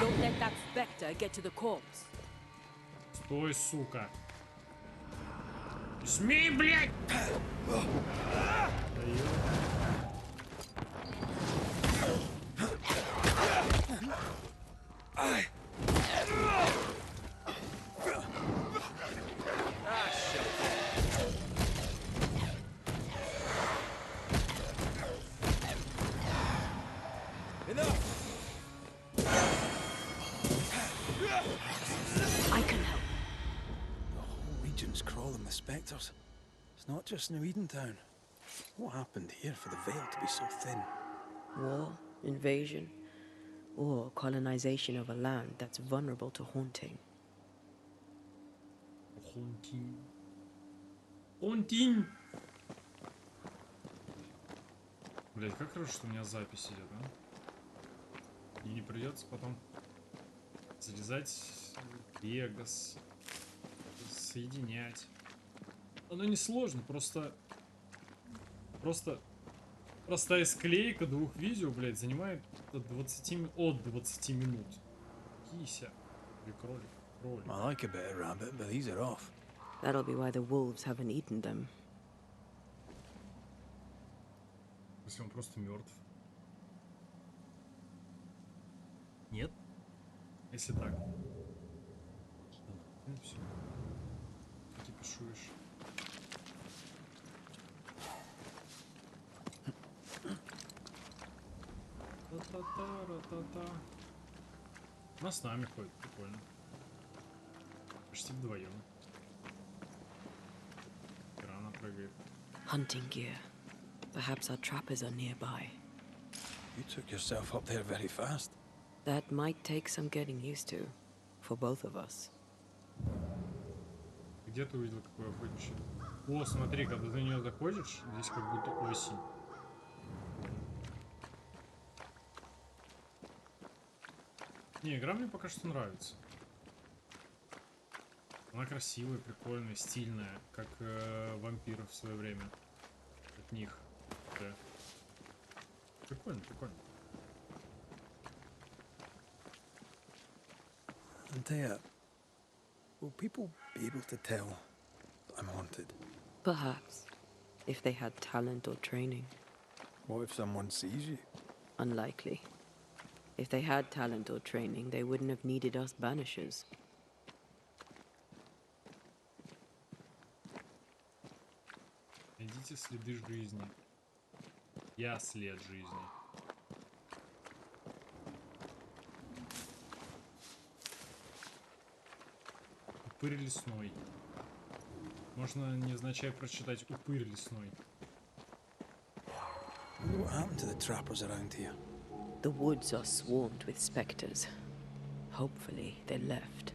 Don't let that spectre get to the corpse. Стой, сука. Смей, блядь! I can help. The whole region's crawling with spectres. It's not just New Edentown. What happened here for the veil to be so thin? War, invasion, or colonization of a land that's vulnerable to haunting. Haunting. Haunting. Блять, как хорошо, что у меня запись идет, а? И не придется потом залезать в Вегас, соединять. Оно не сложно, просто простая склейка двух видео, блядь, занимает от 20 минут. Кися. Или кролик. Кролик. I like a bit of rabbit, but these are off. That'll be why the wolves haven't eaten them. Если он просто мертв. Нет? Если так. Ну все. Кипишуешь. Та-та-та-ра-та-та. Она с нами ходит, прикольно. Почти вдвоем. Рано прыгает. Hunting gear. Perhaps our trappers are nearby. You took yourself up there very fast. That might take some getting used to. For both of us. Где ты увидел, какой охотничий? О, смотри, когда ты на нее заходишь, здесь как будто осень. Не, игра мне пока что нравится. Она красивая, прикольная, стильная, как вампиров в свое время. От них. Да. Прикольно, прикольно. Antea, will people be able to tell that I'm haunted? Perhaps. If they had talent or training. What if someone sees you? Unlikely. If they had talent or training, they wouldn't have needed us Banishers. Найдите следы жизни. Я след жизни. Упырь лесной. Можно невзначай прочитать упырь лесной. What happened to the trappers around here? The woods are swarmed with specters. Hopefully, they left.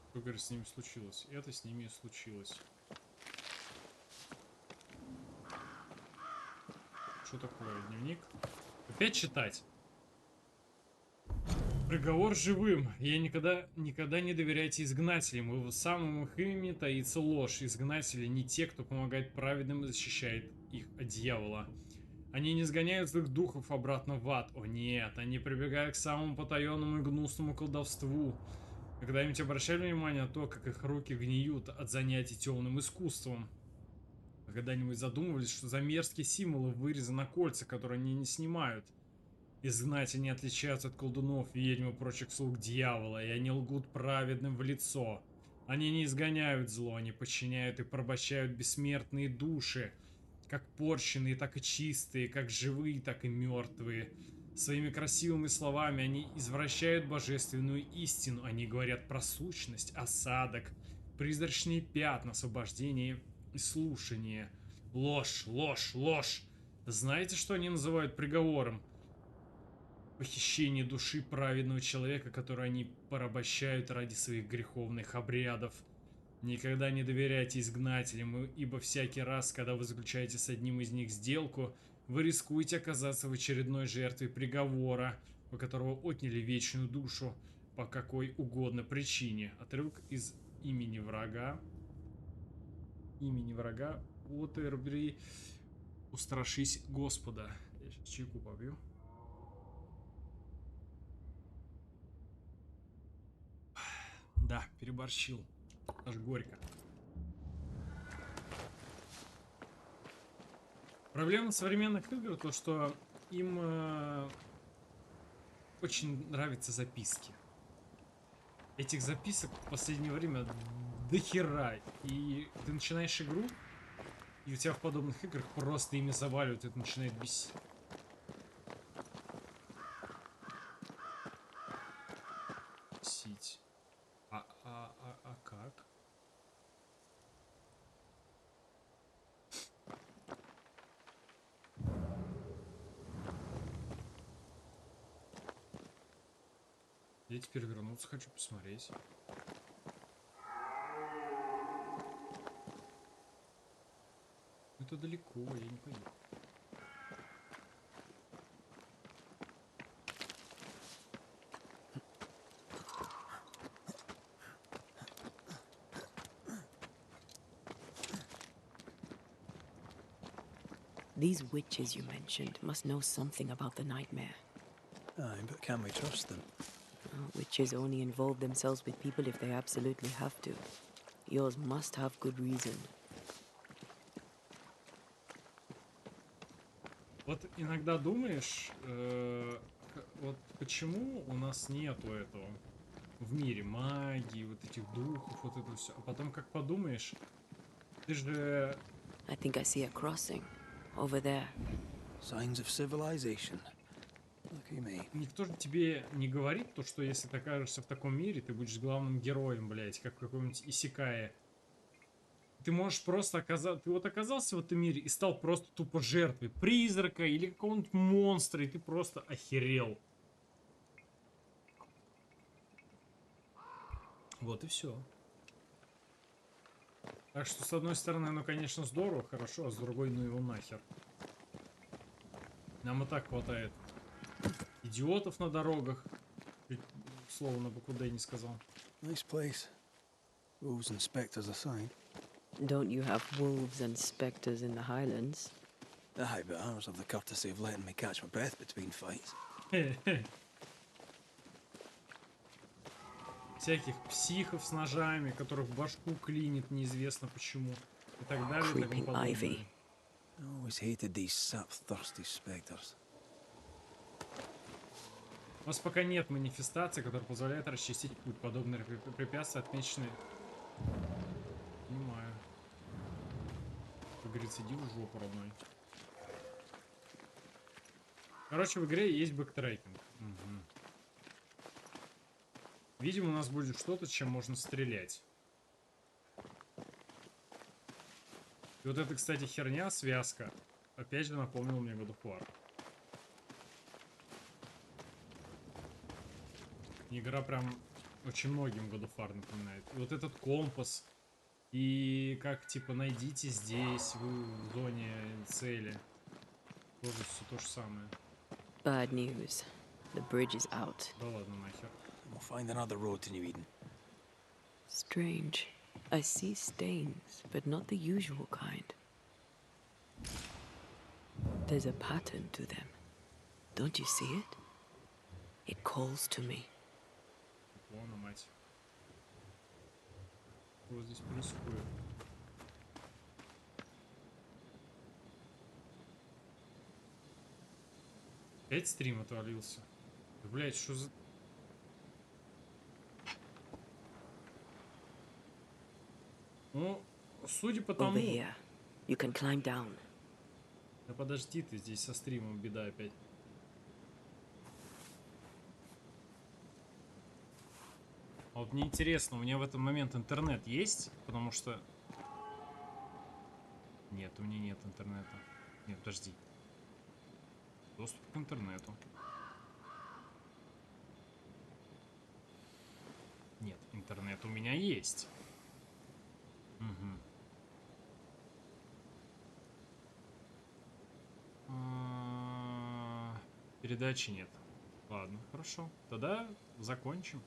Что, говорит, с ними случилось? Это с ними и случилось. Что такое? Дневник? Опять читать? Приговор живым. Я никогда не доверяйте изгнателям. В самом их имени таится ложь. Изгнатели не те, кто помогает праведным и защищает их от дьявола. Они не сгоняют злых духов обратно в ад. О нет, они прибегают к самому потаенному и гнусному колдовству. Когда-нибудь обращали внимание на то, как их руки гниют от занятий темным искусством? Когда-нибудь задумывались, что за мерзкие символы вырезаны на кольца, которые они не снимают? Изгнатели не отличаются от колдунов, ведьм и прочих слуг дьявола, и они лгут праведным в лицо. Они не изгоняют зло, они подчиняют и порабощают бессмертные души, как порченные, так и чистые, как живые, так и мертвые. Своими красивыми словами они извращают божественную истину, они говорят про сущность, осадок, призрачные пятна, освобождение и слушание. Ложь, ложь, ложь! Знаете, что они называют приговором? Похищение души праведного человека, которую они порабощают ради своих греховных обрядов. Никогда не доверяйте изгнателям, ибо всякий раз, когда вы заключаете с одним из них сделку, вы рискуете оказаться в очередной жертве приговора, у которого отняли вечную душу по какой угодно причине. Отрывок из имени врага. Имени врага. Уотербри. Устрашись Господа. Я сейчас чайку попью. Да, переборщил. Аж горько. Проблема современных игр то, что им очень нравятся записки. Этих записок в последнее время до хера. И ты начинаешь игру, и у тебя в подобных играх просто ими заваливают, и это начинает бесить. А как? Я теперь вернуться хочу посмотреть. Это далеко, я не пойду. These witches you mentioned must know something about the nightmare. Aye, but can we trust them? Witches only involve themselves with people if they absolutely have to. Yours must have good reason. Вот иногда думаешь, вот почему у нас нету этого в мире магии, вот этих духов, вот это все. А потом как подумаешь, ты же... I think I see a crossing over there. Signs of civilization. Lucky me. Никто же тебе не говорит то, что если ты окажешься в таком мире, ты будешь главным героем, блядь, как в каком-нибудь исекае. Ты можешь просто оказаться... Ты вот оказался в этом мире и стал просто тупо жертвой призрака или какого-нибудь монстра, и ты просто охерел. Вот и все. Так что, с одной стороны, ну, конечно, здорово, хорошо, а с другой, ну его нахер. Нам и так хватает идиотов на дорогах. Слово на букву Д не сказал. Nice place. Wolves and spectres aside. Don't you have wolves and spectres in the Highlands? Aye, but ours have the courtesy of letting me catch my breath between fights. Всяких психов с ножами, которых в башку клинит неизвестно почему. И так далее, и тому подобное. I always hated these sap-thirsty spectres. У нас пока нет манифестации, которая позволяет расчистить путь. Подобные препятствия отмечены. Понимаю. Как говорится, иди в жопу, родной. Короче, в игре есть бэктрекинг. Угу. Видимо, у нас будет что-то, чем можно стрелять. И вот эта, кстати, херня, связка, опять же напомнила мне God of War. Игра прям очень многим God of War напоминает. И вот этот компас. И как, типа, найдите здесь, вы в зоне цели. Тоже все то же самое. Bad news. The bridge is out. Да ладно, нахер. We'll find another road to New Eden. Strange. I see stains, but not the usual kind. There's a pattern to them. Don't you see it? It calls to me. Ладно, мать. Что здесь происходит? Опять стрим отвалился. Да, блять, что за... Ну, судя по тому... Over here. You can climb down. Да подожди ты, здесь со стримом беда опять. А вот мне интересно, у меня в этот момент интернет есть? Потому что... Нет, у меня нет интернета. Нет, подожди. Доступ к интернету. Нет, интернет у меня есть. Угу. Передачи нет. Ладно, хорошо. Тогда закончим.